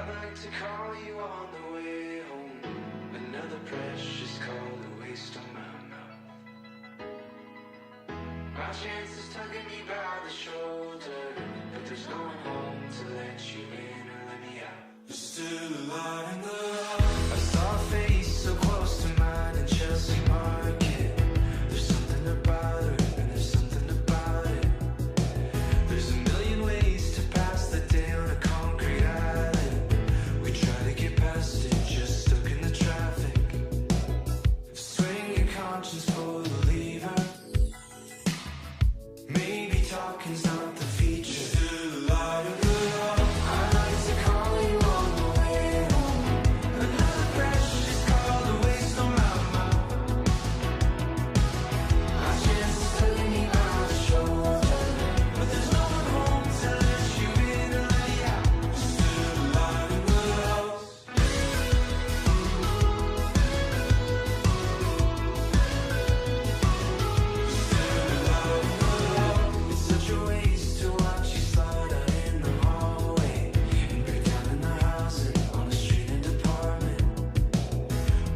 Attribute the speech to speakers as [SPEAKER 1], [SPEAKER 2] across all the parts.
[SPEAKER 1] I'd like to call you on the way home. Another precious call to waste on my mouth. My chance is tugging me by the shoulder, but there's no one home to let you in or let me out. There's still a light in the house. I saw a face so close to mine in Chelsea Market. There's something about her, and there's something about it. There's a million ways to pass the day on a concrete island. We try to get past it, just stuck in the traffic. Swing your conscience for the lever. Maybe talking's not the feature. Still a light in the house. I'd like to call you on the way home. Another precious call to waste on my mouth. My chance is tugging me by the shoulder, but there's no one home to let you in or let you out. Still a light in the house. It's such a waste to watch you slide out in the hallway and break down in the housing on the street and apartment.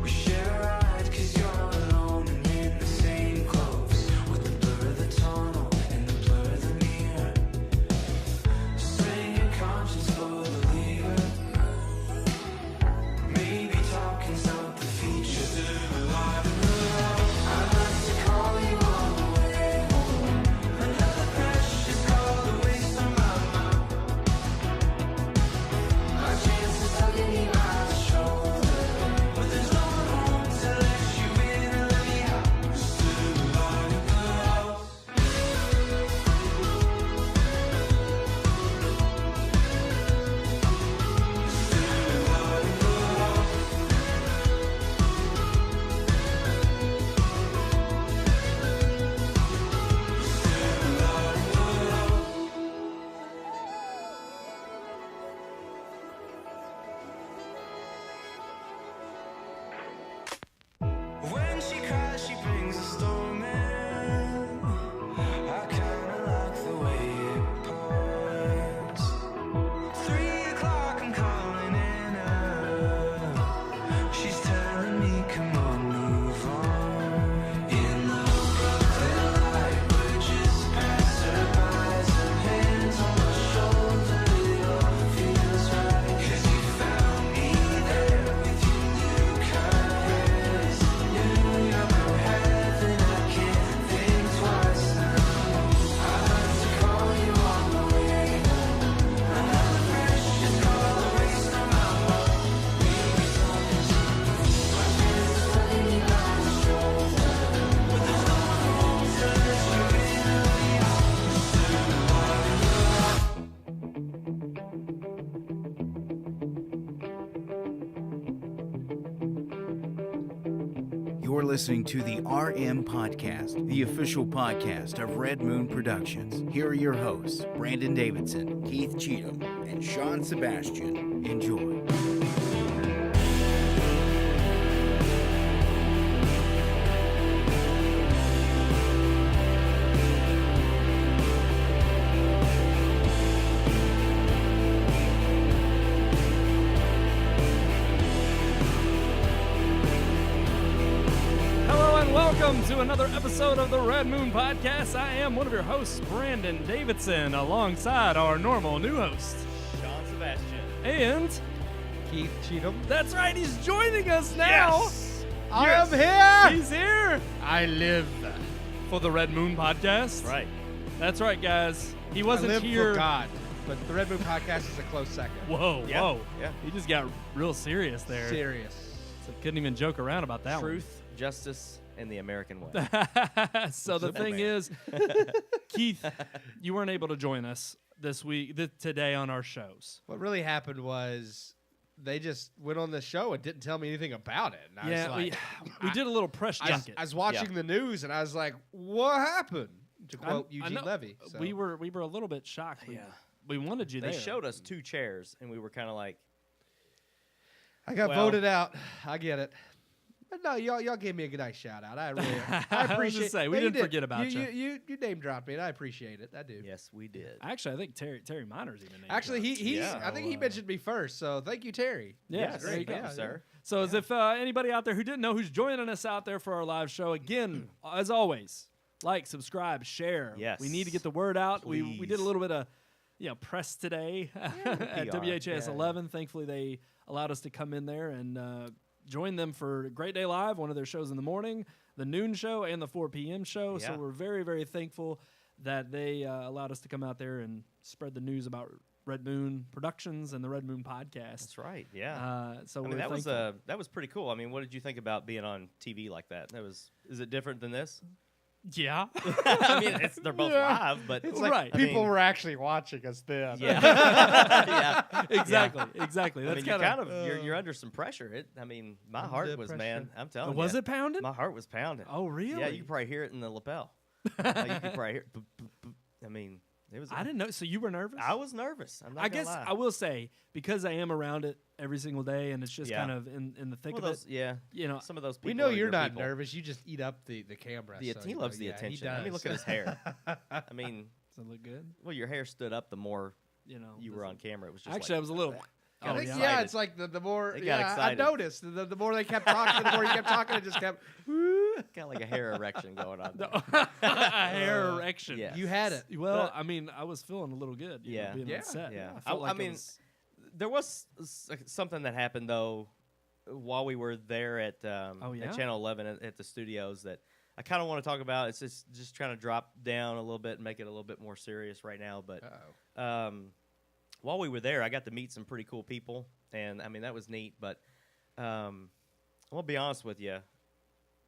[SPEAKER 1] We share a ride 'cause you're alone and in the same clothes, with the blur of the tunnel and the blur of the mirror. Swing your conscience for the lever. Maybe talking's not the feature. Still alive in the house. I'd like to call you on the way home. Another precious call to waste on my mouth. My chance is tugging me by the shoulder, but there's no one home to let you in or let me out. Still alive in the house. When she cries, she brings a storm in. I kinda like the way it pours. 3 o'clock, I'm calling in her. She's telling me, come on, move on. In the Brooklyn light, we're just passerbys. Her hands on my shoulder, it all feels right. 'Cause you found me there with your new cut hairs. You're my heaven, I can't think twice now. I'd like to call you on the way home. Another precious call to waste on my mouth. Maybe talking's not the feature. My chance is tugging me by the shoulder, but there's no one home to let you in or let you out. Still alive in the house.
[SPEAKER 2] You're listening to the RMPodcast, the official podcast of Red Moon Productions. Here are your hosts, Brandon Davidson, Keith Cheatham, and Sean Sebastian. Enjoy.
[SPEAKER 3] Hello and welcome to another episode of the Red Moon Podcast. I am one of your hosts, Brandon Davidson, alongside our normal new host,
[SPEAKER 4] Sean Sebastian.
[SPEAKER 3] and
[SPEAKER 5] Keith Cheatham.
[SPEAKER 3] that's right, he's joining us now.
[SPEAKER 5] I am here.
[SPEAKER 3] He's here
[SPEAKER 5] I live.
[SPEAKER 3] for the Red Moon Podcast.
[SPEAKER 4] Right.
[SPEAKER 3] That's right, guys. He
[SPEAKER 5] I
[SPEAKER 3] wasn't
[SPEAKER 5] live
[SPEAKER 3] here.
[SPEAKER 5] for God, but the Red Moon Podcast is a close second.
[SPEAKER 3] Whoa,
[SPEAKER 4] Yeah,
[SPEAKER 3] whoa.
[SPEAKER 4] yeah.
[SPEAKER 3] He just got real serious there.
[SPEAKER 5] Serious.
[SPEAKER 3] So couldn't even joke around about that
[SPEAKER 4] Truth, justice, and the American way.
[SPEAKER 3] one. So the thing
[SPEAKER 4] Superman.
[SPEAKER 3] is, Keith, you weren't able to join us this week, today on our shows.
[SPEAKER 5] What really happened was they just went on the show and didn't tell me anything about it. And I
[SPEAKER 3] Yeah,
[SPEAKER 5] was like,
[SPEAKER 3] we did a little press
[SPEAKER 5] I
[SPEAKER 3] junket.
[SPEAKER 5] was watching the news and I was like, what happened? To quote
[SPEAKER 3] I
[SPEAKER 5] Eugene
[SPEAKER 3] know.
[SPEAKER 5] Levy. So.
[SPEAKER 3] We were a little bit shocked. We wanted you
[SPEAKER 4] They
[SPEAKER 3] there.
[SPEAKER 4] showed us 2 chairs, and we were kind of like,
[SPEAKER 5] I got
[SPEAKER 4] well-
[SPEAKER 5] voted out. I get it. No, y'all gave me a nice shout out. I appreciate.
[SPEAKER 3] I was just saying, we
[SPEAKER 5] Yeah, you
[SPEAKER 3] didn't
[SPEAKER 5] did.
[SPEAKER 3] forget about
[SPEAKER 5] you name dropped me, and I appreciate it. I do.
[SPEAKER 4] Yes, we did.
[SPEAKER 3] Actually, I think Terry Minor's even named.
[SPEAKER 5] Actually, he
[SPEAKER 4] Yeah.
[SPEAKER 5] I think he mentioned me first. So thank you, Terry.
[SPEAKER 3] Yeah,
[SPEAKER 4] Yes,
[SPEAKER 3] there you go.
[SPEAKER 4] thank you, sir.
[SPEAKER 3] So as if anybody out there who didn't know who's joining us out there for our live show, again, as always, like, subscribe, share.
[SPEAKER 4] Yes.
[SPEAKER 3] We need to get the word out. We did
[SPEAKER 4] Please.
[SPEAKER 3] a little bit of press today at
[SPEAKER 4] PR.
[SPEAKER 3] WHAS 11. Thankfully, they allowed us to come in there and join them for Great Day Live, one of their shows in the morning, the noon show, and the 4 p.m. show. So
[SPEAKER 4] Yeah.
[SPEAKER 3] we're very, very thankful that they allowed us to come out there and spread the news about Red Moon Productions and the Red Moon Podcast.
[SPEAKER 4] That's right. Yeah.
[SPEAKER 3] So
[SPEAKER 4] I
[SPEAKER 3] we're
[SPEAKER 4] mean,
[SPEAKER 3] thankful.
[SPEAKER 4] that was pretty cool. I mean, what did you think about being on TV like that? Is it different than this?
[SPEAKER 3] Yeah.
[SPEAKER 4] I mean, they're both live, but
[SPEAKER 5] It's
[SPEAKER 3] like
[SPEAKER 5] like
[SPEAKER 3] Right.
[SPEAKER 5] people were actually watching us then.
[SPEAKER 4] Yeah. Yeah.
[SPEAKER 3] Exactly.
[SPEAKER 4] I
[SPEAKER 3] That's
[SPEAKER 4] mean, you're under some pressure. I mean, my heart
[SPEAKER 5] Under
[SPEAKER 4] was,
[SPEAKER 5] pressure.
[SPEAKER 4] man. I'm telling you.
[SPEAKER 3] Was it pounding?
[SPEAKER 4] My heart was pounding.
[SPEAKER 3] Oh, really?
[SPEAKER 4] Yeah, you could probably hear it in the lapel. You could probably hear it. Boop, boop, boop. I mean, it was.
[SPEAKER 3] I didn't know. So you were nervous?
[SPEAKER 4] I was nervous. I'm not
[SPEAKER 3] I
[SPEAKER 4] gonna
[SPEAKER 3] guess
[SPEAKER 4] lie.
[SPEAKER 3] I will say, because I am around it every single day, and it's just
[SPEAKER 4] Yeah.
[SPEAKER 3] kind of in the thick
[SPEAKER 4] Well,
[SPEAKER 3] of
[SPEAKER 4] those,
[SPEAKER 3] it.
[SPEAKER 4] yeah.
[SPEAKER 3] You know,
[SPEAKER 4] Some of those people.
[SPEAKER 5] We know
[SPEAKER 4] are
[SPEAKER 5] you're
[SPEAKER 4] your
[SPEAKER 5] not
[SPEAKER 4] people.
[SPEAKER 5] nervous. You just eat up the camera.
[SPEAKER 4] He
[SPEAKER 5] so,
[SPEAKER 4] loves the
[SPEAKER 5] yeah, he
[SPEAKER 4] attention. I mean,
[SPEAKER 5] does.
[SPEAKER 4] look at his hair. I mean,
[SPEAKER 3] does it look good?
[SPEAKER 4] well, your hair stood up the more
[SPEAKER 3] You know,
[SPEAKER 4] you were on camera. It was just
[SPEAKER 3] Actually, I
[SPEAKER 4] like,
[SPEAKER 3] was a little.
[SPEAKER 5] I
[SPEAKER 3] Oh,
[SPEAKER 5] think,
[SPEAKER 3] yeah.
[SPEAKER 5] yeah, it's like the more.
[SPEAKER 4] They got
[SPEAKER 5] Yeah, I
[SPEAKER 4] excited.
[SPEAKER 5] noticed. The more they kept talking, the more he kept talking, it just kept.
[SPEAKER 4] kind of like a hair erection going on. There.
[SPEAKER 3] a hair erection.
[SPEAKER 4] yeah.
[SPEAKER 5] You had it.
[SPEAKER 3] Well, I mean, I was feeling a little good. You know,
[SPEAKER 4] Yeah.
[SPEAKER 3] being
[SPEAKER 5] Yeah.
[SPEAKER 3] on set.
[SPEAKER 4] Yeah.
[SPEAKER 3] I, felt
[SPEAKER 4] I
[SPEAKER 3] like
[SPEAKER 4] mean, there was something that happened though while we were there at
[SPEAKER 3] yeah?
[SPEAKER 4] at Channel 11 at the studios that I kind of want to talk about. It's just trying to drop down a little bit and make it a little bit more serious right now. But while we were there, I got to meet some pretty cool people, and I mean that was neat. But I'll be honest with you,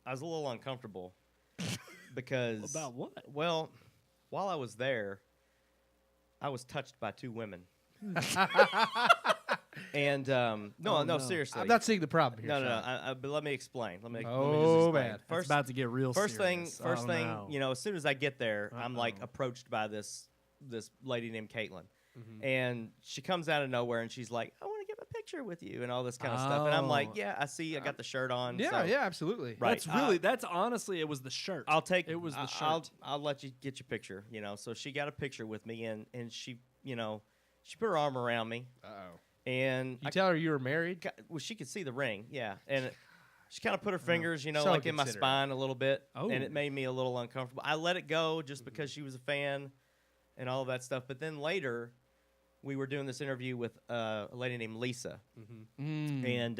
[SPEAKER 4] I was a little uncomfortable because
[SPEAKER 3] About what?
[SPEAKER 4] Well, while I was there, I was touched by two women. And no, seriously.
[SPEAKER 5] I'm not seeing the problem here.
[SPEAKER 4] No.
[SPEAKER 5] Sean.
[SPEAKER 4] But let me explain. Let me just
[SPEAKER 5] Oh,
[SPEAKER 4] explain.
[SPEAKER 5] man.
[SPEAKER 3] It's about to get real
[SPEAKER 4] First
[SPEAKER 3] serious.
[SPEAKER 4] thing,
[SPEAKER 3] no.
[SPEAKER 4] you know, as soon as I get there, I'm like
[SPEAKER 3] Uh-oh.
[SPEAKER 4] approached by this lady named Caitlin,
[SPEAKER 5] Mm-hmm.
[SPEAKER 4] and she comes out of nowhere and she's like, "I want to get a picture with you," and all this kind of stuff. And I'm like,
[SPEAKER 3] Oh.
[SPEAKER 4] "Yeah, I see. I got the shirt on."
[SPEAKER 5] Yeah,
[SPEAKER 4] so
[SPEAKER 5] yeah, absolutely.
[SPEAKER 4] Right.
[SPEAKER 3] That's really. That's honestly. It was the shirt.
[SPEAKER 4] I'll take.
[SPEAKER 3] It was the
[SPEAKER 4] I'll,
[SPEAKER 3] shirt.
[SPEAKER 4] I'll let you get your picture. You know, so she got a picture with me, and she, you know, she put her arm around me,
[SPEAKER 5] Uh-oh.
[SPEAKER 4] and
[SPEAKER 5] You tell her you were married?
[SPEAKER 4] well, she could see the ring, yeah, and she kind of put her fingers, you know,
[SPEAKER 5] So
[SPEAKER 4] like in my
[SPEAKER 5] considerate.
[SPEAKER 4] spine a little bit,
[SPEAKER 3] Oh.
[SPEAKER 4] and it made me a little uncomfortable. I let it go just because she was a fan and all of that stuff. But then later, we were doing this interview with a lady named Lisa, and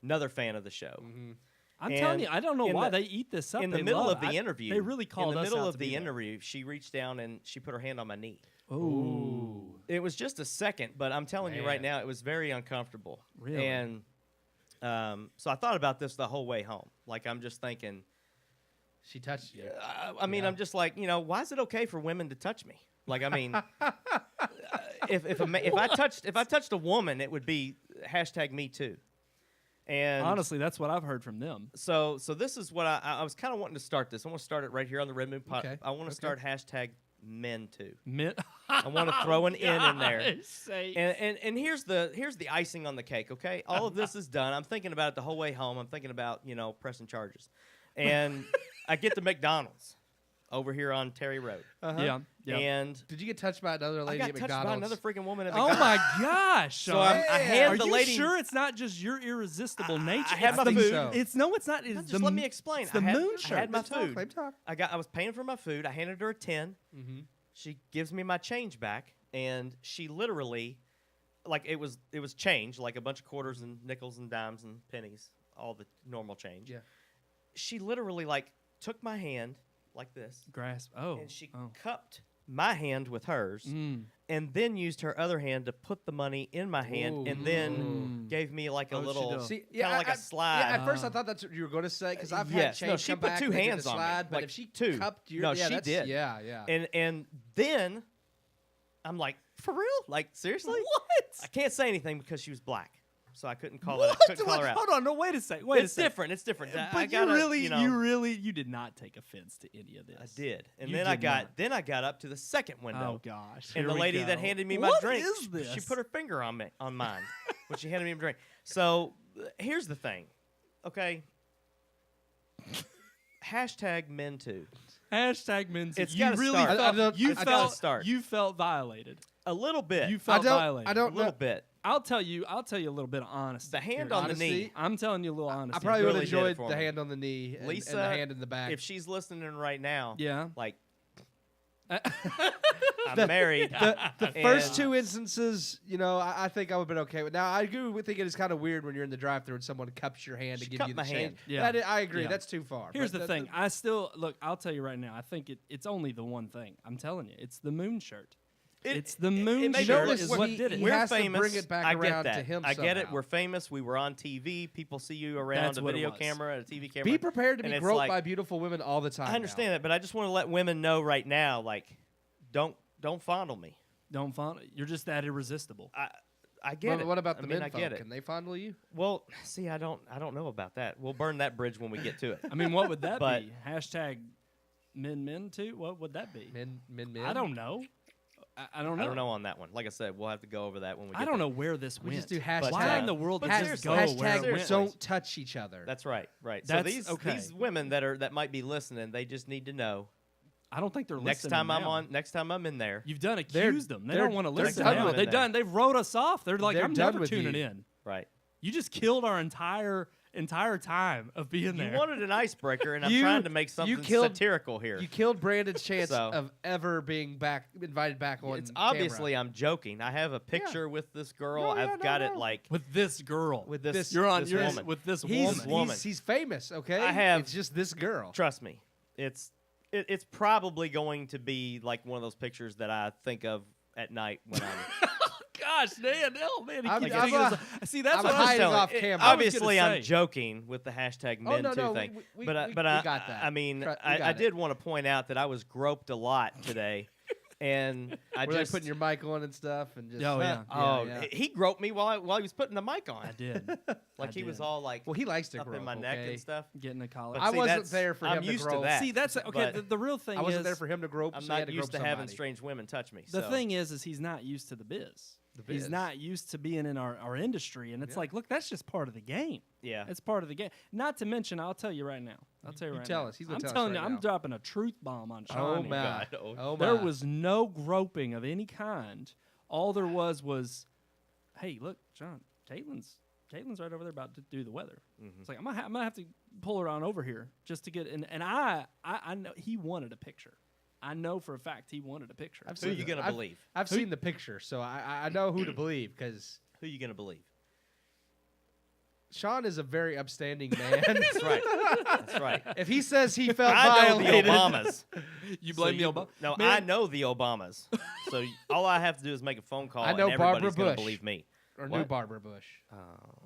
[SPEAKER 4] another fan of the show.
[SPEAKER 3] I'm telling
[SPEAKER 4] and
[SPEAKER 3] you, I don't know
[SPEAKER 4] in
[SPEAKER 3] why
[SPEAKER 4] the-
[SPEAKER 3] they eat this up.
[SPEAKER 4] In the
[SPEAKER 3] They
[SPEAKER 4] middle
[SPEAKER 3] love
[SPEAKER 4] of the
[SPEAKER 3] it.
[SPEAKER 4] interview,
[SPEAKER 3] They really called
[SPEAKER 4] in the
[SPEAKER 3] us
[SPEAKER 4] middle
[SPEAKER 3] out
[SPEAKER 4] of
[SPEAKER 3] to be
[SPEAKER 4] the
[SPEAKER 3] there.
[SPEAKER 4] interview, she reached down and she put her hand on my knee.
[SPEAKER 3] Ooh.
[SPEAKER 4] It was just a second, but I'm telling you right
[SPEAKER 5] Man.
[SPEAKER 4] now, it was very uncomfortable.
[SPEAKER 3] Really?
[SPEAKER 4] And so I thought about this the whole way home. Like I'm just thinking,
[SPEAKER 5] She touched you.
[SPEAKER 4] I mean, I'm just like, you know, why is it okay for women to touch me? Like, I mean, if I touched a woman, it would be #MeToo. And
[SPEAKER 3] Honestly, that's what I've heard from them.
[SPEAKER 4] so this is what I was kind of wanting to start this. I want to start it right here on the Red Moon Pod.
[SPEAKER 5] Okay.
[SPEAKER 4] I want to start #MEnToo.
[SPEAKER 3] Men-
[SPEAKER 4] I want to throw an N in there.
[SPEAKER 3] Gosh sakes.
[SPEAKER 4] And here's the icing on the cake, okay? All of this is done. I'm thinking about it the whole way home. I'm thinking about, you know, pressing charges. And I get to McDonald's over here on Terry Road.
[SPEAKER 3] Yeah.
[SPEAKER 4] And
[SPEAKER 5] Did you get touched by another
[SPEAKER 4] I
[SPEAKER 5] lady
[SPEAKER 4] got
[SPEAKER 5] at
[SPEAKER 4] touched by
[SPEAKER 5] McDonald's?
[SPEAKER 4] another freaking woman at
[SPEAKER 3] Oh
[SPEAKER 4] McDonald's.
[SPEAKER 3] my gosh!
[SPEAKER 4] So I
[SPEAKER 3] Sean.
[SPEAKER 4] hand
[SPEAKER 3] Are
[SPEAKER 4] the
[SPEAKER 3] you
[SPEAKER 4] lady.
[SPEAKER 3] sure it's not just your irresistible nature?
[SPEAKER 4] I had
[SPEAKER 3] It's
[SPEAKER 4] my
[SPEAKER 3] the-
[SPEAKER 4] food.
[SPEAKER 5] so.
[SPEAKER 3] It's no, it's not. It's
[SPEAKER 4] Just let me explain.
[SPEAKER 3] It's the
[SPEAKER 4] I had,
[SPEAKER 3] moon
[SPEAKER 4] I
[SPEAKER 3] shirt.
[SPEAKER 4] had my
[SPEAKER 5] Let me
[SPEAKER 4] food.
[SPEAKER 5] Talk, let me talk.
[SPEAKER 4] I was paying for my food. I handed her a 10.
[SPEAKER 5] Mm-hmm.
[SPEAKER 4] She gives me my change back, and she literally, like it was change, like a bunch of quarters and nickels and dimes and pennies, all the normal change.
[SPEAKER 5] Yeah.
[SPEAKER 4] She literally like took my hand like this,
[SPEAKER 3] grasp. Oh.
[SPEAKER 4] and she
[SPEAKER 3] oh.
[SPEAKER 4] cupped my hand with hers,
[SPEAKER 3] Mm.
[SPEAKER 4] and then used her other hand to put the money in my hand, and then gave me like a
[SPEAKER 3] What did she
[SPEAKER 4] little,
[SPEAKER 3] do?
[SPEAKER 5] See,
[SPEAKER 4] kind of like a slide.
[SPEAKER 5] Yeah, at first I thought that's what you were going to say because I've had
[SPEAKER 4] Yes.
[SPEAKER 5] change
[SPEAKER 4] No, she
[SPEAKER 5] come
[SPEAKER 4] put
[SPEAKER 5] back,
[SPEAKER 4] two
[SPEAKER 5] they did
[SPEAKER 4] hands
[SPEAKER 5] the
[SPEAKER 4] on me,
[SPEAKER 5] slide, but
[SPEAKER 4] like
[SPEAKER 5] if she
[SPEAKER 4] two.
[SPEAKER 5] cupped your,
[SPEAKER 4] No,
[SPEAKER 5] yeah,
[SPEAKER 4] she
[SPEAKER 5] that's,
[SPEAKER 4] did.
[SPEAKER 5] Yeah, yeah.
[SPEAKER 4] And then I'm like, for real? Like seriously?
[SPEAKER 3] What?
[SPEAKER 4] I can't say anything because she was black, so I couldn't call
[SPEAKER 3] What?
[SPEAKER 4] it. Couldn't call her out.
[SPEAKER 3] Hold on. No, wait a second. Wait a
[SPEAKER 4] It's
[SPEAKER 3] second.
[SPEAKER 4] different. It's different.
[SPEAKER 3] But
[SPEAKER 4] I gotta,
[SPEAKER 3] you did not take offense to any of this.
[SPEAKER 4] I did, and
[SPEAKER 3] You
[SPEAKER 4] then
[SPEAKER 3] did not.
[SPEAKER 4] I got up to the second window.
[SPEAKER 3] Oh gosh.
[SPEAKER 4] And
[SPEAKER 3] Here
[SPEAKER 4] the
[SPEAKER 3] we
[SPEAKER 4] lady
[SPEAKER 3] go.
[SPEAKER 4] that handed me my
[SPEAKER 3] What
[SPEAKER 4] drink,
[SPEAKER 3] is this?
[SPEAKER 4] she put her finger on mine when she handed me my drink. So here's the thing, okay? Hashtag men too.
[SPEAKER 3] Hashtag men's.
[SPEAKER 4] It's
[SPEAKER 3] you
[SPEAKER 4] gotta
[SPEAKER 3] really
[SPEAKER 4] start.
[SPEAKER 3] felt
[SPEAKER 4] It's gotta start.
[SPEAKER 3] you felt violated.
[SPEAKER 4] A little bit.
[SPEAKER 3] You felt violated.
[SPEAKER 5] I don't
[SPEAKER 4] a little
[SPEAKER 5] know.
[SPEAKER 4] bit.
[SPEAKER 3] I'll tell you a little bit of honesty.
[SPEAKER 4] The hand
[SPEAKER 3] here.
[SPEAKER 4] on
[SPEAKER 5] Honesty?
[SPEAKER 4] the knee.
[SPEAKER 3] I'm telling you a little honesty.
[SPEAKER 5] I probably would
[SPEAKER 4] really
[SPEAKER 5] have
[SPEAKER 4] did it
[SPEAKER 5] enjoyed
[SPEAKER 4] for
[SPEAKER 5] the
[SPEAKER 4] me.
[SPEAKER 5] hand on the knee and,
[SPEAKER 4] Lisa,
[SPEAKER 5] and the hand in the back.
[SPEAKER 4] If she's listening right now,
[SPEAKER 3] Yeah.
[SPEAKER 4] like I'm married.
[SPEAKER 5] The first
[SPEAKER 4] and-
[SPEAKER 5] two instances, I think I would have been okay with. Now, I do think it is kind of weird when you're in the drive-thru and someone cups your hand to
[SPEAKER 4] She
[SPEAKER 5] give
[SPEAKER 4] cut
[SPEAKER 5] you the
[SPEAKER 4] my
[SPEAKER 5] change.
[SPEAKER 4] hand.
[SPEAKER 3] Yeah.
[SPEAKER 5] I agree.
[SPEAKER 3] Yeah.
[SPEAKER 5] That's too far.
[SPEAKER 3] Here's
[SPEAKER 5] But
[SPEAKER 3] the thing. I still look. I'll tell you right now. I think it's only the one thing. I'm telling you, it's the moon shirt. It's the moon
[SPEAKER 4] makes
[SPEAKER 3] shirt
[SPEAKER 4] sense.
[SPEAKER 3] is
[SPEAKER 5] What
[SPEAKER 3] what
[SPEAKER 5] he-
[SPEAKER 3] did it.
[SPEAKER 5] he
[SPEAKER 4] We're
[SPEAKER 5] has to
[SPEAKER 4] famous.
[SPEAKER 5] bring it back
[SPEAKER 4] I
[SPEAKER 5] around
[SPEAKER 4] get
[SPEAKER 5] to
[SPEAKER 4] that.
[SPEAKER 5] him
[SPEAKER 4] I get it.
[SPEAKER 5] somehow.
[SPEAKER 4] We're famous. We were on TV. People see you around
[SPEAKER 3] That's
[SPEAKER 4] a
[SPEAKER 3] what it
[SPEAKER 4] video
[SPEAKER 3] was.
[SPEAKER 4] camera, a TV camera.
[SPEAKER 5] Be prepared to
[SPEAKER 4] and
[SPEAKER 5] be
[SPEAKER 4] it's
[SPEAKER 5] groped
[SPEAKER 4] like-
[SPEAKER 5] by beautiful women all the time.
[SPEAKER 4] I understand that, but I just want to let women know right now, like, don't fondle me.
[SPEAKER 3] Don't fond. You're just that irresistible.
[SPEAKER 4] I get it.
[SPEAKER 5] What about the
[SPEAKER 4] I mean,
[SPEAKER 5] men?
[SPEAKER 4] I get it.
[SPEAKER 5] Can they fondle you?
[SPEAKER 4] Well, see, I don't know about that. We'll burn that bridge when we get to it.
[SPEAKER 3] I mean, what would that
[SPEAKER 4] But-
[SPEAKER 3] be? Hashtag men too. What would that be?
[SPEAKER 5] Men.
[SPEAKER 3] I don't know. I don't know.
[SPEAKER 4] I don't know on that one. Like I said, we'll have to go over that when we get
[SPEAKER 3] I don't
[SPEAKER 4] there.
[SPEAKER 3] know where this
[SPEAKER 5] We
[SPEAKER 3] went.
[SPEAKER 5] just do
[SPEAKER 4] But,
[SPEAKER 5] hashtag.
[SPEAKER 3] Why in the world
[SPEAKER 4] but
[SPEAKER 3] did this
[SPEAKER 4] seriously,
[SPEAKER 3] go where
[SPEAKER 5] hashtag
[SPEAKER 3] it went?
[SPEAKER 5] don't touch each other.
[SPEAKER 4] That's right, right.
[SPEAKER 3] That's
[SPEAKER 4] so these
[SPEAKER 3] okay.
[SPEAKER 4] these women that might be listening, they just need to know.
[SPEAKER 3] I don't think they're
[SPEAKER 4] Next
[SPEAKER 3] listening
[SPEAKER 4] time
[SPEAKER 3] now.
[SPEAKER 4] next time I'm in there,
[SPEAKER 3] You've done
[SPEAKER 5] They're-
[SPEAKER 3] accused them. They
[SPEAKER 5] they're-
[SPEAKER 3] don't want to
[SPEAKER 5] they're
[SPEAKER 3] listen
[SPEAKER 5] done
[SPEAKER 3] now.
[SPEAKER 5] with
[SPEAKER 3] They've
[SPEAKER 4] that.
[SPEAKER 3] done. They've wrote us off. They're like,
[SPEAKER 5] They're
[SPEAKER 3] I'm
[SPEAKER 5] done
[SPEAKER 3] never
[SPEAKER 5] with
[SPEAKER 3] tuning
[SPEAKER 5] you.
[SPEAKER 3] in.
[SPEAKER 4] right?
[SPEAKER 3] You just killed our entire time of being there.
[SPEAKER 4] You wanted an icebreaker, and I'm
[SPEAKER 5] You-
[SPEAKER 4] trying to make
[SPEAKER 5] you
[SPEAKER 4] something
[SPEAKER 5] killed-
[SPEAKER 4] satirical here.
[SPEAKER 5] You killed Brandon's chance
[SPEAKER 4] So-
[SPEAKER 5] of ever being invited back on.
[SPEAKER 4] It's obviously I'm joking. I have a picture with this girl.
[SPEAKER 5] No, yeah,
[SPEAKER 4] I've
[SPEAKER 5] no,
[SPEAKER 4] got
[SPEAKER 5] no.
[SPEAKER 4] it like
[SPEAKER 3] with this girl.
[SPEAKER 5] With
[SPEAKER 4] this.
[SPEAKER 5] this-
[SPEAKER 3] you're on.
[SPEAKER 4] this
[SPEAKER 3] You're
[SPEAKER 4] woman.
[SPEAKER 3] with this
[SPEAKER 5] He's,
[SPEAKER 3] woman.
[SPEAKER 5] he's famous. Okay,
[SPEAKER 4] I have-
[SPEAKER 5] It's just this girl.
[SPEAKER 4] Trust me, it's probably going to be like one of those pictures that I think of at night when I'm.
[SPEAKER 3] Gosh, Dan, oh man, he
[SPEAKER 5] I'm-
[SPEAKER 3] keeps
[SPEAKER 5] I'm
[SPEAKER 3] thinking
[SPEAKER 5] a-
[SPEAKER 3] this- See, that's
[SPEAKER 5] I'm
[SPEAKER 3] what I was
[SPEAKER 5] hiding
[SPEAKER 3] telling.
[SPEAKER 5] off
[SPEAKER 3] It-
[SPEAKER 5] camera.
[SPEAKER 3] I was
[SPEAKER 4] Obviously,
[SPEAKER 3] gonna
[SPEAKER 4] I'm
[SPEAKER 3] say,
[SPEAKER 4] joking with the hashtag men
[SPEAKER 5] no,
[SPEAKER 4] too
[SPEAKER 5] no,
[SPEAKER 4] thing,
[SPEAKER 5] we
[SPEAKER 4] but
[SPEAKER 5] got that.
[SPEAKER 4] I mean,
[SPEAKER 5] We got
[SPEAKER 4] I
[SPEAKER 5] it.
[SPEAKER 4] did want to point out that I was groped a lot today, and I
[SPEAKER 5] Were they
[SPEAKER 4] just
[SPEAKER 5] putting your mic on and stuff and just.
[SPEAKER 3] Oh, yeah.
[SPEAKER 4] oh,
[SPEAKER 5] yeah.
[SPEAKER 4] he groped me while he was putting the mic on.
[SPEAKER 3] I did.
[SPEAKER 4] Like
[SPEAKER 3] I
[SPEAKER 4] he was
[SPEAKER 3] did.
[SPEAKER 4] all like
[SPEAKER 5] Well, he likes to
[SPEAKER 4] up
[SPEAKER 5] grope,
[SPEAKER 4] in my neck
[SPEAKER 5] okay?
[SPEAKER 4] and stuff.
[SPEAKER 3] Getting a collar.
[SPEAKER 4] But
[SPEAKER 5] I
[SPEAKER 4] see,
[SPEAKER 5] wasn't
[SPEAKER 4] that's-
[SPEAKER 5] there for
[SPEAKER 4] I'm
[SPEAKER 5] him to
[SPEAKER 4] used to
[SPEAKER 5] grope.
[SPEAKER 4] that.
[SPEAKER 3] See, that's okay.
[SPEAKER 4] But
[SPEAKER 3] The real thing
[SPEAKER 5] I wasn't
[SPEAKER 3] is
[SPEAKER 5] there for him to grope.
[SPEAKER 4] I'm
[SPEAKER 5] so he had
[SPEAKER 4] not
[SPEAKER 5] to
[SPEAKER 4] used to
[SPEAKER 5] grope
[SPEAKER 4] having
[SPEAKER 5] somebody.
[SPEAKER 4] strange women touch me.
[SPEAKER 3] the
[SPEAKER 4] so.
[SPEAKER 3] thing is he's not used to the biz. He's
[SPEAKER 5] biz.
[SPEAKER 3] not used to being in our industry, and it's like, look, that's just part of the game.
[SPEAKER 4] yeah,
[SPEAKER 3] It's part of the game. Not to mention, I'll tell you right now. I'll tell you
[SPEAKER 5] You
[SPEAKER 3] right
[SPEAKER 5] tell
[SPEAKER 3] now.
[SPEAKER 5] us. He's gonna
[SPEAKER 3] I'm
[SPEAKER 5] tell us
[SPEAKER 3] telling
[SPEAKER 5] right
[SPEAKER 3] you, I'm
[SPEAKER 5] now.
[SPEAKER 3] dropping a truth bomb on Sean.
[SPEAKER 5] Oh
[SPEAKER 3] here.
[SPEAKER 5] my!
[SPEAKER 4] God.
[SPEAKER 5] Oh
[SPEAKER 3] There
[SPEAKER 5] my.
[SPEAKER 3] was no groping of any kind. All there was, hey, look, John, Caitlin's right over there about to do the weather. It's like I'm gonna have to pull her on over here just to get. And I know he wanted a picture. I know for a fact he wanted a picture.
[SPEAKER 5] I've
[SPEAKER 4] Who
[SPEAKER 5] seen
[SPEAKER 4] you
[SPEAKER 5] the-
[SPEAKER 4] gonna believe?
[SPEAKER 5] I've seen the picture, so I know who to believe because
[SPEAKER 4] Who you gonna believe?
[SPEAKER 5] Sean is a very upstanding man.
[SPEAKER 4] That's right. That's right.
[SPEAKER 5] If he says he felt
[SPEAKER 4] I know the
[SPEAKER 5] violated,
[SPEAKER 4] Obamas.
[SPEAKER 3] You
[SPEAKER 4] So
[SPEAKER 3] blame me, Obama?
[SPEAKER 4] No,
[SPEAKER 3] Man,
[SPEAKER 4] I know the Obamas. So all I have to do is make a phone call,
[SPEAKER 5] I know
[SPEAKER 4] and
[SPEAKER 5] Barbara
[SPEAKER 4] everybody's gonna
[SPEAKER 5] Bush.
[SPEAKER 4] believe me.
[SPEAKER 5] or knew
[SPEAKER 4] What?
[SPEAKER 5] Barbara Bush.
[SPEAKER 4] Oh,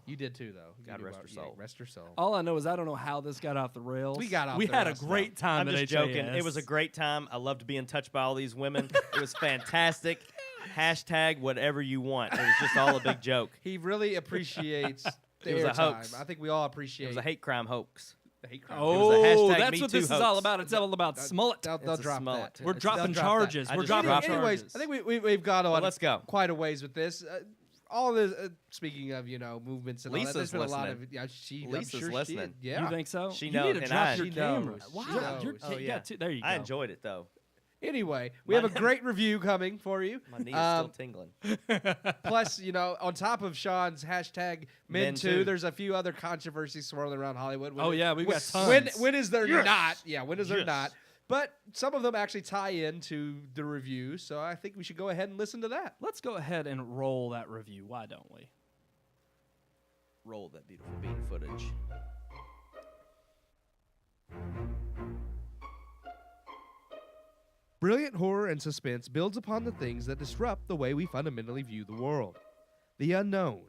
[SPEAKER 5] You did too, though. You
[SPEAKER 4] God
[SPEAKER 5] knew
[SPEAKER 4] rest
[SPEAKER 5] Bar-
[SPEAKER 4] her soul.
[SPEAKER 5] Yeah, rest her soul.
[SPEAKER 3] All I know is I don't know how this got off the rails.
[SPEAKER 5] We got off
[SPEAKER 3] We
[SPEAKER 5] the
[SPEAKER 3] had
[SPEAKER 5] rails.
[SPEAKER 3] a great time
[SPEAKER 4] I'm
[SPEAKER 3] at
[SPEAKER 4] just
[SPEAKER 3] HAS.
[SPEAKER 4] joking. It was a great time. I loved being touched by all these women. It was fantastic. Hashtag whatever you want. It was just all a big joke.
[SPEAKER 5] He really appreciates the
[SPEAKER 4] It was a
[SPEAKER 5] airtime.
[SPEAKER 4] hoax.
[SPEAKER 5] I think we all
[SPEAKER 4] It
[SPEAKER 5] appreciate
[SPEAKER 4] was a hate crime hoax.
[SPEAKER 5] the hate crime.
[SPEAKER 3] Oh,
[SPEAKER 4] hashtag
[SPEAKER 3] that's
[SPEAKER 4] Me
[SPEAKER 3] what
[SPEAKER 4] Too
[SPEAKER 3] this is all
[SPEAKER 4] hoax.
[SPEAKER 3] about. It's all about Smollett.
[SPEAKER 5] They'll
[SPEAKER 4] It's a
[SPEAKER 5] drop
[SPEAKER 4] Smollett.
[SPEAKER 5] that.
[SPEAKER 3] We're
[SPEAKER 5] They'll
[SPEAKER 3] dropping
[SPEAKER 5] drop
[SPEAKER 3] charges.
[SPEAKER 4] that. I
[SPEAKER 3] We're
[SPEAKER 4] just
[SPEAKER 3] dropping
[SPEAKER 4] dropped
[SPEAKER 3] charges.
[SPEAKER 5] Anyways, I think we've got on
[SPEAKER 4] let's go.
[SPEAKER 5] quite a ways with this. All this, speaking of movements and all that,
[SPEAKER 4] Lisa's
[SPEAKER 5] there's been a lot of
[SPEAKER 4] listening.
[SPEAKER 5] I'm
[SPEAKER 4] Lisa's
[SPEAKER 5] sure
[SPEAKER 4] listening.
[SPEAKER 5] She did. Yeah.
[SPEAKER 3] You think so?
[SPEAKER 4] She
[SPEAKER 3] you
[SPEAKER 4] knows,
[SPEAKER 3] need to
[SPEAKER 4] and
[SPEAKER 3] drop
[SPEAKER 4] I-
[SPEAKER 3] your
[SPEAKER 5] She
[SPEAKER 3] camera.
[SPEAKER 5] knows.
[SPEAKER 3] Wow,
[SPEAKER 5] She knows.
[SPEAKER 3] you're,
[SPEAKER 4] Oh,
[SPEAKER 3] yeah.
[SPEAKER 4] yeah.
[SPEAKER 3] There you go.
[SPEAKER 4] I enjoyed it though.
[SPEAKER 5] Anyway, we have a great review coming for you.
[SPEAKER 4] My knee is still tingling.
[SPEAKER 5] Plus, on top of Sean's hashtag Men
[SPEAKER 4] Men
[SPEAKER 5] Too,
[SPEAKER 4] Too.
[SPEAKER 5] there's a few other controversies swirling around Hollywood.
[SPEAKER 3] Oh, yeah, we've got tons.
[SPEAKER 5] When is there not? Yeah, when is there
[SPEAKER 4] Yes.
[SPEAKER 5] not? But some of them actually tie into the review, so I think we should go ahead and listen to that.
[SPEAKER 3] Let's go ahead and roll that review. Why don't we?
[SPEAKER 4] Roll that beautiful bean footage.
[SPEAKER 5] Brilliant horror and suspense builds upon the things that disrupt the way we fundamentally view the world. The unknown.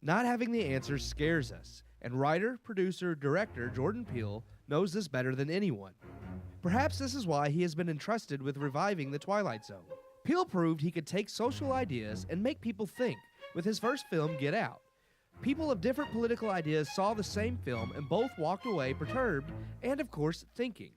[SPEAKER 5] Not having the answers scares us, and writer, producer, director Jordan Peele knows this better than anyone. Perhaps this is why he has been entrusted with reviving The Twilight Zone. Peele proved he could take social ideas and make people think with his first film, Get Out. People of different political ideas saw the same film and both walked away perturbed and, of course, thinking.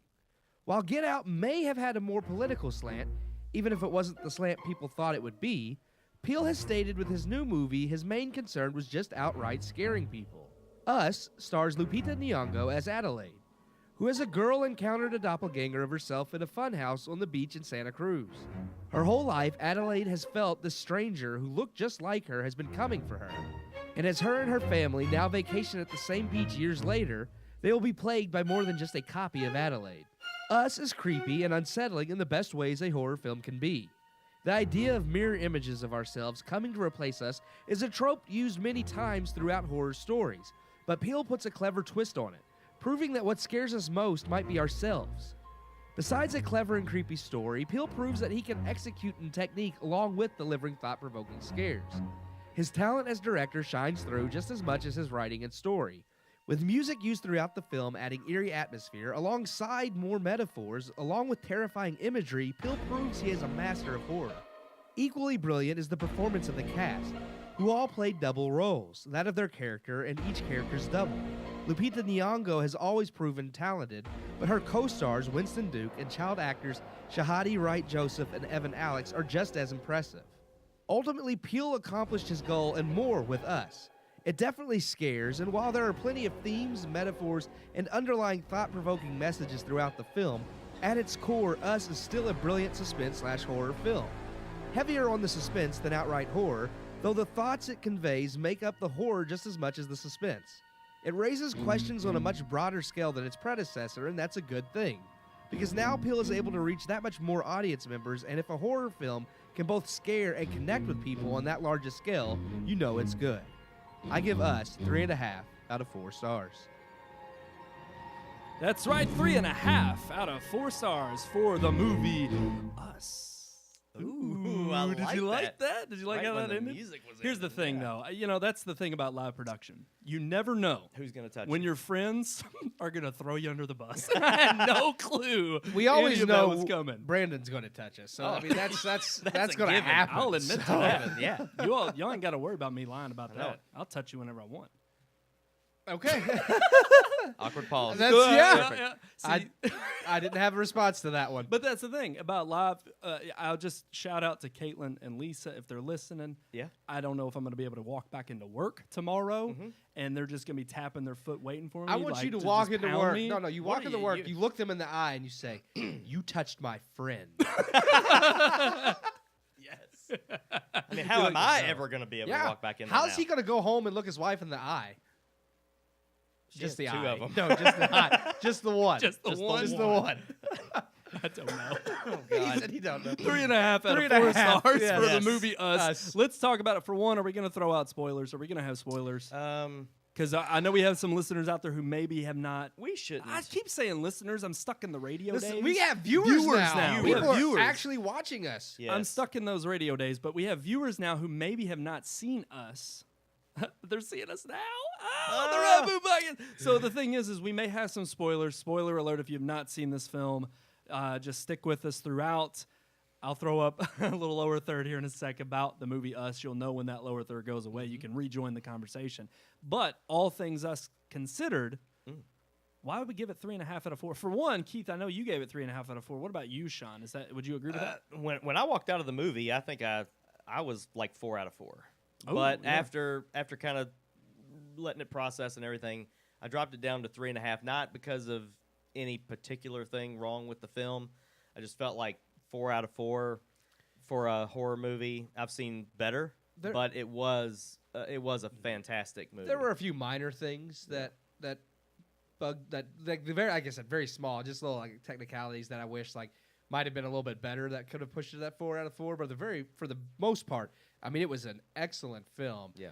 [SPEAKER 5] While Get Out may have had a more political slant, even if it wasn't the slant people thought it would be, Peele has stated with his new movie his main concern was just outright scaring people. Us stars Lupita Nyong'o as Adelaide. who as a girl encountered a doppelganger of herself in a funhouse on the beach in Santa Cruz. Her whole life, Adelaide has felt this stranger who looked just like her has been coming for her. And as her and her family now vacation at the same beach years later, they will be plagued by more than just a copy of Adelaide. Us is creepy and unsettling in the best ways a horror film can be. The idea of mirror images of ourselves coming to replace us is a trope used many times throughout horror stories, but Peele puts a clever twist on it, proving that what scares us most might be ourselves. Besides a clever and creepy story, Peele proves that he can execute in technique along with delivering thought-provoking scares. His talent as director shines through just as much as his writing and story, with music used throughout the film adding eerie atmosphere alongside more metaphors, along with terrifying imagery. Peele proves he is a master of horror. Equally brilliant is the performance of the cast, who all played double roles, that of their character and each character's double. Lupita Nyong'o has always proven talented, but her co-stars Winston Duke and child actors Shahadi Wright-Joseph and Evan Alex are just as impressive. Ultimately, Peele accomplished his goal and more with Us. It definitely scares, and while there are plenty of themes, metaphors, and underlying thought-provoking messages throughout the film, at its core, Us is still a brilliant suspense/horror film. Heavier on the suspense than outright horror, though the thoughts it conveys make up the horror just as much as the suspense. It raises questions on a much broader scale than its predecessor, and that's a good thing. Because now Peele is able to reach that much more audience members, and if a horror film can both scare and connect with people on that larger scale, you know it's good. I give Us 3.5 out of 4 stars.
[SPEAKER 3] That's right, 3.5 out of 4 stars for the movie Us.
[SPEAKER 4] Ooh, I
[SPEAKER 3] did
[SPEAKER 4] like
[SPEAKER 3] you like that? Did you like
[SPEAKER 4] Right
[SPEAKER 3] how
[SPEAKER 4] when
[SPEAKER 3] that
[SPEAKER 4] the
[SPEAKER 3] ended?
[SPEAKER 4] music was
[SPEAKER 3] Here's the thing, though. That's the thing about live production. You never know
[SPEAKER 4] Who's gonna touch
[SPEAKER 3] when
[SPEAKER 4] you?
[SPEAKER 3] your friends are gonna throw you under the bus. I had no clue.
[SPEAKER 5] We always
[SPEAKER 3] any of that
[SPEAKER 5] know
[SPEAKER 3] was coming.
[SPEAKER 5] Brandon's going to touch us, so
[SPEAKER 3] Oh.
[SPEAKER 5] I mean that's
[SPEAKER 4] a
[SPEAKER 5] going to
[SPEAKER 4] given.
[SPEAKER 5] happen.
[SPEAKER 3] I'll admit to
[SPEAKER 5] So-
[SPEAKER 3] that.
[SPEAKER 4] Yeah.
[SPEAKER 3] Y'all ain't got to worry about me lying about
[SPEAKER 4] I know.
[SPEAKER 3] that. I'll touch you whenever I want.
[SPEAKER 5] Okay.
[SPEAKER 4] Awkward pause.
[SPEAKER 5] That's yeah.
[SPEAKER 3] yeah.
[SPEAKER 5] I I didn't have a response to that one.
[SPEAKER 3] But that's the thing about live. I'll just shout out to Caitlin and Lisa if they're listening.
[SPEAKER 4] Yeah.
[SPEAKER 3] I don't know if I'm going to be able to walk back into work tomorrow, and they're just going to be tapping their foot waiting for me.
[SPEAKER 5] I want
[SPEAKER 3] like,
[SPEAKER 5] you to walk
[SPEAKER 3] just
[SPEAKER 5] into
[SPEAKER 3] pound
[SPEAKER 5] work.
[SPEAKER 3] me.
[SPEAKER 5] No, you
[SPEAKER 3] What
[SPEAKER 5] walk
[SPEAKER 3] are
[SPEAKER 5] into work, you look them in the eye, and you say, "You touched my friend."
[SPEAKER 4] Yes. I mean, how am I ever gonna be able to walk back in there
[SPEAKER 5] How's
[SPEAKER 4] now?
[SPEAKER 5] he going to go home and look his wife in the eye?
[SPEAKER 4] She
[SPEAKER 5] Just
[SPEAKER 4] has
[SPEAKER 5] the
[SPEAKER 4] two
[SPEAKER 5] eye.
[SPEAKER 4] of them.
[SPEAKER 5] No, just the eye. Just the one.
[SPEAKER 3] Just the one.
[SPEAKER 5] Just the one.
[SPEAKER 3] I don't know.
[SPEAKER 4] Oh,
[SPEAKER 5] He
[SPEAKER 4] God.
[SPEAKER 5] said he don't know.
[SPEAKER 3] 3.5 out of 4
[SPEAKER 5] 3.5,
[SPEAKER 3] stars
[SPEAKER 5] yes.
[SPEAKER 3] for the
[SPEAKER 4] Yes.
[SPEAKER 3] movie Us.
[SPEAKER 5] Us.
[SPEAKER 3] Let's talk about it. For one, are we going to throw out spoilers? Are we going to have spoilers? Because I know we have some listeners out there who maybe have not.
[SPEAKER 4] We shouldn't.
[SPEAKER 3] I keep saying listeners. I'm stuck in the radio
[SPEAKER 5] Listen,
[SPEAKER 3] days.
[SPEAKER 5] we have viewers
[SPEAKER 3] now. We
[SPEAKER 5] People
[SPEAKER 3] have
[SPEAKER 5] are
[SPEAKER 3] viewers.
[SPEAKER 5] actually watching us.
[SPEAKER 4] Yes.
[SPEAKER 3] I'm stuck in those radio days, but we have viewers now who maybe have not seen Us. They're seeing us now. Oh, the Red Moon Bucket. So the thing is we may have some spoilers. Spoiler alert if you've not seen this film. Just stick with us throughout. I'll throw up a little lower third here in a sec about the movie Us. You'll know when that lower third goes away. You can rejoin the conversation. But all things Us considered, why would we give it 3.5 out of 4? For one, Keith, I know you gave it 3.5 out of 4. What about you, Sean? Would you agree with that?
[SPEAKER 4] When I walked out of the movie, I think I was like 4 out of 4.
[SPEAKER 3] Oh,
[SPEAKER 4] But
[SPEAKER 3] yeah.
[SPEAKER 4] after kind of letting it process and everything, I dropped it down to 3.5. Not because of any particular thing wrong with the film. I just felt like 4 out of 4 for a horror movie. I've seen better, but it was a fantastic movie.
[SPEAKER 5] There were a few minor things that bugged that like the very like I said very small, just little like technicalities that I wish like might have been a little bit better that could have pushed it at 4 out of 4. But for the most part, I mean, it was an excellent film.
[SPEAKER 4] Yeah.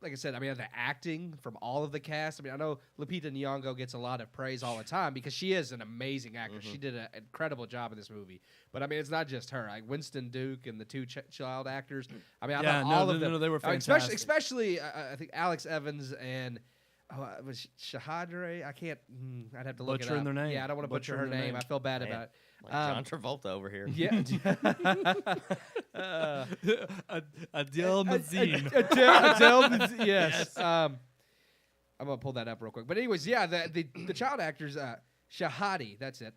[SPEAKER 5] Like I said, I mean, the acting from all of the cast. I mean, I know Lupita Nyong'o gets a lot of praise all the time because she is an amazing actress. She did an incredible job in this movie. But I mean, it's not just her. Like Winston Duke and the two child actors. I mean, I thought all of them.
[SPEAKER 3] No, they were
[SPEAKER 5] I mean,
[SPEAKER 3] fantastic.
[SPEAKER 5] especially I think Alex Evans and it was Shahadre. I can't. I'd have to look
[SPEAKER 3] Butchering
[SPEAKER 5] it up.
[SPEAKER 3] their name.
[SPEAKER 5] Yeah, I don't want to butcher her
[SPEAKER 3] Butchering their
[SPEAKER 5] name.
[SPEAKER 3] name.
[SPEAKER 5] I feel bad
[SPEAKER 4] Man.
[SPEAKER 5] about it.
[SPEAKER 4] Like John Travolta over here.
[SPEAKER 5] Yeah.
[SPEAKER 3] Adele Mazin.
[SPEAKER 5] Adele, yes. I'm gonna pull that up real quick. But anyways, yeah, the child actors, Shahadi, that's it.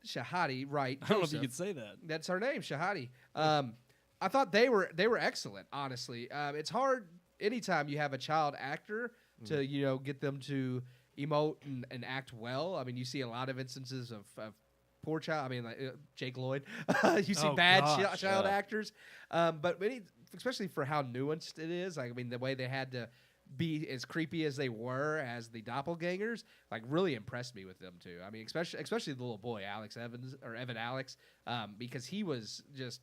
[SPEAKER 5] Shahadi, right?
[SPEAKER 3] I don't know if you could say that.
[SPEAKER 5] That's her name, Shahadi. I thought they were excellent. Honestly, it's hard anytime you have a child actor to get them to emote and act well. I mean, you see a lot of instances of poor child. I mean, like Jake Lloyd. You see bad child actors, but especially for how nuanced it is. Like, I mean, the way they had to be as creepy as they were as the doppelgangers, like, really impressed me with them too. I mean, especially the little boy Evan Alex, because he was just,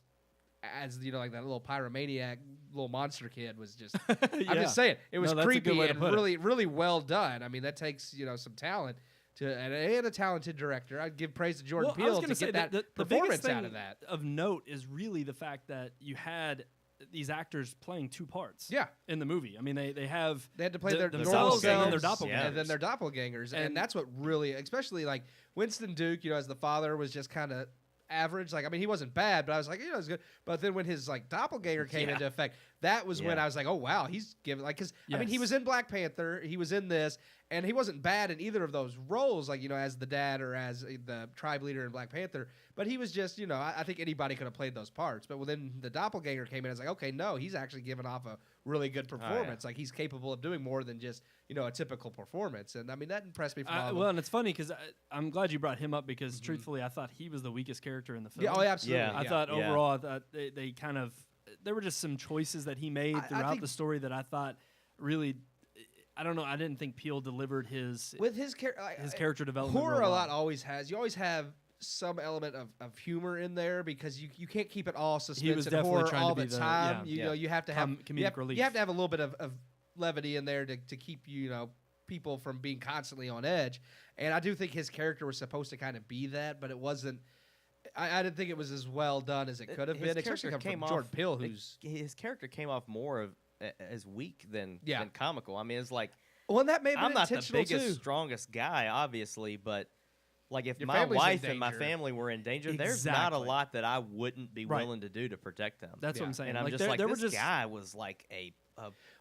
[SPEAKER 5] as you know, like that little pyromaniac little monster kid was just. I'm just saying, it was creepy and really well done. I mean, that takes some talent. And a talented director. I'd give praise to Jordan Peele to get that performance out of that.
[SPEAKER 3] Of note is really the fact that you had these actors playing two parts. In the movie. I mean, they had to play their normal selves and their doppelgangers,
[SPEAKER 5] and then their doppelgangers, and that's what really, especially like Winston Duke, as the father was just kind of average. Like, I mean, he wasn't bad, but I was like, it was good. But then when his like doppelganger came into effect, that was when I was like, oh wow, he's giving because I mean, he was in Black Panther, he was in this, and he wasn't bad in either of those roles, like as the dad or as the tribe leader in Black Panther. But he was just, I think anybody could have played those parts. But when the doppelganger came in, I was like, okay, no, he's actually giving off a really good performance. Like, he's capable of doing more than just a typical perforformance. And I mean, that impressed me.
[SPEAKER 3] Well, and it's funny because I'm glad you brought him up because truthfully, I thought he was the weakest character in the film.
[SPEAKER 5] Yeah, oh, absolutely.
[SPEAKER 3] I thought overall, I thought they kind of there were just some choices that he made throughout the story that I thought really. I don't know. I didn't think Peele delivered his character development.
[SPEAKER 5] Horror a lot always has. You always have some element of humor in there because you can't keep it all suspense and horror all the time. You have to have comedic relief. You have to have a little bit of levity in there to keep people from being constantly on edge. And I do think his character was supposed to kind of be that, but it wasn't. I didn't think it was as well done as it could have been, especially from Jordan Peele,
[SPEAKER 4] his character came off more of as weak than comical. I mean, it's like,
[SPEAKER 5] well, that may be
[SPEAKER 4] I'm not the biggest,
[SPEAKER 5] too.
[SPEAKER 4] strongest guy, obviously, but like if my wife and my family were in danger, there's not a lot that I wouldn't be willing to do to protect them.
[SPEAKER 3] That's what I'm saying.
[SPEAKER 4] And I'm just like, this guy was like a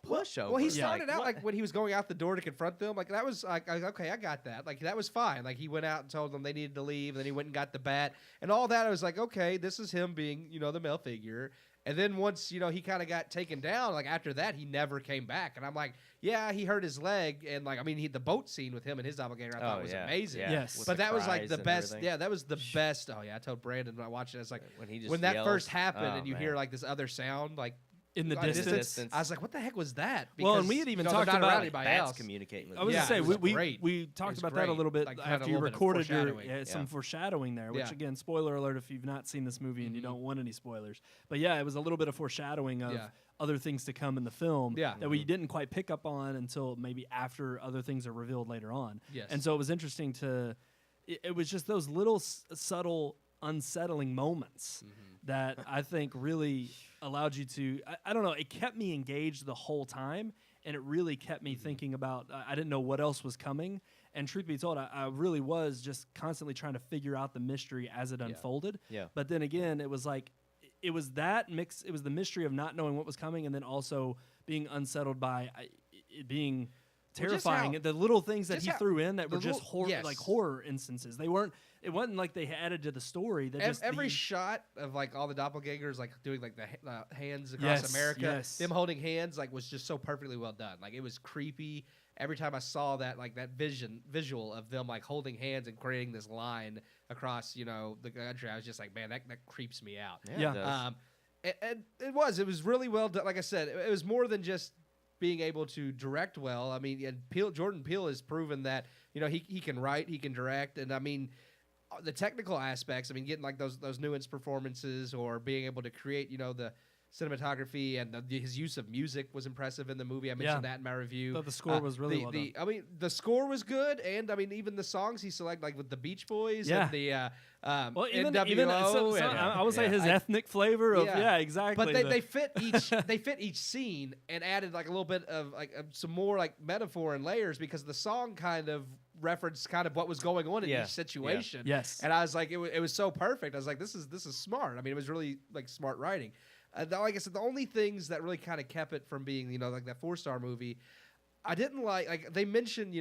[SPEAKER 4] pushover.
[SPEAKER 5] Well, he started out like when he was going out the door to confront them. Like, that was like, okay, I got that. Like, that was fine. Like, he went out and told them they needed to leave, and then he went and got the bat and all that. I was like, okay, this is him being the male figure. And then once, he kind of got taken down, like after that, he never came back. And I'm like, yeah, he hurt his leg. And like, I mean, the boat scene with him and his doppelganger I thought was amazing.
[SPEAKER 3] Yeah. Yes.
[SPEAKER 5] But that was like the best. Everything. Yeah, that was the best. Oh, yeah, I told Brandon when I watched it, it's like, when that first happened and you hear like this other sound, like,
[SPEAKER 3] in the distance.
[SPEAKER 5] I was like, what the heck was that?
[SPEAKER 3] Because, and we had even talked about
[SPEAKER 4] anybody else communicating with
[SPEAKER 3] I was going to say, we talked about that a little bit like, after you recorded some foreshadowing there, which, again, spoiler alert if you've not seen this movie and you don't want any spoilers. But, yeah, it was a little bit of foreshadowing of other things to come in the film that we didn't quite pick up on until maybe after other things are revealed later on.
[SPEAKER 5] Yes.
[SPEAKER 3] And so it was interesting to – it was just those little subtle unsettling moments that I think really allowed you to, I don't know, it kept me engaged the whole time, and it really kept me thinking about, I didn't know what else was coming, and truth be told, I really was just constantly trying to figure out the mystery as it unfolded.
[SPEAKER 4] Yeah.
[SPEAKER 3] But then again, it was like, it was that mix, it was the mystery of not knowing what was coming, and then also being unsettled by it being terrifying. The little things that he threw in that were just like horror instances. It wasn't like they added to the story.
[SPEAKER 5] Every shot of like all the doppelgangers like doing like the hands across America, them holding hands, like was just so perfectly well done. Like, it was creepy. Every time I saw that, like that visual of them like holding hands and creating this line across, the country, I was just like, man, that creeps me out.
[SPEAKER 3] Yeah.
[SPEAKER 5] And it was really well done. Like I said, it was more than just being able to direct well. I mean, and Jordan Peele has proven that he can write, he can direct, and I mean the technical aspects. I mean, getting like those nuanced performances or being able to create the cinematography and his use of music was impressive in the movie. I mentioned that in my review.
[SPEAKER 3] But the score was really well done.
[SPEAKER 5] I mean, the score was good, and I mean, even the songs he selected, like with the Beach Boys and the NWO.
[SPEAKER 3] I would say his ethnic flavor of exactly.
[SPEAKER 5] But they fit each scene and added like a little bit of like some more like metaphor and layers because the song kind of referenced kind of what was going on in each situation.
[SPEAKER 3] Yes,
[SPEAKER 5] and I was like, it was so perfect. I was like, this is smart. I mean, it was really like smart writing. Like I said, the only things that really kind of kept it from being, like that 4-star movie, I didn't like they mentioned,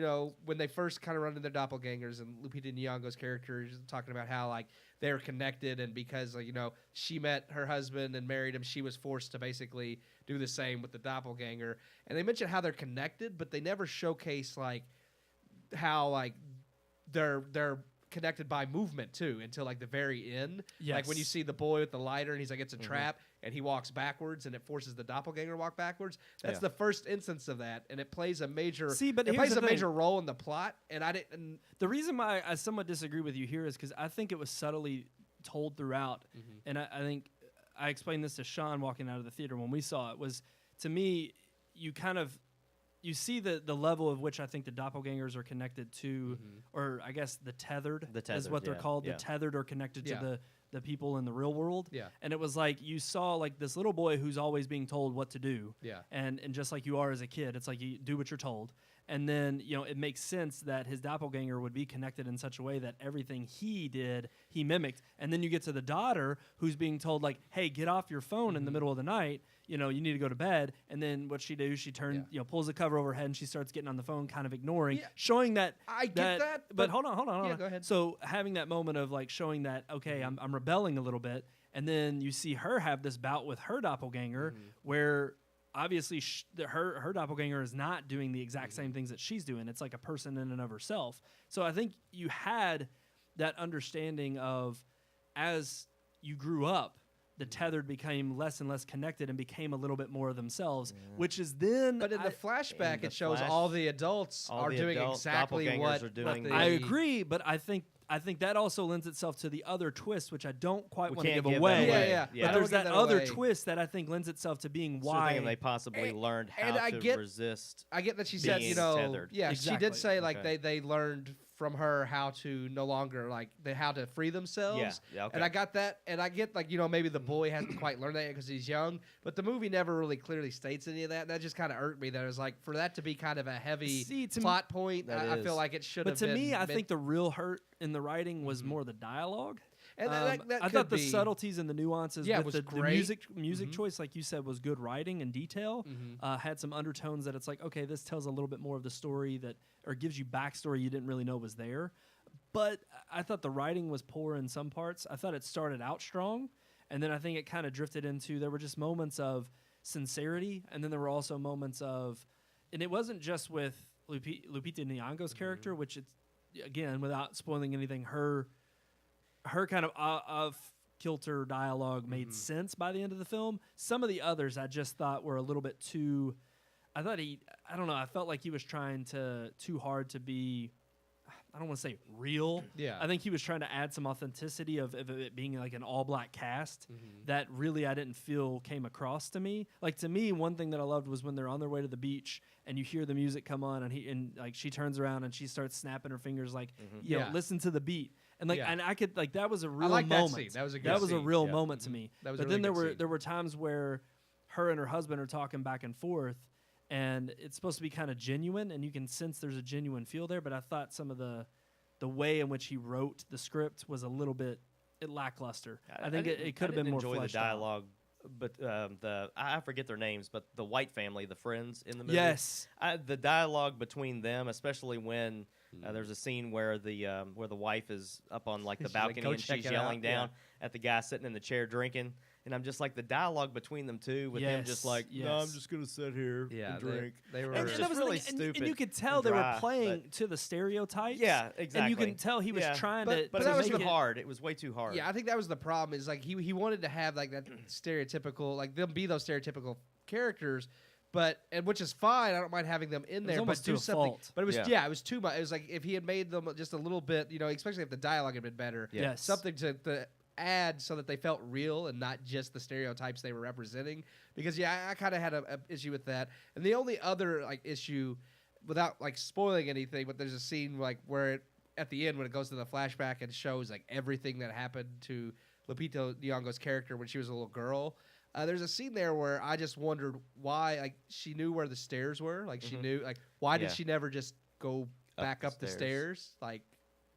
[SPEAKER 5] when they first kind of run into their doppelgangers and Lupita Nyong'o's character is talking about how like they're connected and because like, she met her husband and married him, she was forced to basically do the same with the doppelganger. And they mentioned how they're connected, but they never showcase like how like they're connected by movement too until like the very end. Like when you
[SPEAKER 3] Yes.
[SPEAKER 5] see the boy with the lighter and he's like, it's a trap, and he walks backwards and it forces the doppelganger to walk backwards. That's the first instance of that, and it plays a major
[SPEAKER 3] but
[SPEAKER 5] it
[SPEAKER 3] here's
[SPEAKER 5] plays
[SPEAKER 3] the
[SPEAKER 5] a
[SPEAKER 3] thing.
[SPEAKER 5] major role in the plot. And I didn't.
[SPEAKER 3] The reason why I somewhat disagree with you here is because I think it was subtly told throughout, and I think I explained this to Sean walking out of the theater when we saw it. Was to me, you see the level of which I think the doppelgangers are connected to, or I guess the tethered is what they're called.
[SPEAKER 4] yeah.
[SPEAKER 3] The tethered are connected
[SPEAKER 5] Yeah.
[SPEAKER 3] to the people in the real world.
[SPEAKER 5] Yeah.
[SPEAKER 3] And it was like you saw like this little boy who's always being told what to do.
[SPEAKER 5] Yeah.
[SPEAKER 3] And just like you are as a kid, it's like you do what you're told. And then, it makes sense that his doppelganger would be connected in such a way that everything he did, he mimicked. And then you get to the daughter who's being told, like, hey, get off your phone in the middle of the night. You need to go to bed. And then what she do, she pulls the cover over her head and she starts getting on the phone, kind of ignoring, showing that.
[SPEAKER 5] I get that,
[SPEAKER 3] But hold on.
[SPEAKER 5] Yeah, go ahead.
[SPEAKER 3] So having that moment of like showing that, okay, I'm rebelling a little bit. And then you see her have this bout with her doppelganger where obviously her doppelganger is not doing the exact same things that she's doing. It's like a person in and of herself. So I think you had that understanding of as you grew up, the tethered became less and less connected and became a little bit more of themselves, which is then.
[SPEAKER 5] But in the flashback,
[SPEAKER 4] in the
[SPEAKER 5] it shows
[SPEAKER 4] flash-
[SPEAKER 5] all the adults
[SPEAKER 4] all
[SPEAKER 5] are
[SPEAKER 4] the
[SPEAKER 5] doing
[SPEAKER 4] adult
[SPEAKER 5] exactly
[SPEAKER 4] doppelgangers
[SPEAKER 5] what
[SPEAKER 4] are doing
[SPEAKER 5] what
[SPEAKER 4] the-
[SPEAKER 3] I agree, but I think that also lends itself to the other twist, which I don't quite
[SPEAKER 4] We
[SPEAKER 3] want to
[SPEAKER 4] can't
[SPEAKER 3] give
[SPEAKER 4] give
[SPEAKER 3] away.
[SPEAKER 4] that
[SPEAKER 5] Yeah,
[SPEAKER 4] away.
[SPEAKER 5] yeah.
[SPEAKER 4] Yeah.
[SPEAKER 3] But
[SPEAKER 5] Don't
[SPEAKER 3] there's
[SPEAKER 5] give
[SPEAKER 3] that
[SPEAKER 5] that
[SPEAKER 3] other
[SPEAKER 5] away.
[SPEAKER 3] twist that I think lends itself to being
[SPEAKER 4] So
[SPEAKER 3] why
[SPEAKER 4] thinking they possibly learned how
[SPEAKER 5] and I
[SPEAKER 4] to
[SPEAKER 5] get-
[SPEAKER 4] resist.
[SPEAKER 5] I get that she said,
[SPEAKER 4] being
[SPEAKER 5] you know,
[SPEAKER 4] tethered.
[SPEAKER 5] yeah, she
[SPEAKER 3] Exactly.
[SPEAKER 5] did say like
[SPEAKER 4] Okay.
[SPEAKER 5] they learned from her how to no longer like how to free themselves.
[SPEAKER 4] Yeah, okay.
[SPEAKER 5] And I got that, and I get like maybe the boy hasn't quite learned that yet because he's young, but the movie never really clearly states any of that. And that just kind of irked me. That it was like for that to be kind of a heavy
[SPEAKER 3] See, to
[SPEAKER 5] plot point.
[SPEAKER 4] That
[SPEAKER 5] I feel
[SPEAKER 4] is.
[SPEAKER 5] like it should
[SPEAKER 3] But
[SPEAKER 5] have
[SPEAKER 3] to
[SPEAKER 5] been.
[SPEAKER 3] me, I
[SPEAKER 5] meant-
[SPEAKER 3] think the real hurt in the writing was more the dialogue.
[SPEAKER 5] and that
[SPEAKER 3] I
[SPEAKER 5] could
[SPEAKER 3] thought the
[SPEAKER 5] be-
[SPEAKER 3] subtleties and the nuances
[SPEAKER 5] Yeah,
[SPEAKER 3] with
[SPEAKER 5] was
[SPEAKER 3] the
[SPEAKER 5] great.
[SPEAKER 3] music choice, like you said, was good writing and detail. Had some undertones that it's like, okay, this tells a little bit more of the story or gives you backstory you didn't really know was there. But I thought the writing was poor in some parts. I thought it started out strong, and then I think it kind of drifted into there were just moments of sincerity, and then there were also moments of, and it wasn't just with Lupita Nyong'o's character, which it's again without spoiling anything, her kind of off kilter dialogue made sense by the end of the film. Some of the others I just thought were a little bit too. I don't know. I felt like he was trying too hard to be. I don't want to say real.
[SPEAKER 5] Yeah.
[SPEAKER 3] I think he was trying to add some authenticity of it being like an all-black cast that really I didn't feel came across to me. Like to me, one thing that I loved was when they're on their way to the beach and you hear the music come on and like she turns around and she starts snapping her fingers like,
[SPEAKER 5] Yeah.
[SPEAKER 3] listen to the beat. And like
[SPEAKER 5] Yeah.
[SPEAKER 3] and I could like that was a real
[SPEAKER 5] like that
[SPEAKER 3] moment.
[SPEAKER 5] scene. That was a good
[SPEAKER 3] a
[SPEAKER 5] scene.
[SPEAKER 3] real
[SPEAKER 5] Yeah.
[SPEAKER 3] moment to me.
[SPEAKER 5] That was a
[SPEAKER 3] but
[SPEAKER 5] really
[SPEAKER 3] then
[SPEAKER 5] good scene.
[SPEAKER 3] there were times where her and her husband are talking back and forth. And it's supposed to be kind of genuine, and you can sense there's a genuine feel there. But I thought some of the way in which he wrote the script was a little bit lackluster. I think it could have been more
[SPEAKER 4] enjoy the
[SPEAKER 3] fleshed out.
[SPEAKER 4] dialogue, but I forget their names, but the White family, the friends in the movie.
[SPEAKER 3] Yes.
[SPEAKER 4] The dialogue between them, especially when there's a scene where the wife is up on like the
[SPEAKER 5] She's like,
[SPEAKER 4] balcony
[SPEAKER 5] "Go
[SPEAKER 4] and
[SPEAKER 5] check
[SPEAKER 4] she's
[SPEAKER 5] it
[SPEAKER 4] yelling
[SPEAKER 5] out."
[SPEAKER 4] down at the guy sitting in the chair drinking. And I'm just like the dialogue between them two, with him just like, no, I'm
[SPEAKER 3] yes.
[SPEAKER 4] just gonna sit here
[SPEAKER 5] Yeah,
[SPEAKER 4] and drink.
[SPEAKER 5] they were.
[SPEAKER 4] And
[SPEAKER 3] that
[SPEAKER 4] just
[SPEAKER 3] was the
[SPEAKER 4] really
[SPEAKER 3] thing,
[SPEAKER 4] stupid.
[SPEAKER 3] and you could tell
[SPEAKER 4] and
[SPEAKER 3] they
[SPEAKER 4] dry,
[SPEAKER 3] were playing
[SPEAKER 4] but-
[SPEAKER 3] to the stereotypes.
[SPEAKER 4] Yeah, exactly.
[SPEAKER 3] And you can tell he was
[SPEAKER 4] Yeah.
[SPEAKER 3] trying
[SPEAKER 5] But-
[SPEAKER 3] to.
[SPEAKER 4] But
[SPEAKER 5] that
[SPEAKER 4] it
[SPEAKER 5] was
[SPEAKER 4] was
[SPEAKER 3] make
[SPEAKER 4] too
[SPEAKER 3] it-
[SPEAKER 4] hard. It was way too hard.
[SPEAKER 5] Yeah, I think that was the problem. Is like he wanted to have like that stereotypical, like them be those stereotypical characters, and which is fine. I don't mind having them in
[SPEAKER 3] was
[SPEAKER 5] there, but
[SPEAKER 3] almost to
[SPEAKER 5] do
[SPEAKER 3] a
[SPEAKER 5] something.
[SPEAKER 3] fault.
[SPEAKER 5] But it was
[SPEAKER 4] Yeah.
[SPEAKER 5] it was too much. It was like if he had made them just a little bit, especially if the dialogue had been better.
[SPEAKER 4] Yeah.
[SPEAKER 3] Yes.
[SPEAKER 5] Something to add so that they felt real and not just the stereotypes they were representing. Because I kind of had a issue with that. And the only other like issue, without like spoiling anything, but there's a scene like where at the end when it goes to the flashback and shows like everything that happened to Lupita Nyong'o's character when she was a little girl. There's a scene there where I just wondered why like she knew where the stairs were. Like she knew like why did
[SPEAKER 4] Yeah.
[SPEAKER 5] she never just go back
[SPEAKER 4] the
[SPEAKER 5] up the
[SPEAKER 4] stairs.
[SPEAKER 5] stairs? Like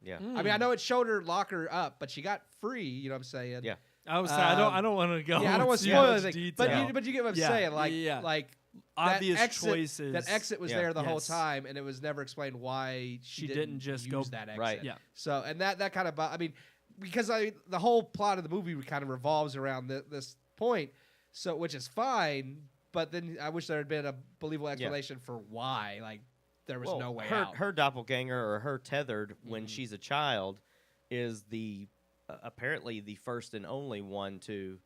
[SPEAKER 4] yeah.
[SPEAKER 5] I mean I know it showed her lock her up, but she got free. You know what I'm saying?
[SPEAKER 4] Yeah.
[SPEAKER 3] I was. I don't want to go.
[SPEAKER 5] Yeah, I don't want to
[SPEAKER 3] too
[SPEAKER 5] spoil
[SPEAKER 3] much
[SPEAKER 5] anything,
[SPEAKER 3] detail.
[SPEAKER 5] but you get what I'm
[SPEAKER 3] Yeah,
[SPEAKER 5] saying. Like
[SPEAKER 3] yeah.
[SPEAKER 5] like
[SPEAKER 3] Obvious
[SPEAKER 5] that exit,
[SPEAKER 3] choices.
[SPEAKER 5] That exit was
[SPEAKER 4] Yeah.
[SPEAKER 5] there the whole
[SPEAKER 3] Yes.
[SPEAKER 5] time, and it was never explained why
[SPEAKER 3] She didn't just
[SPEAKER 5] use
[SPEAKER 3] go-
[SPEAKER 5] that exit.
[SPEAKER 4] Right.
[SPEAKER 3] Yeah.
[SPEAKER 5] So and that kind of I mean because the whole plot of the movie kind of revolves around this point. So which is fine, but then I wish there had been a believable explanation for why. Like there was no way
[SPEAKER 4] her,
[SPEAKER 5] out.
[SPEAKER 4] Her doppelganger or her tethered when she's a child is the apparently the first and only one to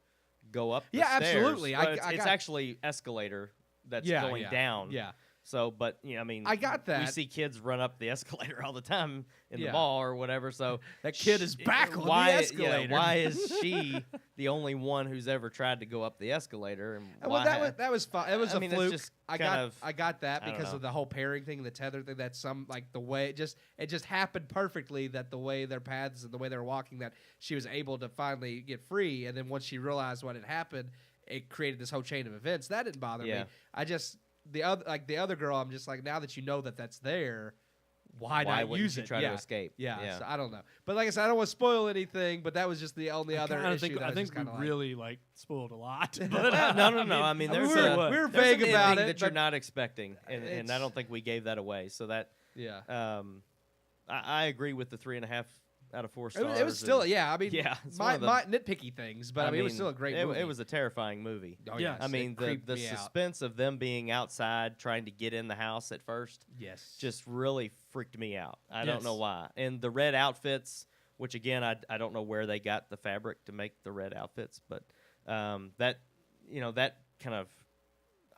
[SPEAKER 4] go up the stairs.
[SPEAKER 5] Absolutely.
[SPEAKER 4] But it's actually escalator that's going down.
[SPEAKER 5] Yeah.
[SPEAKER 4] So, but I mean,
[SPEAKER 5] I got that.
[SPEAKER 4] We see kids run up the escalator all the time in the mall or whatever. So
[SPEAKER 5] that kid is back on the escalator.
[SPEAKER 4] Why is she the only one who's ever tried to go up the escalator? And
[SPEAKER 5] well, that was fun. It was a fluke.
[SPEAKER 4] Just
[SPEAKER 5] I got that because of the whole pairing thing, the tether thing. That the way it just happened perfectly. That the way their paths and the way they were walking, that she was able to finally get free. And then once she realized what had happened, it created this whole chain of events. That didn't bother me. I just. The other girl, I'm just like, now that you know that that's there, why not use it?
[SPEAKER 4] Try to escape.
[SPEAKER 5] Yeah. So I don't know, but like I said, I don't want to spoil anything. But that was just the only other issue.
[SPEAKER 3] I think we really spoiled a lot.
[SPEAKER 5] But,
[SPEAKER 4] no. I mean,
[SPEAKER 5] we were vague about it
[SPEAKER 4] that you're not expecting, and I don't think we gave that away. So that I agree with the 3.5 out of 4 stars.
[SPEAKER 5] It was still, I mean, my nitpicky things, but I mean, it was still a great movie.
[SPEAKER 4] It was a terrifying movie.
[SPEAKER 5] Oh, yes.
[SPEAKER 4] I mean, the suspense of them being outside trying to get in the house at first, just really freaked me out. I don't know why. And the red outfits, which again, I don't know where they got the fabric to make the red outfits, but that kind of,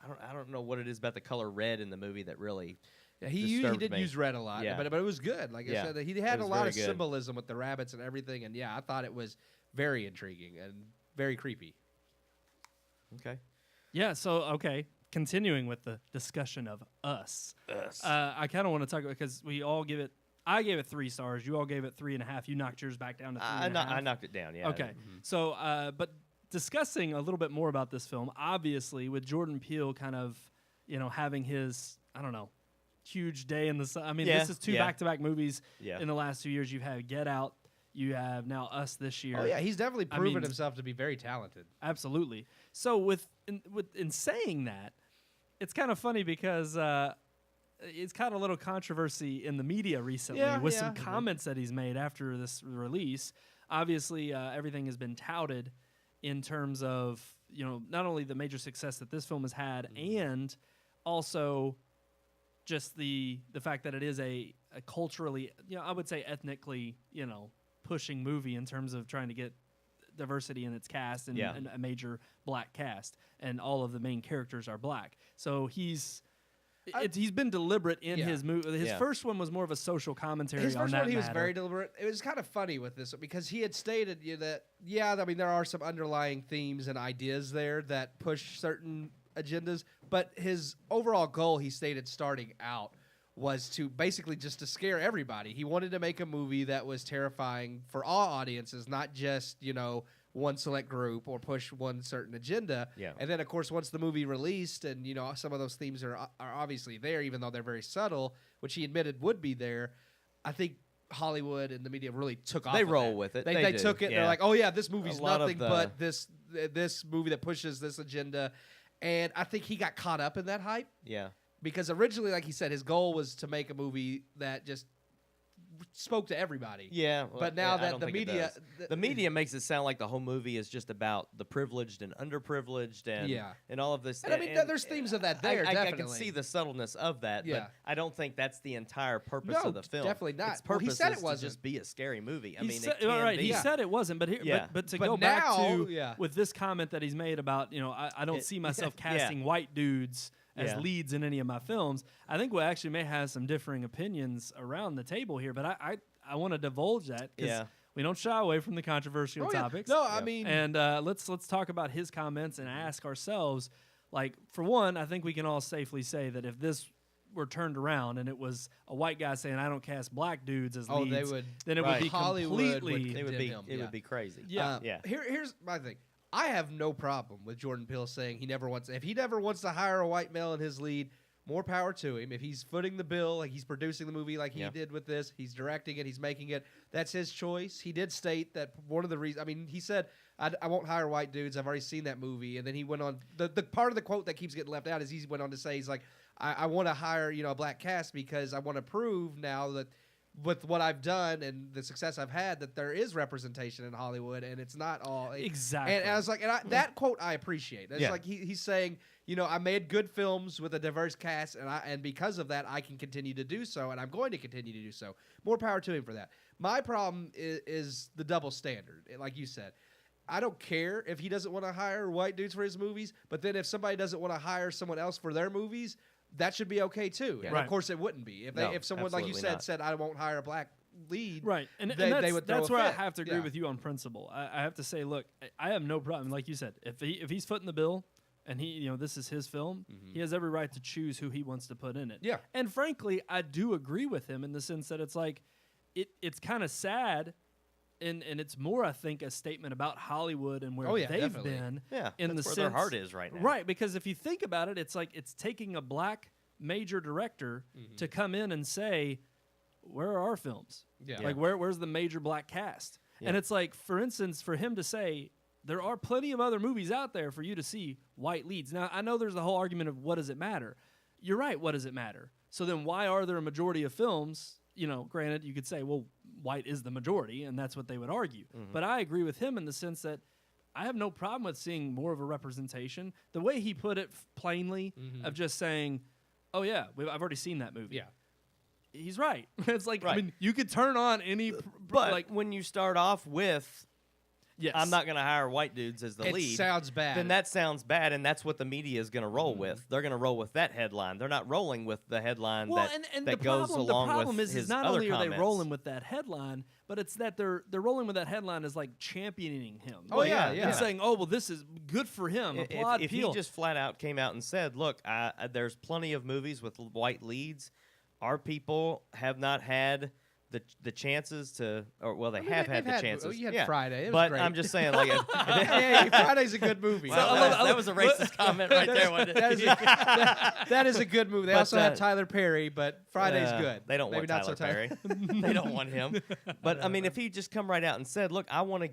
[SPEAKER 4] I don't know what it is about the color red in the movie that really.
[SPEAKER 5] Yeah, he did use red a lot, but it was good. Like I said, he had a lot of symbolism with the rabbits and everything, and I thought it was very intriguing and very creepy.
[SPEAKER 4] Okay.
[SPEAKER 3] Yeah. So continuing with the discussion of Us. I kind of want to talk about because we all give it. I gave it 3 stars. You all gave it 3.5. You knocked yours back down to 3.5.
[SPEAKER 4] I knocked it down. Yeah.
[SPEAKER 3] Okay. Mm-hmm. So, but discussing a little bit more about this film, obviously with Jordan Peele kind of, having his huge day in the sun. I mean, this is 2 back-to-back movies in the last 2 years. You've had Get Out. You have now Us this year.
[SPEAKER 5] Oh, yeah. He's definitely proven himself to be very talented.
[SPEAKER 3] Absolutely. So in saying that, it's kind of funny because it's caught a little controversy in the media recently with some comments that he's made after this release. Obviously, everything has been touted in terms of, not only the major success that this film has had and also just the fact that it is a culturally, I would say ethnically, pushing movie in terms of trying to get diversity in its cast and a major black cast, and all of the main characters are black. So he's been deliberate in his movie. His first one was more of a social commentary.
[SPEAKER 5] His first
[SPEAKER 3] on that
[SPEAKER 5] one, he was
[SPEAKER 3] matter.
[SPEAKER 5] very deliberate. It was kind of funny with this because he had stated that I mean there are some underlying themes and ideas there that push certain agendas, but his overall goal, he stated starting out, was to basically just to scare everybody. He wanted to make a movie that was terrifying for all audiences, not just one select group or push one certain agenda.
[SPEAKER 4] Yeah.
[SPEAKER 5] And then of course once the movie released and some of those themes are obviously there, even though they're very subtle, which he admitted would be there, I think Hollywood and the media really took off.
[SPEAKER 4] They
[SPEAKER 5] with
[SPEAKER 4] roll
[SPEAKER 5] that.
[SPEAKER 4] with it.
[SPEAKER 5] They took it.
[SPEAKER 4] Yeah.
[SPEAKER 5] They're like, oh yeah, this movie's nothing but this movie that pushes this agenda. And I think he got caught up in that hype.
[SPEAKER 4] Yeah.
[SPEAKER 5] Because originally, like he said, his goal was to make a movie that just spoke to everybody.
[SPEAKER 4] Yeah. Well,
[SPEAKER 5] but now that the media...
[SPEAKER 4] The media makes it sound like the whole movie is just about the privileged and underprivileged and all of this.
[SPEAKER 5] And I mean, there's themes of that there, definitely.
[SPEAKER 4] I can see the subtleness of that, but I don't think that's the entire purpose of the film.
[SPEAKER 5] Definitely not.
[SPEAKER 4] Its purpose
[SPEAKER 5] he said
[SPEAKER 4] is
[SPEAKER 5] it wasn't.
[SPEAKER 4] to just be a scary movie. I mean,
[SPEAKER 3] said,
[SPEAKER 4] it can be.
[SPEAKER 3] He said it wasn't, but to go back to with this comment that he's made about, I don't see myself casting white dudes as leads in any of my films. I think we actually may have some differing opinions around the table here, but I want to divulge that because we don't shy away from the controversial topics.
[SPEAKER 5] No, I mean,
[SPEAKER 3] and let's talk about his comments and ask ourselves. Like, for one, I think we can all safely say that if this were turned around and it was a white guy saying, "I don't cast black dudes as leads," then it would be completely.
[SPEAKER 4] It would be crazy.
[SPEAKER 3] Yeah.
[SPEAKER 5] Here's my thing. I have no problem with Jordan Peele saying if he never wants to hire a white male in his lead, more power to him. If he's footing the bill, like he's producing the movie like he did with this, he's directing it, he's making it, that's his choice. He did state that one of the reasons, I mean, he said, I won't hire white dudes. I've already seen that movie. And then he went on, the part of the quote that keeps getting left out is he went on to say, he's like, I want to hire, a black cast because I want to prove now that with what I've done and the success I've had, that there is representation in Hollywood, and it's not all
[SPEAKER 3] Exactly.
[SPEAKER 5] And I was like, that quote I appreciate. It's
[SPEAKER 4] Yeah.
[SPEAKER 5] like he's saying, I made good films with a diverse cast, and because of that, I can continue to do so, and I'm going to continue to do so. More power to him for that. My problem is the double standard, like you said. I don't care if he doesn't want to hire white dudes for his movies, but then if somebody doesn't want to hire someone else for their movies, that should be okay too. And
[SPEAKER 3] Right.
[SPEAKER 5] of course, it wouldn't be if someone like you
[SPEAKER 4] absolutely
[SPEAKER 5] said
[SPEAKER 4] not.
[SPEAKER 5] I won't hire a black lead.
[SPEAKER 3] Right, and
[SPEAKER 5] they would throw
[SPEAKER 3] that's
[SPEAKER 5] a
[SPEAKER 3] where I
[SPEAKER 5] fit.
[SPEAKER 3] have to agree
[SPEAKER 5] Yeah.
[SPEAKER 3] with you on principle. I have to say, look, I have no problem. Like you said, if he's footing the bill, and this is his film, he has every right to choose who he wants to put in it.
[SPEAKER 5] Yeah.
[SPEAKER 3] And frankly, I do agree with him in the sense that it's like, it's kind of sad, and it's more, I think, a statement about Hollywood and where they've
[SPEAKER 5] definitely.
[SPEAKER 3] been.
[SPEAKER 4] Yeah,
[SPEAKER 3] in
[SPEAKER 4] that's
[SPEAKER 3] the
[SPEAKER 4] where
[SPEAKER 3] sense,
[SPEAKER 4] their heart is right now.
[SPEAKER 3] Right, because if you think about it, it's like it's taking a black major director to come in and say, where are our films?
[SPEAKER 5] Yeah.
[SPEAKER 3] Like where's the major black cast?
[SPEAKER 4] Yeah.
[SPEAKER 3] And it's like, for instance, for him to say there are plenty of other movies out there for you to see white leads. Now, I know there's the whole argument of what does it matter? You're right, what does it matter? So then why are there a majority of films? Granted, you could say, well, white is the majority, and that's what they would argue. But I agree with him in the sense that I have no problem with seeing more of a representation. The way he put it plainly of just saying, oh, yeah, I've already seen that movie.
[SPEAKER 5] Yeah.
[SPEAKER 3] He's right. It's like, I
[SPEAKER 4] Right.
[SPEAKER 3] mean, you could turn on any,
[SPEAKER 4] But
[SPEAKER 3] like,
[SPEAKER 4] when you start off with,
[SPEAKER 3] yes.
[SPEAKER 4] I'm not going to hire white dudes as the
[SPEAKER 5] It
[SPEAKER 4] lead,
[SPEAKER 5] sounds bad.
[SPEAKER 4] then that sounds bad, and that's what the media is going to roll with. They're going to roll with that headline. They're not rolling with the headline
[SPEAKER 3] Well,
[SPEAKER 4] that,
[SPEAKER 3] and
[SPEAKER 4] that
[SPEAKER 3] the
[SPEAKER 4] goes
[SPEAKER 3] problem,
[SPEAKER 4] along
[SPEAKER 3] the problem
[SPEAKER 4] with
[SPEAKER 3] is
[SPEAKER 4] his
[SPEAKER 3] not
[SPEAKER 4] other
[SPEAKER 3] only are
[SPEAKER 4] comments.
[SPEAKER 3] they rolling with that headline, but it's that they're rolling with that headline as like championing him.
[SPEAKER 5] Oh,
[SPEAKER 3] Like,
[SPEAKER 5] yeah, yeah.
[SPEAKER 3] And saying, oh, well, this is good for him. Applaud
[SPEAKER 4] If he
[SPEAKER 3] Peele.
[SPEAKER 4] just flat out came out and said, look, there's plenty of movies with white leads. Our people have not had the chances to, or well, they have had the chances.
[SPEAKER 5] You had Friday. It was
[SPEAKER 4] but
[SPEAKER 5] great.
[SPEAKER 4] I'm just saying, like,
[SPEAKER 5] hey, Friday's a good movie.
[SPEAKER 4] Well, that was a racist comment right there. Wasn't it?
[SPEAKER 5] That is a good movie. They
[SPEAKER 4] But,
[SPEAKER 5] also have Tyler Perry, but Friday's good.
[SPEAKER 4] They don't
[SPEAKER 5] Maybe
[SPEAKER 4] want
[SPEAKER 5] not
[SPEAKER 4] Tyler
[SPEAKER 5] so
[SPEAKER 4] Perry. They don't want him. But I mean, if he just come right out and said, "Look, I want to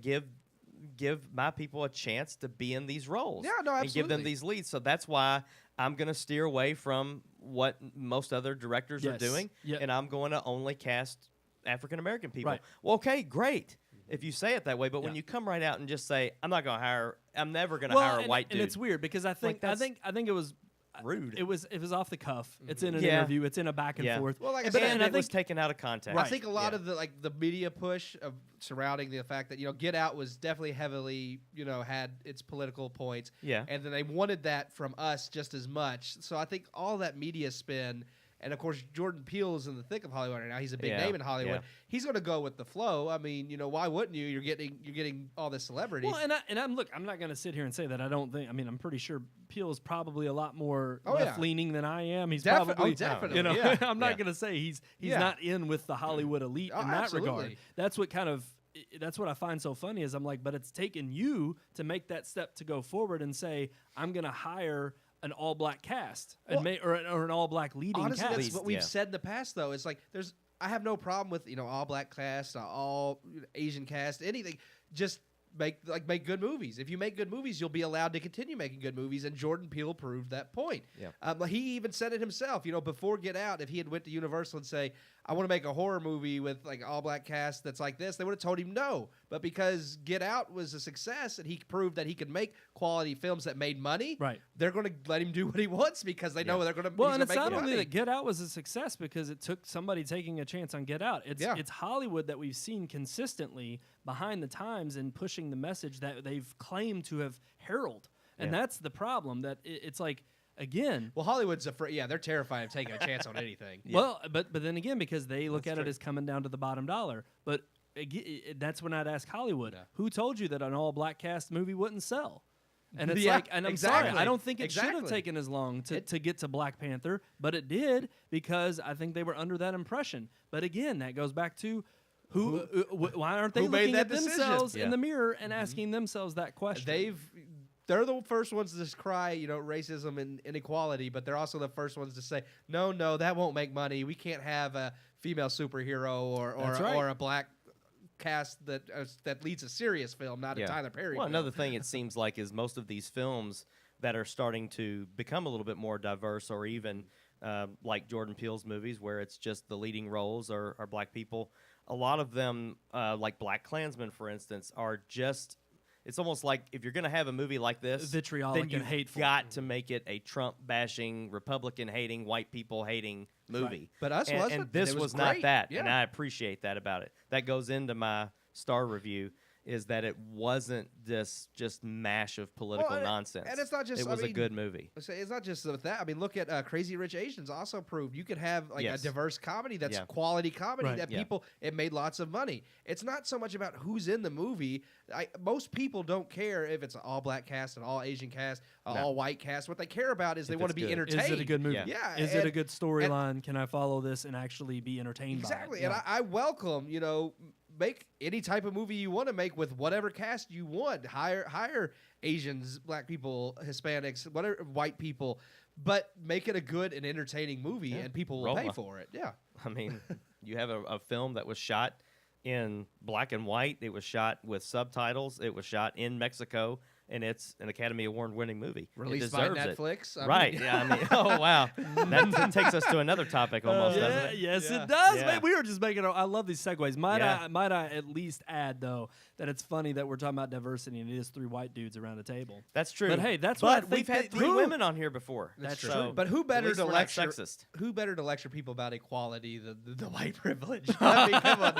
[SPEAKER 4] give my people a chance to be in these roles,
[SPEAKER 5] Yeah, no,
[SPEAKER 4] and give them
[SPEAKER 5] absolutely.
[SPEAKER 4] these leads," so that's why I'm going to steer away from what most other directors are
[SPEAKER 3] Yes.
[SPEAKER 4] doing,
[SPEAKER 3] Yep.
[SPEAKER 4] and I'm going to only cast African American people.
[SPEAKER 3] Right.
[SPEAKER 4] Well, okay, great. If you say it that way, but when
[SPEAKER 3] Yeah.
[SPEAKER 4] you come right out and just say, "I'm not going to hire, I'm never going to hire a white dude,"
[SPEAKER 3] and it's weird because I think
[SPEAKER 4] that's
[SPEAKER 3] I think it was
[SPEAKER 4] rude.
[SPEAKER 3] It was off the cuff. It's in an
[SPEAKER 4] Yeah.
[SPEAKER 3] interview. It's in a back and
[SPEAKER 4] Yeah.
[SPEAKER 3] forth.
[SPEAKER 5] Well, like I
[SPEAKER 3] But-
[SPEAKER 5] said,
[SPEAKER 3] and
[SPEAKER 4] it
[SPEAKER 3] I
[SPEAKER 4] was
[SPEAKER 3] think
[SPEAKER 4] taken out of context.
[SPEAKER 5] I think a lot
[SPEAKER 4] Yeah.
[SPEAKER 5] of the media push of surrounding the fact that Get Out was definitely heavily had its political points.
[SPEAKER 4] Yeah.
[SPEAKER 5] And then they wanted that from us just as much. So I think all that media spin. And of course, Jordan Peele is in the thick of Hollywood right now. He's a big
[SPEAKER 4] Yeah,
[SPEAKER 5] name in Hollywood.
[SPEAKER 4] yeah.
[SPEAKER 5] He's going to go with the flow. I mean, why wouldn't you? You're getting all this celebrity.
[SPEAKER 3] Well, I'm not going to sit here and say that I don't think. I mean, I'm pretty sure Peele is probably a lot more
[SPEAKER 5] Oh, yeah.
[SPEAKER 3] left leaning than I am. He's
[SPEAKER 5] Defi-
[SPEAKER 3] probably,
[SPEAKER 5] oh, definitely,
[SPEAKER 3] You know,
[SPEAKER 5] yeah.
[SPEAKER 3] I'm not
[SPEAKER 4] Yeah.
[SPEAKER 3] going to say he's
[SPEAKER 5] Yeah.
[SPEAKER 3] not in with the Hollywood elite
[SPEAKER 5] Oh,
[SPEAKER 3] in that
[SPEAKER 5] absolutely.
[SPEAKER 3] regard. That's what I find so funny is I'm like, but it's taken you to make that step to go forward and say I'm going to hire an all black cast or an all black leading
[SPEAKER 5] Honestly,
[SPEAKER 3] cast.
[SPEAKER 5] that's what we've
[SPEAKER 4] Yeah.
[SPEAKER 5] said in the past, though. It's like I have no problem with all black cast, all Asian cast, anything. Just make good movies. If you make good movies, you'll be allowed to continue making good movies. And Jordan Peele proved that point.
[SPEAKER 4] Yeah.
[SPEAKER 5] He even said it himself. Before Get Out, if he had went to Universal and say, "I want to make a horror movie with all black cast that's like this," they would have told him no. But because Get Out was a success and he proved that he could make quality films that made money,
[SPEAKER 3] Right.
[SPEAKER 5] they're going to let him do what he wants because they know they're going to.
[SPEAKER 3] Well, and it's not only that Get Out was a success because it took somebody taking a chance on Get Out. It's Hollywood that we've seen consistently behind the times and pushing the message that they've claimed to have heralded. And
[SPEAKER 4] Yeah.
[SPEAKER 3] that's the problem, that it's like, again,
[SPEAKER 5] Well, Hollywood's afraid. Yeah, they're terrified of taking a chance on anything.
[SPEAKER 3] well, but then again, because they look
[SPEAKER 4] That's
[SPEAKER 3] at it
[SPEAKER 4] true.
[SPEAKER 3] as coming down to the bottom dollar. But that's when I'd ask Hollywood,
[SPEAKER 5] Yeah.
[SPEAKER 3] who told you that an all-black cast movie wouldn't sell? And it's
[SPEAKER 5] Yeah,
[SPEAKER 3] like, and I'm sorry,
[SPEAKER 5] exactly.
[SPEAKER 3] I don't think it should have
[SPEAKER 5] Exactly.
[SPEAKER 3] taken as long to get to Black Panther, but it did because I think they were under that impression. But again, that goes back to why aren't they
[SPEAKER 5] who made
[SPEAKER 3] looking
[SPEAKER 5] that
[SPEAKER 3] at
[SPEAKER 5] decision?
[SPEAKER 3] themselves
[SPEAKER 4] Yeah.
[SPEAKER 3] in the mirror and asking themselves that question?
[SPEAKER 5] They're the first ones to just cry, racism and inequality, but they're also the first ones to say, no, that won't make money. We can't have a female superhero
[SPEAKER 3] That's right.
[SPEAKER 5] or a black cast that leads a serious film, not a Tyler Perry.
[SPEAKER 4] Well,
[SPEAKER 5] film.
[SPEAKER 4] another thing it seems like is most of these films that are starting to become a little bit more diverse or even like Jordan Peele's movies, where it's just the leading roles are black people. A lot of them, like Black Klansman, for instance, are just. It's almost like if you're going to have a movie like this,
[SPEAKER 3] Vitriolic
[SPEAKER 4] then you've
[SPEAKER 3] and hateful.
[SPEAKER 4] got to make it a Trump-bashing, Republican-hating, white people-hating movie.
[SPEAKER 3] Right.
[SPEAKER 5] But us
[SPEAKER 4] and,
[SPEAKER 5] wasn't.
[SPEAKER 4] and this
[SPEAKER 5] It
[SPEAKER 4] was
[SPEAKER 5] great.
[SPEAKER 4] not that,
[SPEAKER 5] Yeah.
[SPEAKER 4] and I appreciate that about it. That goes into my star review, is that it wasn't this just mash of political nonsense.
[SPEAKER 5] and it's not just.
[SPEAKER 4] It was
[SPEAKER 5] I mean,
[SPEAKER 4] a good movie.
[SPEAKER 5] It's not just with that. I mean, look at Crazy Rich Asians. Also proved you could have like
[SPEAKER 4] Yes.
[SPEAKER 5] a diverse comedy that's
[SPEAKER 4] Yeah.
[SPEAKER 5] quality comedy
[SPEAKER 3] Right.
[SPEAKER 5] that
[SPEAKER 4] Yeah.
[SPEAKER 5] people. It made lots of money. It's not so much about who's in the movie. Most people don't care if it's an all black cast, an all Asian cast, an all white cast. What they care about is they
[SPEAKER 4] If
[SPEAKER 5] want to
[SPEAKER 4] it's
[SPEAKER 5] be
[SPEAKER 4] good.
[SPEAKER 5] entertained.
[SPEAKER 3] Is it a good movie?
[SPEAKER 4] Yeah.
[SPEAKER 5] Yeah.
[SPEAKER 3] Is it a
[SPEAKER 5] and-
[SPEAKER 3] good storyline? Can I follow this and actually be entertained
[SPEAKER 5] Exactly.
[SPEAKER 3] by it?
[SPEAKER 5] And I welcome, make any type of movie you want to make with whatever cast you want. Hire Asians, black people, Hispanics, whatever, white people, but make it a good and entertaining movie,
[SPEAKER 4] Yeah.
[SPEAKER 5] and people will pay
[SPEAKER 4] Roma.
[SPEAKER 5] for it. Yeah.
[SPEAKER 4] I mean, you have a film that was shot in black and white. It was shot with subtitles. It was shot in Mexico, and it's an Academy Award-winning movie.
[SPEAKER 5] Released
[SPEAKER 4] it
[SPEAKER 5] by
[SPEAKER 4] deserves it.
[SPEAKER 5] Netflix. I
[SPEAKER 4] Right.
[SPEAKER 5] mean-
[SPEAKER 4] Yeah. I mean, oh wow, that takes us to another topic almost, doesn't
[SPEAKER 3] Yeah,
[SPEAKER 4] it?
[SPEAKER 3] yes,
[SPEAKER 5] Yeah.
[SPEAKER 3] it does.
[SPEAKER 4] Yeah.
[SPEAKER 3] Man, we were just making. I love these segues. Might
[SPEAKER 4] Yeah.
[SPEAKER 3] I at least add though that it's funny that we're talking about diversity and it is three white dudes around a table.
[SPEAKER 4] That's true.
[SPEAKER 3] But hey, that's what I
[SPEAKER 4] but
[SPEAKER 3] think
[SPEAKER 4] we've had
[SPEAKER 3] that-
[SPEAKER 4] 3
[SPEAKER 3] who-
[SPEAKER 4] women on here before.
[SPEAKER 5] That's true.
[SPEAKER 4] So
[SPEAKER 5] But who
[SPEAKER 4] at
[SPEAKER 5] better
[SPEAKER 4] least
[SPEAKER 5] to
[SPEAKER 4] we're not
[SPEAKER 5] lecture?
[SPEAKER 4] sexist.
[SPEAKER 5] Who better to lecture people about equality than the white privilege? I mean, come on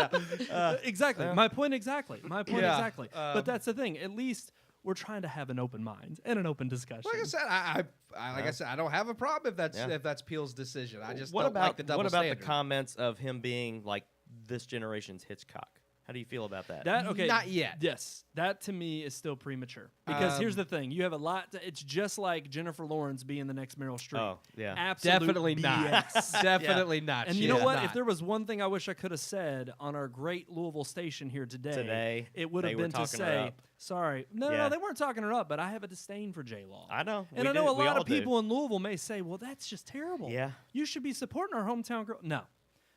[SPEAKER 5] now.
[SPEAKER 3] Exactly. My point exactly. My point
[SPEAKER 5] Yeah,
[SPEAKER 3] exactly. But that's the thing. At least we're trying to have an open mind and an open discussion.
[SPEAKER 5] Like I said, like I said, I don't have a problem if
[SPEAKER 4] Yeah.
[SPEAKER 5] that's Peele's decision. I just
[SPEAKER 4] what
[SPEAKER 5] don't
[SPEAKER 4] about
[SPEAKER 5] like the double
[SPEAKER 4] what about
[SPEAKER 5] standard.
[SPEAKER 4] the comments of him being like this generation's Hitchcock? How do you feel about that?
[SPEAKER 3] That okay?
[SPEAKER 5] Not yet.
[SPEAKER 3] Yes, that to me is still premature. Because here's the thing: you have a lot. It's just like Jennifer Lawrence being the next Meryl Streep.
[SPEAKER 4] Oh, yeah.
[SPEAKER 3] Absolute
[SPEAKER 5] Definitely not.
[SPEAKER 3] BS.
[SPEAKER 5] Definitely not.
[SPEAKER 3] And
[SPEAKER 5] She
[SPEAKER 3] you know
[SPEAKER 5] is
[SPEAKER 3] what?
[SPEAKER 5] not.
[SPEAKER 3] If there was one thing I wish I could have said on our great Louisville station here today, it would
[SPEAKER 4] they
[SPEAKER 3] have
[SPEAKER 4] were
[SPEAKER 3] been to
[SPEAKER 4] talking her
[SPEAKER 3] say,
[SPEAKER 4] up.
[SPEAKER 3] "Sorry, no,
[SPEAKER 4] Yeah.
[SPEAKER 3] no, they weren't talking her up, but I have a disdain for J Law."
[SPEAKER 4] I know.
[SPEAKER 3] And
[SPEAKER 4] we
[SPEAKER 3] I know
[SPEAKER 4] do.
[SPEAKER 3] a
[SPEAKER 4] We
[SPEAKER 3] lot
[SPEAKER 4] all
[SPEAKER 3] of
[SPEAKER 4] do.
[SPEAKER 3] people in Louisville may say, "Well, that's just terrible.
[SPEAKER 4] Yeah.
[SPEAKER 3] You should be supporting our hometown girl." No,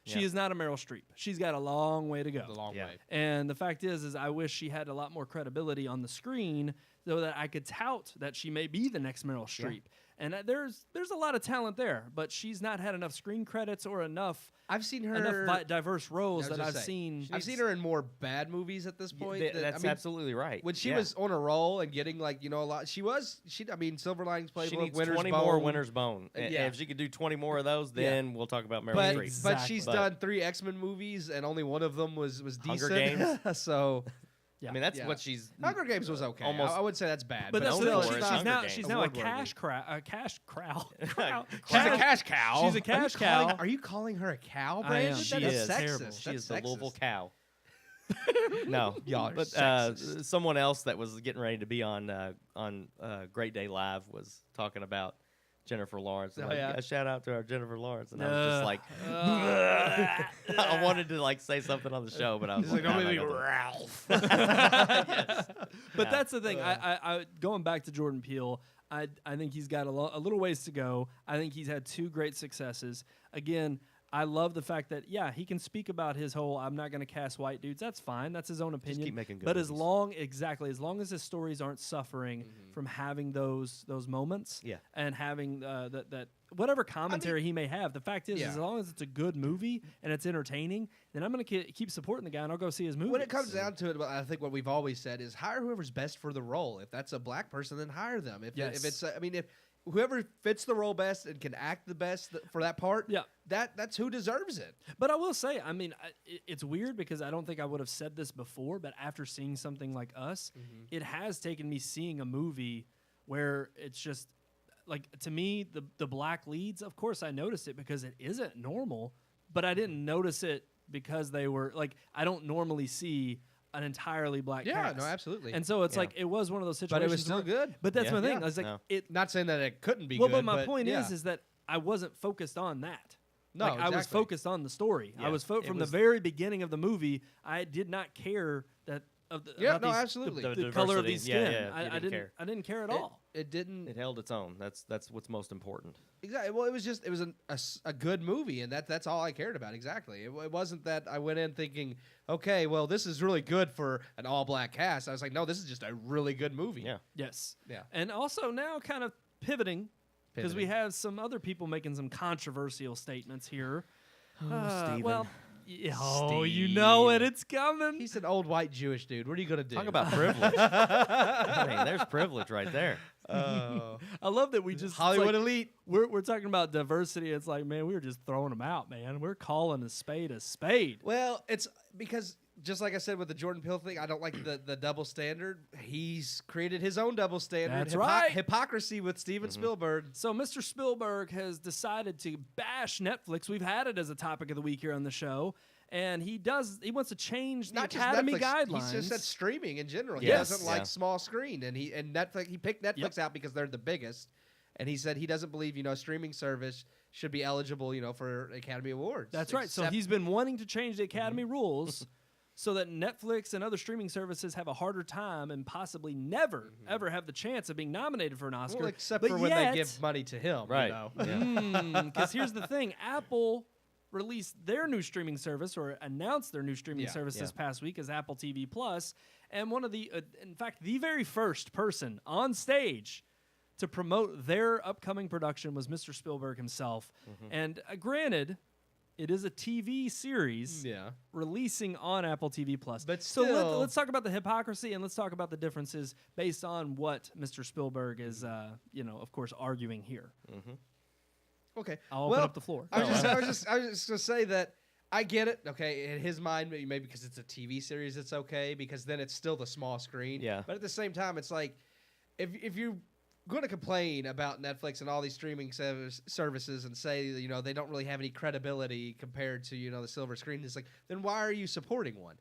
[SPEAKER 3] she
[SPEAKER 4] Yeah.
[SPEAKER 3] is not a Meryl Streep. She's got a long way to go.
[SPEAKER 5] the long
[SPEAKER 4] Yeah.
[SPEAKER 5] way.
[SPEAKER 3] And the fact is I wish she had a lot more credibility on the screen so that I could tout that she may be the next Meryl Streep. And there's a lot of talent there, but she's not had enough screen credits or enough
[SPEAKER 5] I've seen her.
[SPEAKER 3] diverse roles
[SPEAKER 5] I was
[SPEAKER 3] that
[SPEAKER 5] gonna
[SPEAKER 3] I've
[SPEAKER 5] say,
[SPEAKER 3] seen.
[SPEAKER 5] I've seen her in more bad movies at this point.
[SPEAKER 4] That's absolutely right.
[SPEAKER 5] When she
[SPEAKER 4] Yeah.
[SPEAKER 5] was on a roll and getting a lot. I mean, Silver Linings Playbook,
[SPEAKER 4] She needs
[SPEAKER 5] Winter's
[SPEAKER 4] 20
[SPEAKER 5] Bone.
[SPEAKER 4] more Winter's Bone. And
[SPEAKER 5] Yeah.
[SPEAKER 4] if she could do 20 more of those, then we'll talk about Meryl
[SPEAKER 5] But
[SPEAKER 4] Streep.
[SPEAKER 3] Exactly.
[SPEAKER 5] she's
[SPEAKER 4] But-
[SPEAKER 5] done 3 X-Men movies and only one of them was
[SPEAKER 4] Hunger
[SPEAKER 5] decent.
[SPEAKER 4] Games?
[SPEAKER 5] So
[SPEAKER 3] Yeah.
[SPEAKER 4] I mean, that's
[SPEAKER 5] Yeah.
[SPEAKER 4] what she's.
[SPEAKER 5] Hunger Games was okay.
[SPEAKER 4] Almost-
[SPEAKER 5] I would say that's bad.
[SPEAKER 3] but that's the
[SPEAKER 4] known
[SPEAKER 3] thing.
[SPEAKER 4] for
[SPEAKER 3] She's,
[SPEAKER 4] is
[SPEAKER 3] she's
[SPEAKER 4] Hunger
[SPEAKER 3] now
[SPEAKER 4] Games.
[SPEAKER 3] she's now a
[SPEAKER 5] Award-worthy.
[SPEAKER 3] cash cow.
[SPEAKER 5] She's a cash cow.
[SPEAKER 3] She's a cash cow.
[SPEAKER 5] Are you calling her a cow,
[SPEAKER 3] I
[SPEAKER 5] Brandon?
[SPEAKER 3] am.
[SPEAKER 4] She
[SPEAKER 5] That's
[SPEAKER 4] is.
[SPEAKER 5] sexist.
[SPEAKER 3] Terrible.
[SPEAKER 4] She
[SPEAKER 5] That's
[SPEAKER 4] is the Louisville
[SPEAKER 5] sexist.
[SPEAKER 4] cow. No,
[SPEAKER 5] Y'all are
[SPEAKER 4] but
[SPEAKER 5] sexist.
[SPEAKER 4] someone else that was getting ready to be on Great Day Live was talking about Jennifer Lawrence. And
[SPEAKER 5] Oh,
[SPEAKER 4] like,
[SPEAKER 5] yeah?
[SPEAKER 4] A shout out to our Jennifer Lawrence, and I was just like,
[SPEAKER 3] uh,
[SPEAKER 4] I wanted to like say something on the show, but I was
[SPEAKER 5] He's
[SPEAKER 4] like,
[SPEAKER 5] like,
[SPEAKER 4] "No,
[SPEAKER 5] don't
[SPEAKER 4] I'm
[SPEAKER 5] make me
[SPEAKER 4] not gonna
[SPEAKER 5] Ralph.
[SPEAKER 4] Yes.
[SPEAKER 3] But
[SPEAKER 4] Yeah.
[SPEAKER 3] that's the thing. I going back to Jordan Peele, I think he's got a little ways to go. I think he's had 2 great successes. Again, I love the fact that he can speak about his whole "I'm not going to cast white dudes." That's fine. That's his own opinion.
[SPEAKER 4] keep making good
[SPEAKER 3] but as
[SPEAKER 4] movies.
[SPEAKER 3] long as his stories aren't suffering from having those moments,
[SPEAKER 4] Yeah.
[SPEAKER 3] and having that whatever commentary he may have, the fact is,
[SPEAKER 5] Yeah.
[SPEAKER 3] as long as it's a good movie and it's entertaining, then I'm going to keep supporting the guy and I'll go see his movie.
[SPEAKER 5] When it comes down to it, I think what we've always said is hire whoever's best for the role. If that's a black person, then hire them. If it's, if whoever fits the role best and can act the best for that part, that's who deserves it.
[SPEAKER 3] But I will say, I mean, it's weird because I don't think I would have said this before, but after seeing something like Us, it has taken me seeing a movie where it's just, like, to me, the black leads, of course I noticed it because it isn't normal, but I didn't notice it because they were, like, I don't normally see an entirely black cast.
[SPEAKER 5] No, absolutely.
[SPEAKER 3] And so it's
[SPEAKER 4] Yeah.
[SPEAKER 3] like, it was one of those
[SPEAKER 5] but
[SPEAKER 3] situations
[SPEAKER 5] it was still
[SPEAKER 3] where-
[SPEAKER 5] good.
[SPEAKER 3] But that's
[SPEAKER 4] Yeah.
[SPEAKER 3] my thing.
[SPEAKER 5] Yeah.
[SPEAKER 3] I was like,
[SPEAKER 4] No.
[SPEAKER 5] Not saying that it couldn't be
[SPEAKER 3] well,
[SPEAKER 5] good.
[SPEAKER 3] but my point
[SPEAKER 5] yeah.
[SPEAKER 3] is that I wasn't focused on that.
[SPEAKER 5] No,
[SPEAKER 3] like, I was
[SPEAKER 5] exactly.
[SPEAKER 3] focused on the story. I
[SPEAKER 4] Yeah.
[SPEAKER 3] was
[SPEAKER 4] It
[SPEAKER 3] from
[SPEAKER 4] was-
[SPEAKER 3] the very beginning of the movie. I did not care that about
[SPEAKER 5] no,
[SPEAKER 3] these,
[SPEAKER 5] absolutely.
[SPEAKER 3] the color of
[SPEAKER 4] diversity.
[SPEAKER 3] these skin.
[SPEAKER 4] Yeah, yeah, you
[SPEAKER 3] I
[SPEAKER 4] didn't care.
[SPEAKER 3] I didn't care at all.
[SPEAKER 5] It didn't
[SPEAKER 4] It held its own. That's what's most important.
[SPEAKER 5] exactly. Well, it was a good movie, and that's all I cared about. Exactly. It wasn't that I went in thinking, okay, well, this is really good for an all black cast. I was like, no, this is just a really good movie.
[SPEAKER 4] Yeah.
[SPEAKER 3] Yes.
[SPEAKER 5] Yeah.
[SPEAKER 3] And also now kind of pivoting because we
[SPEAKER 5] pivoting.
[SPEAKER 3] have some other people making some controversial statements here.
[SPEAKER 4] Stephen.
[SPEAKER 3] Well, you know it. It's coming.
[SPEAKER 5] He's an old white Jewish dude. What are you gonna do?
[SPEAKER 4] Talk about privilege. I mean, there's privilege right there.
[SPEAKER 3] I love that we just
[SPEAKER 5] Hollywood
[SPEAKER 3] it's like,
[SPEAKER 5] elite.
[SPEAKER 3] We're talking about diversity. It's like, man, we were just throwing them out, man. We're calling a spade a spade.
[SPEAKER 5] Well, it's because just like I said with the Jordan Peele thing, I don't like the double standard. He's created his own double standard.
[SPEAKER 3] That's right.
[SPEAKER 5] Hypocrisy with Steven Spielberg.
[SPEAKER 3] So Mr. Spielberg has decided to bash Netflix. We've had it as a topic of the week here on the show. And he wants to change the
[SPEAKER 5] Not just
[SPEAKER 3] Academy
[SPEAKER 5] Netflix,
[SPEAKER 3] guidelines.
[SPEAKER 5] He's just said streaming in general. He
[SPEAKER 3] Yes.
[SPEAKER 5] doesn't like small screen, and Netflix. He picked Netflix out because they're the biggest, and he said he doesn't believe streaming service should be eligible for Academy Awards.
[SPEAKER 3] That's right. So
[SPEAKER 5] Except-
[SPEAKER 3] he's been wanting to change the Academy rules so that Netflix and other streaming services have a harder time and possibly never, ever have the chance of being nominated for an Oscar.
[SPEAKER 5] well, except
[SPEAKER 3] But
[SPEAKER 5] for when
[SPEAKER 3] yet-
[SPEAKER 5] they give money to him,
[SPEAKER 4] Right.
[SPEAKER 5] Yeah.
[SPEAKER 3] Because here's the thing, Apple released their new streaming service or announced their new streaming service this past week as Apple TV Plus, and one of the, in fact, the very first person on stage to promote their upcoming production was Mr. Spielberg himself. And granted, it is a TV series
[SPEAKER 5] Yeah.
[SPEAKER 3] releasing on Apple TV Plus.
[SPEAKER 5] But
[SPEAKER 3] so
[SPEAKER 5] still-
[SPEAKER 3] let's talk about the hypocrisy and let's talk about the differences based on what Mr. Spielberg is, of course, arguing here.
[SPEAKER 5] Okay.
[SPEAKER 3] I'll open up the floor.
[SPEAKER 5] I was just gonna say that I get it. Okay, in his mind, maybe because it's a TV series, it's okay because then it's still the small screen.
[SPEAKER 4] Yeah.
[SPEAKER 5] But at the same time, it's like if you're going to complain about Netflix and all these streaming services and say they don't really have any credibility compared to the silver screen, it's like then why are you supporting one?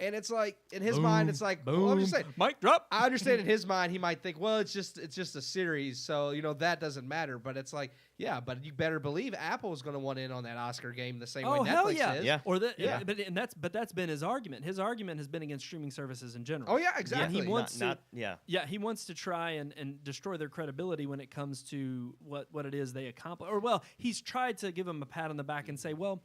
[SPEAKER 5] And it's like in his mind, it's like well, I'm just saying.
[SPEAKER 3] Mic drop.
[SPEAKER 5] I understand in his mind he might think, well, it's just a series, so that doesn't matter. But it's like, yeah, but you better believe Apple's going to want in on that Oscar game the same way
[SPEAKER 3] Oh
[SPEAKER 5] Netflix
[SPEAKER 3] hell yeah!
[SPEAKER 5] is.
[SPEAKER 4] Yeah.
[SPEAKER 3] Or
[SPEAKER 5] Yeah.
[SPEAKER 3] but that's been his argument. His argument has been against streaming services in general.
[SPEAKER 5] Oh yeah, exactly.
[SPEAKER 3] he wants to.
[SPEAKER 4] Yeah.
[SPEAKER 3] Yeah, he wants to try and destroy their credibility when it comes to what it is they accomplish. Or well, he's tried to give them a pat on the back and say, well,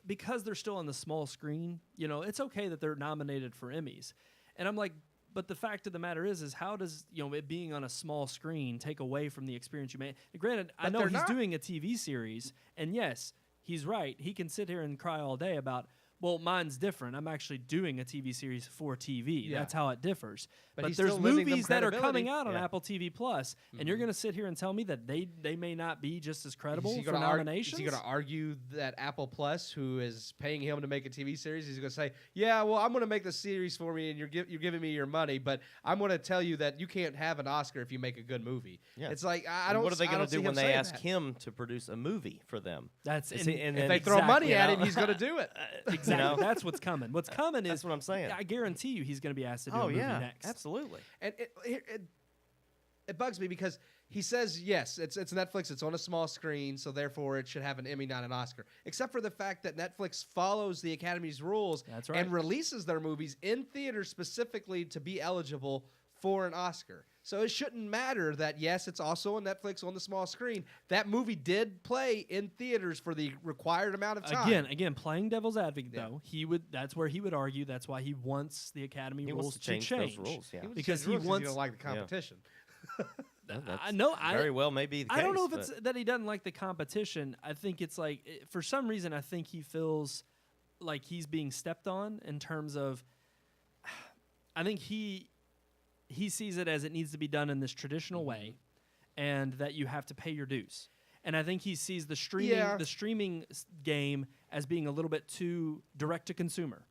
[SPEAKER 3] because they're still on the small screen, it's okay that they're nominated for Emmys. And I'm like, but the fact of the matter is how does it being on a small screen take away from the experience you made? And granted, I
[SPEAKER 5] But
[SPEAKER 3] know
[SPEAKER 5] they're
[SPEAKER 3] he's
[SPEAKER 5] not.
[SPEAKER 3] doing a TV series, and yes, he's right. He can sit here and cry all day about, well, mine's different. I'm actually doing a TV series for TV.
[SPEAKER 5] Yeah.
[SPEAKER 3] That's how it differs.
[SPEAKER 5] But
[SPEAKER 3] But
[SPEAKER 5] he's
[SPEAKER 3] there's
[SPEAKER 5] still lending them
[SPEAKER 3] movies that are coming
[SPEAKER 5] credibility.
[SPEAKER 3] out on
[SPEAKER 4] Yeah.
[SPEAKER 3] Apple TV Plus, and you're going to sit here and tell me that they may not be just as credible
[SPEAKER 5] Is he
[SPEAKER 3] for
[SPEAKER 5] gonna
[SPEAKER 3] nominations?
[SPEAKER 5] Is he going to argue that Apple Plus, who is paying him to make a TV series, he's going to say, yeah, well, I'm going to make the series for me, and you're giving me your money, but I'm going to tell you that you can't have an Oscar if you make a good movie.
[SPEAKER 4] Yeah.
[SPEAKER 5] It's like I
[SPEAKER 4] And
[SPEAKER 5] don't.
[SPEAKER 4] what are they
[SPEAKER 5] I
[SPEAKER 4] going
[SPEAKER 5] don't
[SPEAKER 4] to do
[SPEAKER 5] see
[SPEAKER 4] when
[SPEAKER 5] him
[SPEAKER 4] they
[SPEAKER 5] saying
[SPEAKER 4] ask
[SPEAKER 5] that.
[SPEAKER 4] him to produce a movie for them?
[SPEAKER 3] That's
[SPEAKER 4] Is he- and
[SPEAKER 5] If
[SPEAKER 4] then
[SPEAKER 5] they throw money
[SPEAKER 3] exactly,
[SPEAKER 5] at
[SPEAKER 3] you
[SPEAKER 5] him,
[SPEAKER 3] know?
[SPEAKER 5] he's going to do it.
[SPEAKER 3] Exactly. That's what's coming. What's coming is
[SPEAKER 4] That's what I'm saying.
[SPEAKER 3] I guarantee you he's going to be asked to do
[SPEAKER 4] Oh
[SPEAKER 3] a movie
[SPEAKER 4] yeah,
[SPEAKER 3] next.
[SPEAKER 4] absolutely.
[SPEAKER 5] And it bugs me because he says, yes, it's Netflix, it's on a small screen, so therefore it should have an Emmy, not an Oscar. Except for the fact that Netflix follows the Academy's rules
[SPEAKER 3] That's right.
[SPEAKER 5] and releases their movies in theaters specifically to be eligible for an Oscar. So it shouldn't matter that, yes, it's also on Netflix on the small screen. That movie did play in theaters for the required amount of time.
[SPEAKER 3] Again, playing devil's advocate
[SPEAKER 5] Yeah.
[SPEAKER 3] though, that's where he would argue that's why he wants the Academy
[SPEAKER 4] He
[SPEAKER 3] rules
[SPEAKER 4] wants to change those rules. Yeah,
[SPEAKER 5] He wants to
[SPEAKER 3] because
[SPEAKER 5] change
[SPEAKER 3] he
[SPEAKER 5] rules 'cause
[SPEAKER 3] wants-
[SPEAKER 5] you don't like the competition.
[SPEAKER 3] I know.
[SPEAKER 4] very well may be the case.
[SPEAKER 3] I don't know if
[SPEAKER 4] but-
[SPEAKER 3] it's that he doesn't like the competition. I think it's like for some reason I think he feels like he's being stepped on in terms of. I think he sees it as it needs to be done in this traditional way, and that you have to pay your dues. And I think he sees the streaming game as being a little bit too direct to consumer.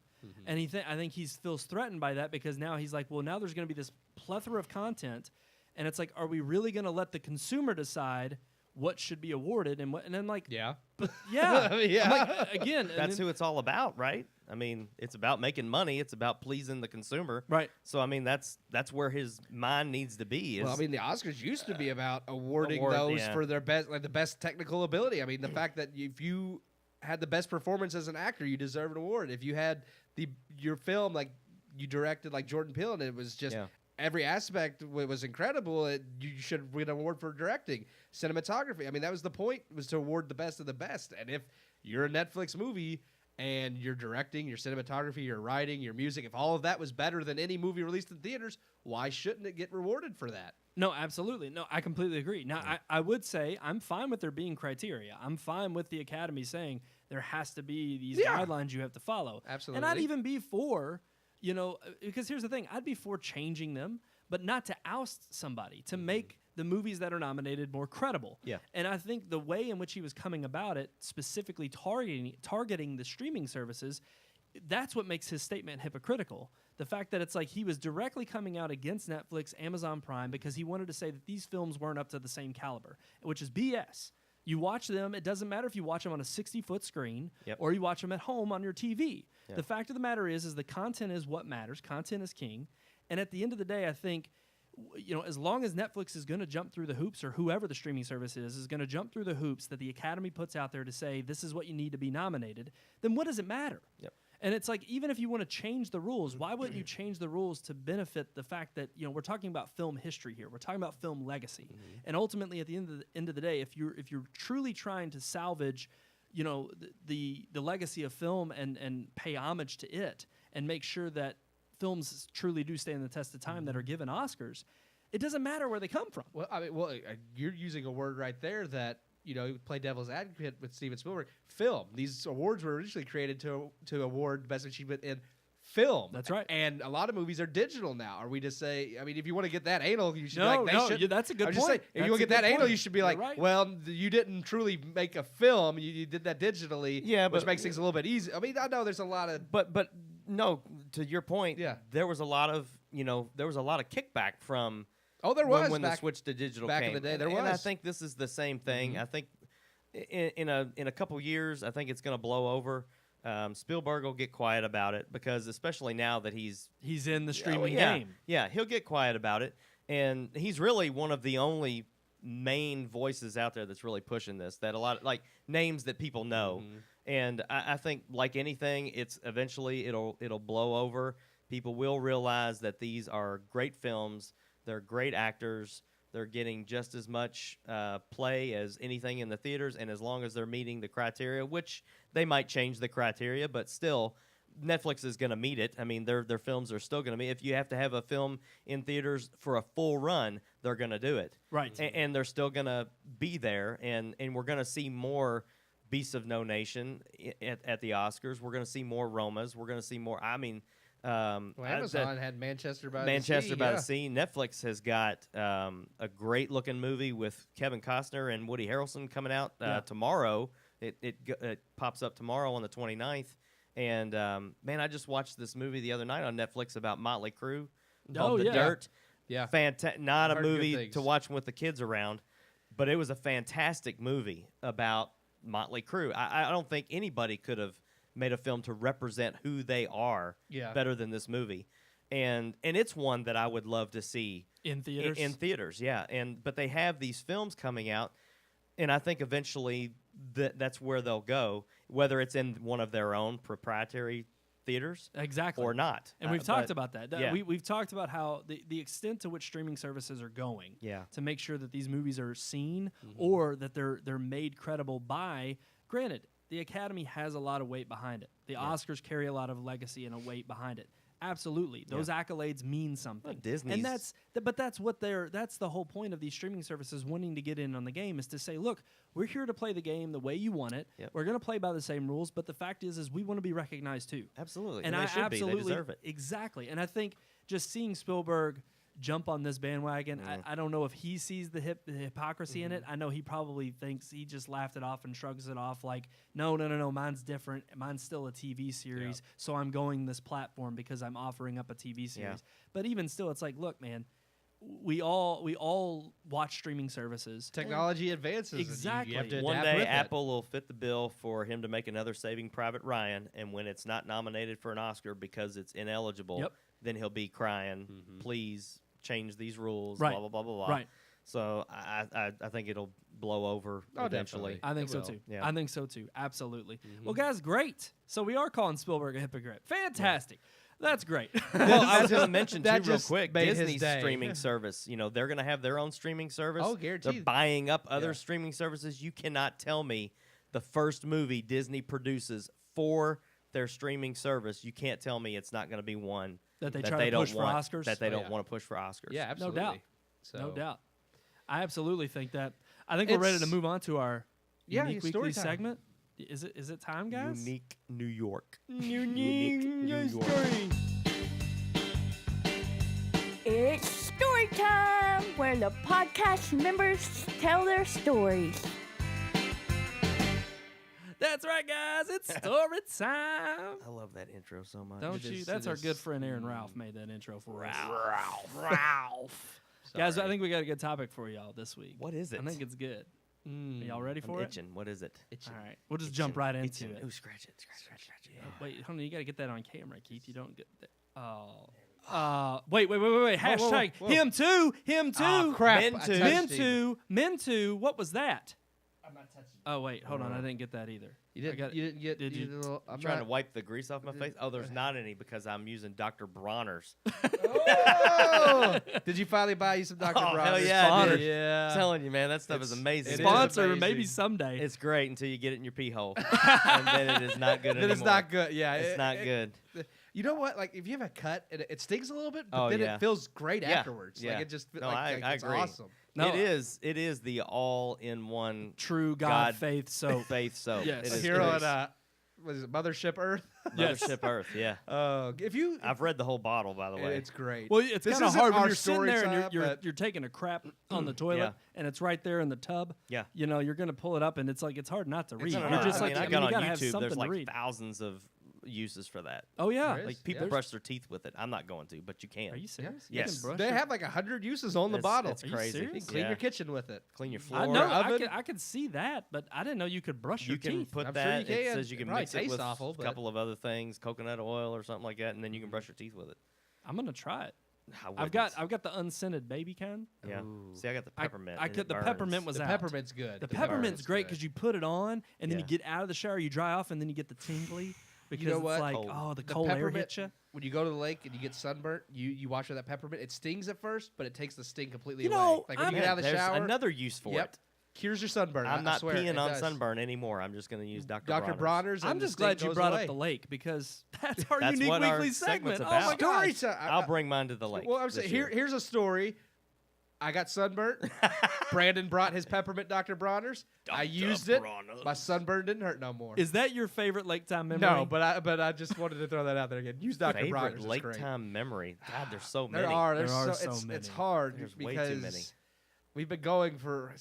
[SPEAKER 3] And I think he feels threatened by that because now he's like, well, now there's going to be this plethora of content, and it's like, are we really going to let the consumer decide what should be awarded and what? And I'm like,
[SPEAKER 5] Yeah.
[SPEAKER 3] but yeah,
[SPEAKER 5] Yeah.
[SPEAKER 3] I'm like, again, and
[SPEAKER 4] That's
[SPEAKER 3] then-
[SPEAKER 4] who it's all about, right? I mean, it's about making money. It's about pleasing the consumer.
[SPEAKER 3] right.
[SPEAKER 4] So I mean, that's where his mind needs to be. Is
[SPEAKER 5] Well, I mean, the Oscars used to be about awarding
[SPEAKER 4] award,
[SPEAKER 5] those
[SPEAKER 4] yeah.
[SPEAKER 5] for their best, like the best technical ability. I mean, the fact that if you had the best performance as an actor, you deserve an award. If you had your film like you directed, like Jordan Peele, and it was just
[SPEAKER 4] Yeah.
[SPEAKER 5] every aspect was incredible, you should win an award for directing, cinematography. I mean, that was the point, was to award the best of the best. And if you're a Netflix movie and your directing, your cinematography, your writing, your music, if all of that was better than any movie released in theaters, why shouldn't it get rewarded for that?
[SPEAKER 3] No, absolutely. No, I completely agree. Now, I would say I'm fine with there being criteria. I'm fine with the Academy saying there has to be these guidelines you have to follow.
[SPEAKER 5] Absolutely.
[SPEAKER 3] And I'd even be for, because here's the thing, I'd be for changing them, but not to oust somebody, to make the movies that are nominated more credible.
[SPEAKER 4] Yeah.
[SPEAKER 3] And I think the way in which he was coming about it, specifically targeting the streaming services, that's what makes his statement hypocritical. The fact that it's like he was directly coming out against Netflix, Amazon Prime, because he wanted to say that these films weren't up to the same caliber, which is BS. You watch them, it doesn't matter if you watch them on a 60-foot screen or you watch them at home on your TV. Yep. The fact of the matter is the content is what matters. Content is king. And at the end of the day, I think, as long as Netflix is going to jump through the hoops, or whoever the streaming service is going to jump through the hoops that the Academy puts out there to say this is what you need to be nominated, then what does it matter?
[SPEAKER 4] Yep.
[SPEAKER 3] And it's like, even if you want to change the rules, why wouldn't you change the rules to benefit the fact that, we're talking about film history here. We're talking about film legacy. And ultimately, at the end of the day, if you're truly trying to salvage, the legacy of film and pay homage to it and make sure that films truly do stand the test of time that are given Oscars, it doesn't matter where they come from.
[SPEAKER 5] Well, you're using a word right there that, play devil's advocate with Steven Spielberg. Film. These awards were originally created to award Best Achievement in film.
[SPEAKER 3] That's right.
[SPEAKER 5] And a lot of movies are digital now. Are we to say, if you want to get that anal, you should
[SPEAKER 3] that's a good point.
[SPEAKER 5] Just say, if you want to get that anal, you should be like,
[SPEAKER 3] right.
[SPEAKER 5] well, you didn't truly make a film. You did that digitally, which makes things a little bit easier. I know there's a lot of...
[SPEAKER 4] But no, to your point, there was a lot of, kickback from...
[SPEAKER 5] Oh, there was
[SPEAKER 4] when the switch to digital
[SPEAKER 5] back
[SPEAKER 4] came.
[SPEAKER 5] in the day. There
[SPEAKER 4] and
[SPEAKER 5] was.
[SPEAKER 4] I think this is the same thing. I think in a couple years, I think it's going to blow over. Spielberg will get quiet about it because, especially now that he's
[SPEAKER 3] in the streaming game.
[SPEAKER 4] Yeah, he'll get quiet about it, and he's really one of the only main voices out there that's really pushing this. That a lot of, names that people know, and I think like anything, it's eventually it'll blow over. People will realize that these are great films. They're great actors. They're getting just as much play as anything in the theaters, and as long as they're meeting the criteria, which they might change the criteria, but still, Netflix is going to meet it. I mean, their films are still going to meet. If you have to have a film in theaters for a full run, they're going to do it.
[SPEAKER 3] Right.
[SPEAKER 4] And they're still going to be there, and we're going to see more Beasts of No Nation at the Oscars. We're going to see more Romas. We're going to see more.
[SPEAKER 5] Amazon had Manchester by the Sea.
[SPEAKER 4] Netflix has got a great looking movie with Kevin Costner and Woody Harrelson coming out tomorrow. It pops up tomorrow on the 29th. And I just watched this movie the other night on Netflix about Motley Crue called The Dirt.
[SPEAKER 5] Yeah,
[SPEAKER 4] not a
[SPEAKER 5] Heard
[SPEAKER 4] movie to watch with the kids around, but it was a fantastic movie about Motley Crue. I don't think anybody could have made a film to represent who they are better than this movie, and it's one that I would love to see
[SPEAKER 3] in theaters.
[SPEAKER 4] In theaters, yeah. But they have these films coming out, and I think eventually that's where they'll go, whether it's in one of their own proprietary theaters,
[SPEAKER 3] exactly,
[SPEAKER 4] or not.
[SPEAKER 3] And we've talked about that. We've talked about how the extent to which streaming services are going to make sure that these movies are seen or that they're made credible by. Granted, the Academy has a lot of weight behind it. The Oscars carry a lot of legacy and a weight behind it. Absolutely, those accolades mean something.
[SPEAKER 4] Well, Disney's,
[SPEAKER 3] and that's the whole point of these streaming services wanting to get in on the game, is to say, look, we're here to play the game the way you want it. Yep. We're going to play by the same rules, but the fact is we want to be recognized too.
[SPEAKER 4] Absolutely,
[SPEAKER 3] and
[SPEAKER 4] they should be. They deserve it.
[SPEAKER 3] Exactly, and I think just seeing Spielberg jump on this bandwagon, I don't know if he sees the hypocrisy in it. I know he probably thinks he just laughed it off and shrugs it off like, no, mine's different. Mine's still a TV series, so I'm going this platform because I'm offering up a TV series. Yeah. But even still, it's like, look, man, we all watch streaming services.
[SPEAKER 5] Technology advances.
[SPEAKER 3] Exactly.
[SPEAKER 5] You have to
[SPEAKER 4] One
[SPEAKER 5] adapt
[SPEAKER 4] day,
[SPEAKER 5] with
[SPEAKER 4] Apple will fit the bill for him to make another Saving Private Ryan, and when it's not nominated for an Oscar because it's ineligible, then he'll be crying, please change these rules, blah, blah, blah, blah, blah.
[SPEAKER 3] Right.
[SPEAKER 4] So I think it'll blow over eventually.
[SPEAKER 5] Definitely.
[SPEAKER 3] I think so too.
[SPEAKER 4] Yeah.
[SPEAKER 3] I think so too. Absolutely. Well, guys, great. So we are calling Spielberg a hypocrite. Fantastic. That's great.
[SPEAKER 4] Well, I was going to mention, too,
[SPEAKER 5] That
[SPEAKER 4] real
[SPEAKER 5] just
[SPEAKER 4] quick,
[SPEAKER 5] made his
[SPEAKER 4] Disney's
[SPEAKER 5] day.
[SPEAKER 4] streaming service. They're going to have their own streaming service.
[SPEAKER 5] Oh, guaranteed.
[SPEAKER 4] They're buying up other streaming services. You cannot tell me the first movie Disney produces for their streaming service, you can't tell me it's not going to be one
[SPEAKER 3] That they
[SPEAKER 4] that
[SPEAKER 3] try
[SPEAKER 4] they
[SPEAKER 3] to
[SPEAKER 4] don't
[SPEAKER 3] push for
[SPEAKER 4] want,
[SPEAKER 3] Oscars?
[SPEAKER 4] that they
[SPEAKER 5] Oh,
[SPEAKER 4] don't
[SPEAKER 5] yeah.
[SPEAKER 4] want to push for Oscars.
[SPEAKER 5] Yeah, absolutely.
[SPEAKER 3] doubt.
[SPEAKER 5] So,
[SPEAKER 3] No doubt. I absolutely think that. I think we're ready to
[SPEAKER 5] It's-
[SPEAKER 3] move on to our
[SPEAKER 5] Yeah,
[SPEAKER 3] unique
[SPEAKER 5] story
[SPEAKER 3] weekly
[SPEAKER 5] time.
[SPEAKER 3] segment. Is it time, guys?
[SPEAKER 4] Unique New York.
[SPEAKER 3] Unique
[SPEAKER 4] New York.
[SPEAKER 3] story.
[SPEAKER 6] It's story time, where the podcast members tell their stories.
[SPEAKER 3] That's right, guys. It's story time.
[SPEAKER 4] I love that intro so much.
[SPEAKER 3] Don't
[SPEAKER 5] It
[SPEAKER 3] you?
[SPEAKER 5] is-
[SPEAKER 3] That's
[SPEAKER 5] it
[SPEAKER 3] our
[SPEAKER 5] is.
[SPEAKER 3] good friend Aaron Ralph made that intro for us. Ralph. Guys, I think we got a good topic for y'all this week.
[SPEAKER 4] What is it?
[SPEAKER 3] I think it's good. Are y'all ready
[SPEAKER 4] I'm
[SPEAKER 3] for it?
[SPEAKER 4] itching. What is it?
[SPEAKER 3] All right, we'll just jump right into it.
[SPEAKER 4] Ooh, scratch it. Scratch it.
[SPEAKER 3] Wait, hold on. You got to get that on camera, Keith. You don't get that. Oh. Wait. Hashtag
[SPEAKER 5] whoa.
[SPEAKER 3] him too.
[SPEAKER 5] Oh, crap.
[SPEAKER 4] Men
[SPEAKER 5] I
[SPEAKER 4] too.
[SPEAKER 5] touched you.
[SPEAKER 3] Men too. What was that? I'm not touching. Oh wait, hold on. I didn't get that either.
[SPEAKER 5] You didn't get.
[SPEAKER 3] Did you?
[SPEAKER 5] I'm
[SPEAKER 4] trying
[SPEAKER 5] not,
[SPEAKER 4] to wipe the grease off my face. Oh, there's not any because I'm using Dr. Bronner's.
[SPEAKER 5] Oh! Did you finally buy you some Dr.
[SPEAKER 4] Oh, hell
[SPEAKER 5] Bronner's?
[SPEAKER 4] yeah, I
[SPEAKER 3] Sponsor.
[SPEAKER 4] did.
[SPEAKER 3] Yeah.
[SPEAKER 4] I'm telling you, man, that stuff is
[SPEAKER 5] It's-
[SPEAKER 4] amazing.
[SPEAKER 5] it is
[SPEAKER 3] Sponsor,
[SPEAKER 5] amazing.
[SPEAKER 3] maybe someday.
[SPEAKER 4] It's great until you get it in your pee hole, and then it is not good
[SPEAKER 5] Then
[SPEAKER 4] anymore.
[SPEAKER 5] it's not good. Yeah,
[SPEAKER 4] It's not good.
[SPEAKER 5] You know what? Like if you have a cut, it stings a little bit, but
[SPEAKER 4] Oh,
[SPEAKER 5] then
[SPEAKER 4] yeah.
[SPEAKER 5] it feels great
[SPEAKER 4] Yeah,
[SPEAKER 5] afterwards.
[SPEAKER 4] yeah.
[SPEAKER 5] Like it just
[SPEAKER 4] No,
[SPEAKER 5] like
[SPEAKER 4] I
[SPEAKER 5] it's
[SPEAKER 4] agree.
[SPEAKER 5] awesome.
[SPEAKER 3] No,
[SPEAKER 4] It is the all-in-one
[SPEAKER 3] True God,
[SPEAKER 4] God
[SPEAKER 3] faith soap.
[SPEAKER 4] faith soap.
[SPEAKER 3] Yes.
[SPEAKER 4] It
[SPEAKER 3] A
[SPEAKER 4] is
[SPEAKER 5] Hero
[SPEAKER 4] great.
[SPEAKER 5] at what is it? Mothership Earth.
[SPEAKER 3] Yes.
[SPEAKER 4] Mothership Earth. Yeah,
[SPEAKER 5] If you,
[SPEAKER 4] I've read the whole bottle, by the way.
[SPEAKER 5] it's great.
[SPEAKER 3] Well, it's
[SPEAKER 5] This
[SPEAKER 3] kind of
[SPEAKER 5] isn't
[SPEAKER 3] hard when
[SPEAKER 5] our
[SPEAKER 3] you're sitting
[SPEAKER 5] story
[SPEAKER 3] there and
[SPEAKER 5] time, but-
[SPEAKER 3] you're taking a crap on the toilet
[SPEAKER 4] Yeah.
[SPEAKER 3] and it's right there in the tub.
[SPEAKER 4] Yeah.
[SPEAKER 3] You know, you're gonna pull it up and it's hard not to read.
[SPEAKER 4] I don't
[SPEAKER 3] You're
[SPEAKER 4] know.
[SPEAKER 3] just
[SPEAKER 4] I
[SPEAKER 3] like,
[SPEAKER 4] mean, I
[SPEAKER 3] you
[SPEAKER 4] got on
[SPEAKER 3] gotta have
[SPEAKER 4] YouTube.
[SPEAKER 3] something
[SPEAKER 4] There's
[SPEAKER 3] to
[SPEAKER 4] like
[SPEAKER 3] read.
[SPEAKER 4] thousands of uses for that.
[SPEAKER 3] Oh yeah.
[SPEAKER 5] There is.
[SPEAKER 4] Like people
[SPEAKER 5] Yeah.
[SPEAKER 4] brush their teeth with it. I'm not going to, but you can.
[SPEAKER 3] Are you serious?
[SPEAKER 4] Yes.
[SPEAKER 3] You can brush
[SPEAKER 5] They
[SPEAKER 3] your-
[SPEAKER 5] have like 100 uses on the
[SPEAKER 4] It's-
[SPEAKER 5] bottle.
[SPEAKER 4] It's
[SPEAKER 3] Are you
[SPEAKER 4] crazy.
[SPEAKER 3] serious?
[SPEAKER 5] You can clean
[SPEAKER 4] Yeah.
[SPEAKER 5] your kitchen with it.
[SPEAKER 4] Clean your floor.
[SPEAKER 3] I know.
[SPEAKER 5] oven.
[SPEAKER 3] I could see that, but I didn't know you could brush
[SPEAKER 4] You
[SPEAKER 3] your
[SPEAKER 4] can
[SPEAKER 3] teeth.
[SPEAKER 4] put
[SPEAKER 5] I'm sure
[SPEAKER 4] that.
[SPEAKER 5] you
[SPEAKER 4] It
[SPEAKER 5] can.
[SPEAKER 4] says you
[SPEAKER 5] It
[SPEAKER 4] can
[SPEAKER 5] probably
[SPEAKER 4] mix it
[SPEAKER 5] tastes
[SPEAKER 4] with
[SPEAKER 5] awful,
[SPEAKER 4] a
[SPEAKER 5] but-
[SPEAKER 4] couple of other things, coconut oil or something like that, and then you can brush your teeth with it.
[SPEAKER 3] I'm gonna try it.
[SPEAKER 4] I
[SPEAKER 3] I've got the unscented baby kind.
[SPEAKER 4] Yeah.
[SPEAKER 5] Ooh.
[SPEAKER 4] See, I got the peppermint.
[SPEAKER 3] I
[SPEAKER 4] and
[SPEAKER 3] could.
[SPEAKER 4] it
[SPEAKER 3] The
[SPEAKER 4] burns.
[SPEAKER 3] peppermint was
[SPEAKER 5] The
[SPEAKER 3] out.
[SPEAKER 5] peppermint's good.
[SPEAKER 3] The
[SPEAKER 5] The
[SPEAKER 3] peppermint's great
[SPEAKER 5] good.
[SPEAKER 3] because you put it on and then you
[SPEAKER 4] Yeah.
[SPEAKER 3] get out of the shower, you dry off, and then you get the tingly because
[SPEAKER 5] know what?
[SPEAKER 3] it's like,
[SPEAKER 4] Cold.
[SPEAKER 3] oh, the
[SPEAKER 5] The
[SPEAKER 3] cold air
[SPEAKER 5] peppermint-
[SPEAKER 3] hits you.
[SPEAKER 5] When you go to the lake and you get sunburnt, you wash with that peppermint. It stings at first, but it takes the sting completely
[SPEAKER 3] You
[SPEAKER 5] away.
[SPEAKER 3] know,
[SPEAKER 5] Like when
[SPEAKER 3] I'm-
[SPEAKER 5] you get out of the
[SPEAKER 4] There's
[SPEAKER 5] shower,
[SPEAKER 4] another use for
[SPEAKER 5] Yep.
[SPEAKER 4] it.
[SPEAKER 5] cures your sunburn.
[SPEAKER 4] I'm
[SPEAKER 5] I
[SPEAKER 4] not
[SPEAKER 5] swear, it
[SPEAKER 4] peeing on
[SPEAKER 5] does.
[SPEAKER 4] sunburn anymore. I'm just going to use Dr.
[SPEAKER 5] Dr. Bronner's.
[SPEAKER 3] I'm
[SPEAKER 5] and the
[SPEAKER 3] just
[SPEAKER 5] sting
[SPEAKER 3] glad you
[SPEAKER 5] goes
[SPEAKER 3] brought
[SPEAKER 5] away.
[SPEAKER 3] up the lake because that's our
[SPEAKER 4] That's
[SPEAKER 3] unique
[SPEAKER 4] what our
[SPEAKER 3] weekly
[SPEAKER 4] segment's
[SPEAKER 3] segment. Oh my
[SPEAKER 4] about.
[SPEAKER 3] gosh.
[SPEAKER 5] Story time.
[SPEAKER 4] I'll bring mine to the lake.
[SPEAKER 5] Well, I'm
[SPEAKER 4] this
[SPEAKER 5] saying
[SPEAKER 4] year.
[SPEAKER 5] here's a story. I got sunburnt. Brandon brought his peppermint Dr. Bronner's. I used it.
[SPEAKER 4] Bronner's.
[SPEAKER 5] My sunburn didn't hurt no more.
[SPEAKER 3] Is that your favorite lake time memory?
[SPEAKER 5] No, but I just wanted to throw that out there again. Use Dr.
[SPEAKER 4] Favorite
[SPEAKER 5] Bronner's. It's
[SPEAKER 4] lake
[SPEAKER 5] great.
[SPEAKER 4] time memory. God, there's so
[SPEAKER 5] There
[SPEAKER 4] many.
[SPEAKER 5] are.
[SPEAKER 3] There are
[SPEAKER 5] so,
[SPEAKER 3] so
[SPEAKER 5] it's
[SPEAKER 3] many.
[SPEAKER 5] hard
[SPEAKER 4] There's way
[SPEAKER 5] because
[SPEAKER 4] too many.
[SPEAKER 5] we've been going for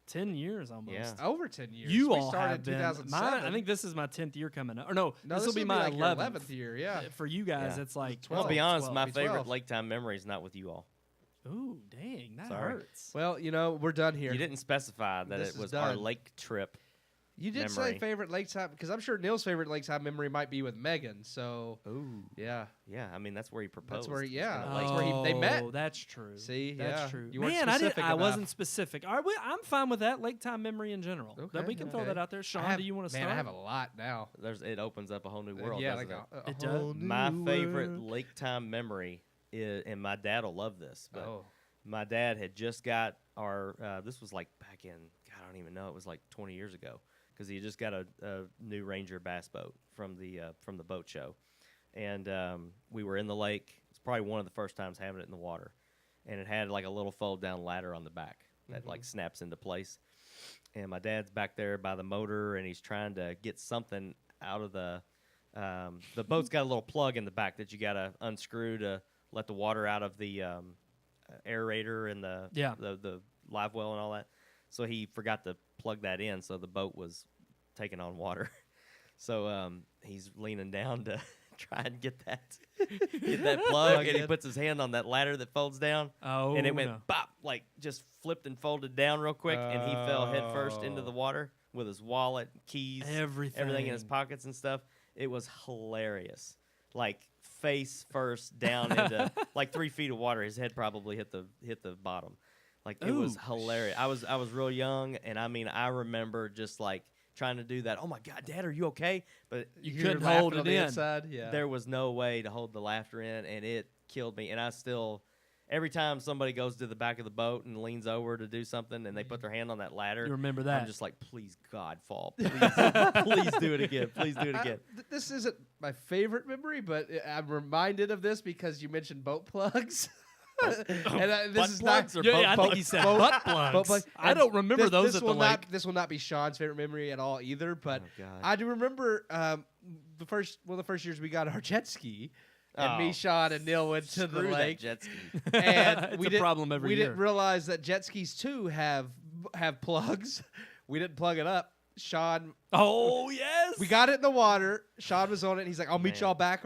[SPEAKER 3] 10 years almost.
[SPEAKER 4] Yeah.
[SPEAKER 5] over 10 years.
[SPEAKER 3] You
[SPEAKER 5] we
[SPEAKER 3] all
[SPEAKER 5] started
[SPEAKER 3] have
[SPEAKER 5] in
[SPEAKER 3] been.
[SPEAKER 5] 2007.
[SPEAKER 3] Mine, I think this is my 10th year coming up. Or no,
[SPEAKER 5] no,
[SPEAKER 3] this will be my
[SPEAKER 5] like your
[SPEAKER 3] 11th.
[SPEAKER 5] year. Yeah.
[SPEAKER 3] For you guys,
[SPEAKER 5] Yeah.
[SPEAKER 3] it's like
[SPEAKER 5] 12.
[SPEAKER 4] I'll be honest,
[SPEAKER 3] 12.
[SPEAKER 4] my
[SPEAKER 5] Be
[SPEAKER 4] favorite
[SPEAKER 5] 12.
[SPEAKER 4] lake time memory is not with you all.
[SPEAKER 3] Ooh, dang, that
[SPEAKER 4] Sorry.
[SPEAKER 3] hurts.
[SPEAKER 5] Well, we're done here.
[SPEAKER 4] You didn't specify that
[SPEAKER 5] This
[SPEAKER 4] it
[SPEAKER 5] is
[SPEAKER 4] was our
[SPEAKER 5] done.
[SPEAKER 4] lake trip.
[SPEAKER 5] You did say
[SPEAKER 4] memory.
[SPEAKER 5] favorite lake time because I'm sure Neil's favorite lake time memory might be with Megan. So
[SPEAKER 4] Ooh.
[SPEAKER 5] yeah,
[SPEAKER 4] Yeah, I mean that's where he proposed.
[SPEAKER 5] where he-
[SPEAKER 4] was
[SPEAKER 5] yeah.
[SPEAKER 4] in a lake.
[SPEAKER 5] That's where they met.
[SPEAKER 3] Oh, that's true.
[SPEAKER 5] See,
[SPEAKER 3] that's
[SPEAKER 5] yeah.
[SPEAKER 3] true.
[SPEAKER 5] You weren't
[SPEAKER 3] Man,
[SPEAKER 5] specific
[SPEAKER 3] I
[SPEAKER 5] enough.
[SPEAKER 3] wasn't specific. All right, I'm fine with that lake time memory in general.
[SPEAKER 5] Okay,
[SPEAKER 3] That we can throw
[SPEAKER 5] okay.
[SPEAKER 3] that out there. Sean, do you want to start?
[SPEAKER 5] Man, I have a lot now.
[SPEAKER 4] It opens up a whole new world.
[SPEAKER 5] yeah,
[SPEAKER 4] doesn't
[SPEAKER 5] like
[SPEAKER 4] it?
[SPEAKER 5] a
[SPEAKER 3] It does.
[SPEAKER 5] whole
[SPEAKER 4] My
[SPEAKER 5] new
[SPEAKER 4] favorite
[SPEAKER 5] world.
[SPEAKER 4] lake time memory is, and my dad will love this, but
[SPEAKER 5] Oh,
[SPEAKER 4] my dad had just got our. This was like back in. God, I don't even know. It was like 20 years ago because he just got a new Ranger bass boat from the boat show, and we were in the lake. It's probably one of the first times having it in the water, and it had like a little fold down ladder on the back that like snaps into place. And my dad's back there by the motor, and he's trying to get something out of the boat's got a little plug in the back that you got to unscrew to let the water out of the aerator and the live well and all that. So he forgot to plug that in, so the boat was taking on water. So he's leaning down to try and get that plug, and he puts his hand on that ladder that folds down,
[SPEAKER 3] Oh,
[SPEAKER 4] and it went
[SPEAKER 3] no.
[SPEAKER 4] bop, like just flipped and folded down real quick, and he fell head first into the water with his wallet, keys, everything in his pockets and stuff. It was hilarious. Like face first down into like 3 feet of water. His head probably hit the bottom. Like it was
[SPEAKER 3] Ooh.
[SPEAKER 4] hilarious. I was real young, and I mean I remember just like trying to do that. Oh my God, Dad, are you okay? But
[SPEAKER 3] You
[SPEAKER 5] You're
[SPEAKER 3] couldn't
[SPEAKER 5] laughing
[SPEAKER 3] hold
[SPEAKER 5] on
[SPEAKER 3] it
[SPEAKER 5] the
[SPEAKER 3] in.
[SPEAKER 5] inside. Yeah.
[SPEAKER 4] there was no way to hold the laughter in, and it killed me. And I still, every time somebody goes to the back of the boat and leans over to do something and they put their hand on that ladder,
[SPEAKER 3] You remember that?
[SPEAKER 4] I'm just like, please, God, fall. Please, please do it again. Please do it again.
[SPEAKER 5] This isn't my favorite memory, but I'm reminded of this because you mentioned boat plugs. And
[SPEAKER 4] Butt plugs or
[SPEAKER 3] Yeah, I
[SPEAKER 4] boat
[SPEAKER 3] think he said
[SPEAKER 5] boat-
[SPEAKER 3] butt plugs.
[SPEAKER 5] boat plug.
[SPEAKER 3] I don't remember
[SPEAKER 5] this,
[SPEAKER 3] those
[SPEAKER 5] this
[SPEAKER 3] at the
[SPEAKER 5] will
[SPEAKER 3] lake.
[SPEAKER 5] not, This will not be Sean's favorite memory at all either, but
[SPEAKER 4] Oh, God.
[SPEAKER 5] I do remember one of the first years we got our jet ski, and me,
[SPEAKER 4] Oh,
[SPEAKER 5] Sean, and Neil went to the
[SPEAKER 4] Screw that
[SPEAKER 5] lake.
[SPEAKER 4] jet ski.
[SPEAKER 5] And
[SPEAKER 3] It's
[SPEAKER 5] we
[SPEAKER 3] a
[SPEAKER 5] didn't-
[SPEAKER 3] problem every
[SPEAKER 5] we
[SPEAKER 3] year.
[SPEAKER 5] didn't realize that jet skis too have plugs. We didn't plug it up. Sean,
[SPEAKER 3] Oh yes.
[SPEAKER 5] we got it in the water. Sean was on it. And he's like, "I'll meet
[SPEAKER 4] Man.
[SPEAKER 5] y'all back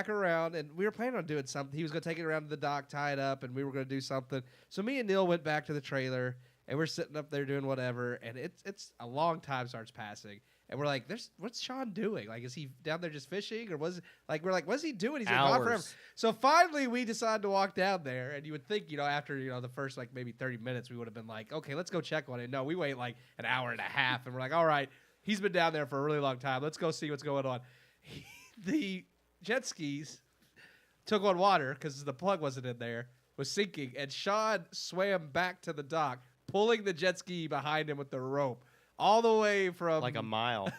[SPEAKER 5] around." And we were planning on doing something. He was going to take it around to the dock, tie it up, and we were going to do something. So me and Neil went back to the trailer, and we're sitting up there doing whatever. And it's a long time starts passing, and we're like, what's Sean doing? Like, is he down there just fishing, or what's he doing? He's been gone forever.
[SPEAKER 4] Hours.
[SPEAKER 5] So finally, we decided to walk down there, and you would think, after the first like maybe 30 minutes, we would have been like, okay, let's go check on it. No, we wait like an hour and a half, and we're like, all right. He's been down there for a really long time. Let's go see what's going on. The jet skis took on water because the plug wasn't in there, was sinking, and Sean swam back to the dock, pulling the jet ski behind him with the rope all the way from
[SPEAKER 4] Like a mile.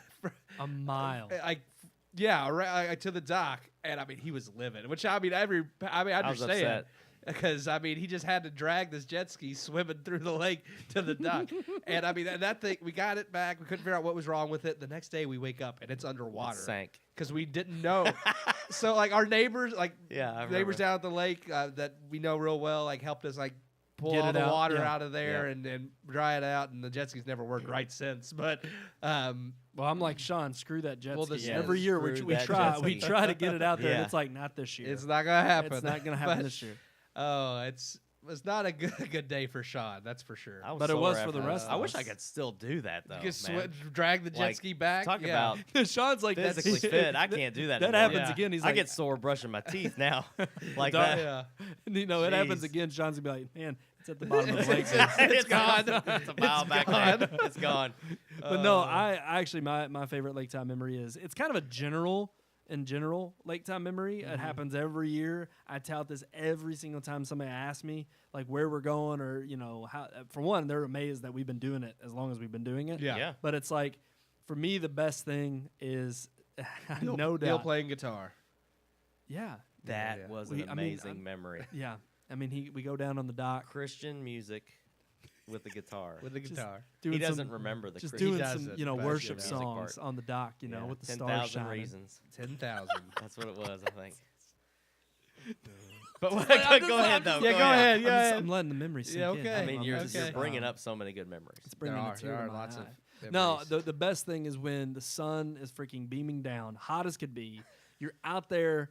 [SPEAKER 3] a mile.
[SPEAKER 5] to the dock. And I mean, he was livid, which I
[SPEAKER 4] was
[SPEAKER 5] understand.
[SPEAKER 4] upset.
[SPEAKER 5] Because he just had to drag this jet ski swimming through the lake to the dock, and that thing, we got it back. We couldn't figure out what was wrong with it. The next day we wake up and it's underwater.
[SPEAKER 4] It sank.
[SPEAKER 5] Because we didn't know. So like our neighbors,
[SPEAKER 4] Yeah, I
[SPEAKER 5] neighbors
[SPEAKER 4] remember.
[SPEAKER 5] down at the lake that we know real well, like helped us like pull
[SPEAKER 3] Get
[SPEAKER 5] all
[SPEAKER 3] it
[SPEAKER 5] the
[SPEAKER 3] out,
[SPEAKER 5] water
[SPEAKER 3] yeah.
[SPEAKER 5] out of there
[SPEAKER 4] Yeah.
[SPEAKER 5] and dry it out. And the jet skis never worked right since. But
[SPEAKER 3] Well, I'm like Sean. Screw that jet
[SPEAKER 5] Well,
[SPEAKER 3] ski.
[SPEAKER 5] this-
[SPEAKER 3] Every year we
[SPEAKER 4] screw that
[SPEAKER 3] try
[SPEAKER 4] jet
[SPEAKER 3] we
[SPEAKER 4] ski.
[SPEAKER 3] try to get it out there, and
[SPEAKER 4] Yeah.
[SPEAKER 3] it's like not this year.
[SPEAKER 5] it's not gonna happen.
[SPEAKER 3] It's not gonna happen
[SPEAKER 5] But,
[SPEAKER 3] this year.
[SPEAKER 5] Oh, it's not a good day for Sean. That's for sure.
[SPEAKER 4] I
[SPEAKER 3] But it
[SPEAKER 4] sore
[SPEAKER 3] was for
[SPEAKER 4] after
[SPEAKER 3] the
[SPEAKER 4] that.
[SPEAKER 3] rest
[SPEAKER 4] I
[SPEAKER 3] of
[SPEAKER 4] wish I
[SPEAKER 3] us.
[SPEAKER 4] could still do that, though,
[SPEAKER 5] You can
[SPEAKER 4] man.
[SPEAKER 5] drag the jet
[SPEAKER 4] Like,
[SPEAKER 5] ski back.
[SPEAKER 4] Talk
[SPEAKER 5] yeah.
[SPEAKER 4] about
[SPEAKER 3] Sean's like that's
[SPEAKER 4] physically fit. I can't do that
[SPEAKER 3] That
[SPEAKER 4] anymore.
[SPEAKER 3] happens
[SPEAKER 5] Yeah.
[SPEAKER 3] again. He's
[SPEAKER 4] I
[SPEAKER 3] like,
[SPEAKER 4] get sore brushing my teeth now. Like
[SPEAKER 3] Don't-
[SPEAKER 4] that.
[SPEAKER 5] Yeah.
[SPEAKER 3] it happens
[SPEAKER 4] Jeez.
[SPEAKER 3] again. Sean's gonna be like, man, it's at the bottom of the lake.
[SPEAKER 4] It's gone. It's a mile back there. It's gone.
[SPEAKER 3] But no, I actually my favorite lake time memory is it's kind of a general lake time memory. It happens every year. I tout this every single time somebody asks me like where we're going or how. For one, they're amazed that we've been doing it as long as we've been doing it.
[SPEAKER 5] Yeah.
[SPEAKER 4] Yeah.
[SPEAKER 3] But it's like for me the best thing is no
[SPEAKER 5] Neil
[SPEAKER 3] doubt.
[SPEAKER 5] playing guitar.
[SPEAKER 3] Yeah,
[SPEAKER 4] That
[SPEAKER 5] Yeah.
[SPEAKER 4] was
[SPEAKER 3] We-
[SPEAKER 4] an
[SPEAKER 3] I mean,
[SPEAKER 4] amazing memory.
[SPEAKER 3] yeah. I mean we go down on the dock
[SPEAKER 4] Christian music with the guitar.
[SPEAKER 5] With the
[SPEAKER 3] Just
[SPEAKER 5] guitar.
[SPEAKER 3] doing
[SPEAKER 4] He doesn't
[SPEAKER 3] some,
[SPEAKER 4] remember the
[SPEAKER 3] just
[SPEAKER 4] Christian
[SPEAKER 3] doing
[SPEAKER 5] He
[SPEAKER 3] some
[SPEAKER 5] doesn't, but,
[SPEAKER 3] worship
[SPEAKER 5] music
[SPEAKER 3] songs
[SPEAKER 4] part.
[SPEAKER 3] on the dock.
[SPEAKER 4] Yeah.
[SPEAKER 3] With the
[SPEAKER 4] 10,000
[SPEAKER 3] stars shining.
[SPEAKER 4] reasons.
[SPEAKER 5] 10,000.
[SPEAKER 4] That's what it was, I think.
[SPEAKER 5] But
[SPEAKER 3] I'm
[SPEAKER 4] go
[SPEAKER 3] just-
[SPEAKER 4] ahead,
[SPEAKER 3] I'm
[SPEAKER 4] though.
[SPEAKER 3] just-
[SPEAKER 5] Yeah, go ahead.
[SPEAKER 3] I'm,
[SPEAKER 5] Yeah,
[SPEAKER 3] just-
[SPEAKER 5] yeah.
[SPEAKER 3] I'm letting the memory sink
[SPEAKER 5] Yeah,
[SPEAKER 3] in.
[SPEAKER 5] okay.
[SPEAKER 4] I mean, you're,
[SPEAKER 3] just-
[SPEAKER 4] you're bringing up so many good memories.
[SPEAKER 3] It's bringing a tear
[SPEAKER 5] there
[SPEAKER 3] to
[SPEAKER 5] are
[SPEAKER 3] my
[SPEAKER 5] lots
[SPEAKER 3] eye.
[SPEAKER 5] of
[SPEAKER 3] No,
[SPEAKER 5] memories.
[SPEAKER 3] the best thing is when the sun is freaking beaming down, hot as could be. You're out there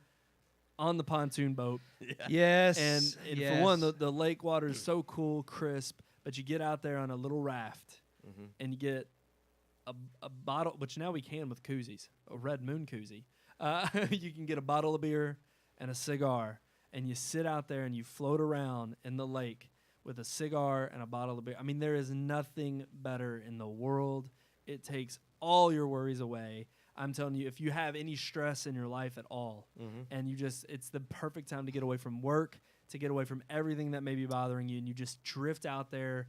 [SPEAKER 3] on the pontoon boat,
[SPEAKER 5] Yes.
[SPEAKER 3] and for one, the lake water is so cool, crisp. But you get out there on a little raft, and you get a bottle, which now we can with koozies, a Red Moon koozie. You can get a bottle of beer and a cigar, and you sit out there and you float around in the lake with a cigar and a bottle of beer. I mean, there is nothing better in the world. It takes all your worries away. I'm telling you, if you have any stress in your life at all, and it's the perfect time to get away from work, to get away from everything that may be bothering you, and you just drift out there,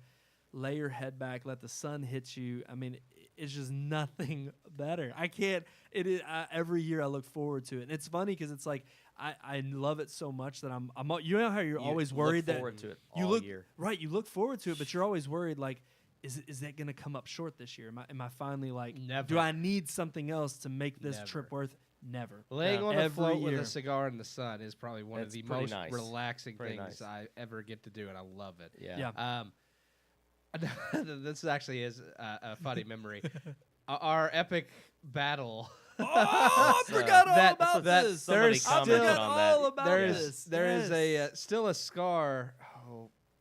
[SPEAKER 3] lay your head back, let the sun hit you. I mean, it's just nothing better. I can't. It is every year I look forward to it, and it's funny because it's like I love it so much that I'm. You know how you're always worried
[SPEAKER 4] look forward
[SPEAKER 3] that
[SPEAKER 4] to it
[SPEAKER 3] you
[SPEAKER 4] all
[SPEAKER 3] look
[SPEAKER 4] year.
[SPEAKER 3] right. You look forward to it, but you're always worried like. Is that going to come up short this year? Am I finally like,
[SPEAKER 5] Never.
[SPEAKER 3] do I need something else to make this
[SPEAKER 5] Never.
[SPEAKER 3] trip worth? Never.
[SPEAKER 5] Laying on a
[SPEAKER 3] Every
[SPEAKER 5] float with
[SPEAKER 3] year.
[SPEAKER 5] a cigar in the sun is probably one of
[SPEAKER 4] It's
[SPEAKER 5] the
[SPEAKER 4] pretty
[SPEAKER 5] most
[SPEAKER 4] nice.
[SPEAKER 5] relaxing
[SPEAKER 4] Pretty
[SPEAKER 5] things
[SPEAKER 4] nice.
[SPEAKER 5] I ever get to do, and I love it.
[SPEAKER 3] Yeah.
[SPEAKER 5] This actually is a funny memory. Our epic battle.
[SPEAKER 3] Oh, I forgot all
[SPEAKER 5] That-
[SPEAKER 3] about
[SPEAKER 5] that-
[SPEAKER 3] this.
[SPEAKER 4] Somebody
[SPEAKER 5] There's
[SPEAKER 3] I
[SPEAKER 4] commented
[SPEAKER 3] forgot
[SPEAKER 4] on that.
[SPEAKER 3] all about
[SPEAKER 5] There
[SPEAKER 3] this.
[SPEAKER 5] is a still a scar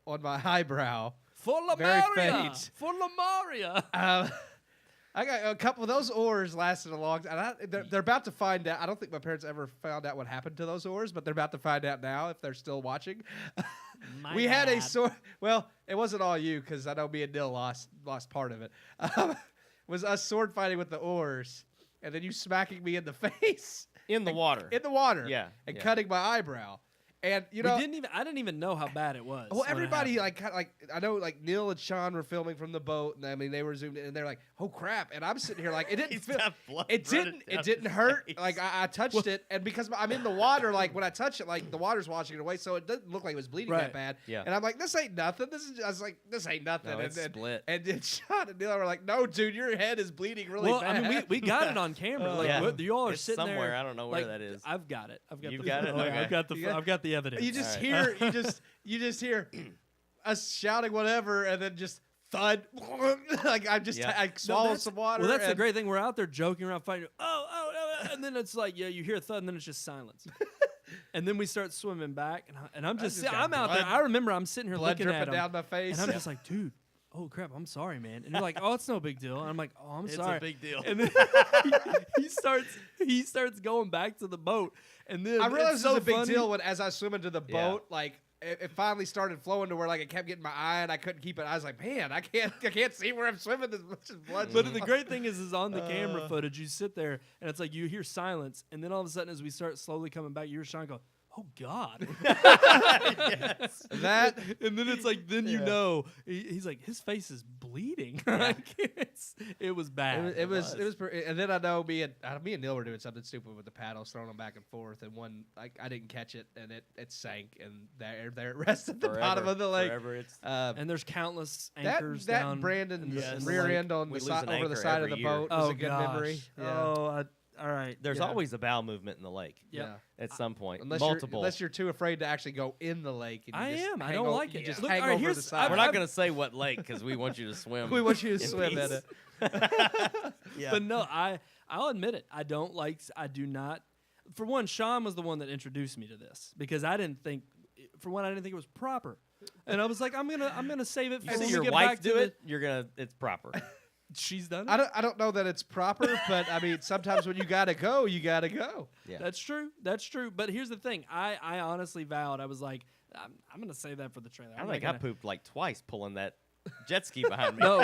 [SPEAKER 5] on my eyebrow.
[SPEAKER 3] For
[SPEAKER 5] very
[SPEAKER 3] Lamaria.
[SPEAKER 5] faint.
[SPEAKER 3] For Lamaria.
[SPEAKER 5] I got a couple of those oars lasted a long time. They're about to find out. I don't think my parents ever found out what happened to those oars, but they're about to find out now if they're still watching.
[SPEAKER 3] My
[SPEAKER 5] We had a
[SPEAKER 3] bad.
[SPEAKER 5] sword. Well, it wasn't all you because I know me and Dill lost part of it. Was us sword fighting with the oars, and then you smacking me in the face
[SPEAKER 4] In the water.
[SPEAKER 5] in the water,
[SPEAKER 4] Yeah,
[SPEAKER 5] and
[SPEAKER 4] yeah.
[SPEAKER 5] cutting my eyebrow. And you
[SPEAKER 3] We
[SPEAKER 5] know,
[SPEAKER 3] I didn't even know how bad it was.
[SPEAKER 5] well,
[SPEAKER 3] when it
[SPEAKER 5] everybody
[SPEAKER 3] happened.
[SPEAKER 5] like kind of like I know like Neil and Sean were filming from the boat, and I mean they were zoomed in, and they're like, "Oh crap!" And I'm sitting here like it didn't
[SPEAKER 4] He's
[SPEAKER 5] feel,
[SPEAKER 4] got blood
[SPEAKER 5] it
[SPEAKER 4] running
[SPEAKER 5] didn't
[SPEAKER 4] down his
[SPEAKER 5] hurt.
[SPEAKER 4] face.
[SPEAKER 5] Like I touched it, and because I'm in the water, like when I touch it, like the water's washing it away, so it doesn't look like it was bleeding that
[SPEAKER 3] Right.
[SPEAKER 5] bad.
[SPEAKER 4] Yeah.
[SPEAKER 5] And I'm like, "This ain't nothing." I was like, "This ain't nothing."
[SPEAKER 4] No,
[SPEAKER 5] and
[SPEAKER 4] it's
[SPEAKER 5] then
[SPEAKER 4] split.
[SPEAKER 5] And then Sean and Neil were like, "No, dude, your head is bleeding really
[SPEAKER 3] well,
[SPEAKER 5] bad."
[SPEAKER 3] I mean, we got it on camera. Like,
[SPEAKER 4] Yeah.
[SPEAKER 3] you all are
[SPEAKER 4] It's
[SPEAKER 3] sitting
[SPEAKER 4] somewhere.
[SPEAKER 3] there.
[SPEAKER 4] I don't know where
[SPEAKER 3] like,
[SPEAKER 4] that is.
[SPEAKER 3] I've got it. I've got.
[SPEAKER 4] You've
[SPEAKER 3] the,
[SPEAKER 4] got it?
[SPEAKER 3] oh, yeah,
[SPEAKER 4] Okay.
[SPEAKER 3] I've got the.
[SPEAKER 5] You got-
[SPEAKER 3] I've got the evidence.
[SPEAKER 5] You just
[SPEAKER 4] All
[SPEAKER 5] hear you just hear us shouting whatever, and then just thud. Like I just
[SPEAKER 4] Yeah.
[SPEAKER 5] I
[SPEAKER 3] No,
[SPEAKER 5] swallowed
[SPEAKER 3] that's-
[SPEAKER 5] some water.
[SPEAKER 3] Well, that's the
[SPEAKER 5] and-
[SPEAKER 3] great thing. We're out there joking around, fighting. And then it's like, yeah, you hear a thud, and then it's just silence. And then we start swimming back, and I'm just,
[SPEAKER 5] just got
[SPEAKER 3] I'm out there.
[SPEAKER 5] blood-
[SPEAKER 3] I remember I'm sitting here
[SPEAKER 5] blood
[SPEAKER 3] looking at
[SPEAKER 5] dripping
[SPEAKER 3] him,
[SPEAKER 5] down my face.
[SPEAKER 3] and I'm just like, dude, oh crap, I'm sorry, man. And you're like, oh, it's no big deal. And I'm like, oh, I'm
[SPEAKER 4] It's
[SPEAKER 3] sorry.
[SPEAKER 4] a big deal.
[SPEAKER 3] And then he starts going back to the boat, and then
[SPEAKER 5] I realized
[SPEAKER 3] it's
[SPEAKER 5] it was
[SPEAKER 3] so
[SPEAKER 5] a big
[SPEAKER 3] funny.
[SPEAKER 5] deal when as I swim into the
[SPEAKER 4] Yeah.
[SPEAKER 5] boat, like it finally started flowing to where like it kept getting my eye and I couldn't keep it. I was like, man, I can't see where I'm swimming. This much blood.
[SPEAKER 3] But the great thing is on the camera footage, you sit there and it's like you hear silence, and then all of a sudden, as we start slowly coming back, you hear Sean go, "Oh God!"
[SPEAKER 5] that
[SPEAKER 3] and then it's like, then you
[SPEAKER 5] Yeah.
[SPEAKER 3] know, he's like, his face is bleeding. Like, it was bad.
[SPEAKER 5] it was and then I know me and Neil were doing something stupid with the paddles, throwing them back and forth, and one like I didn't catch it and it sank, and there it rested at the bottom of the lake.
[SPEAKER 4] Forever. It's
[SPEAKER 3] And there's countless anchors
[SPEAKER 5] that
[SPEAKER 3] down.
[SPEAKER 5] Brandon's
[SPEAKER 3] in the
[SPEAKER 5] rear
[SPEAKER 3] lake.
[SPEAKER 5] end on
[SPEAKER 4] We
[SPEAKER 5] the
[SPEAKER 4] lose
[SPEAKER 5] side
[SPEAKER 4] an
[SPEAKER 5] over the
[SPEAKER 4] anchor
[SPEAKER 5] side of
[SPEAKER 4] every
[SPEAKER 5] the
[SPEAKER 4] year.
[SPEAKER 5] boat was
[SPEAKER 3] Oh
[SPEAKER 5] a good
[SPEAKER 3] gosh.
[SPEAKER 5] memory. Yeah.
[SPEAKER 3] Oh, all right.
[SPEAKER 4] there's
[SPEAKER 3] Yeah.
[SPEAKER 4] always a bow movement in the lake.
[SPEAKER 3] Yep.
[SPEAKER 5] Yeah.
[SPEAKER 4] At some point,
[SPEAKER 5] Unless
[SPEAKER 4] multiple.
[SPEAKER 5] you're too afraid to actually go in the lake. And you
[SPEAKER 3] I
[SPEAKER 5] just
[SPEAKER 3] am. I
[SPEAKER 5] hang
[SPEAKER 3] don't
[SPEAKER 5] o-
[SPEAKER 3] like
[SPEAKER 5] you
[SPEAKER 3] it.
[SPEAKER 5] Just
[SPEAKER 3] Look,
[SPEAKER 5] hang
[SPEAKER 3] all right,
[SPEAKER 5] over
[SPEAKER 3] here's-
[SPEAKER 5] the side.
[SPEAKER 4] We're not going to say what lake because we want you to swim.
[SPEAKER 5] We want you to
[SPEAKER 4] in
[SPEAKER 5] swim in
[SPEAKER 4] peace.
[SPEAKER 5] it.
[SPEAKER 4] Yeah.
[SPEAKER 3] But no, I'll admit it. I do not. For one, Sean was the one that introduced me to this because I didn't think it was proper, and I was like, I'm gonna save it for
[SPEAKER 4] You
[SPEAKER 3] when
[SPEAKER 4] see
[SPEAKER 3] we
[SPEAKER 4] your
[SPEAKER 3] get
[SPEAKER 4] wife
[SPEAKER 3] back
[SPEAKER 4] do
[SPEAKER 3] to
[SPEAKER 4] it, it's proper.
[SPEAKER 3] She's done it.
[SPEAKER 5] I don't know that it's proper, but I mean sometimes when you gotta go, you gotta go.
[SPEAKER 4] Yeah.
[SPEAKER 3] That's true. That's true. But here's the thing. I honestly vowed. I was like, I'm gonna save that for the trailer.
[SPEAKER 4] I
[SPEAKER 3] I'm
[SPEAKER 4] think
[SPEAKER 3] not
[SPEAKER 4] I
[SPEAKER 3] gonna-
[SPEAKER 4] pooped like twice pulling that jet ski behind me.
[SPEAKER 3] No.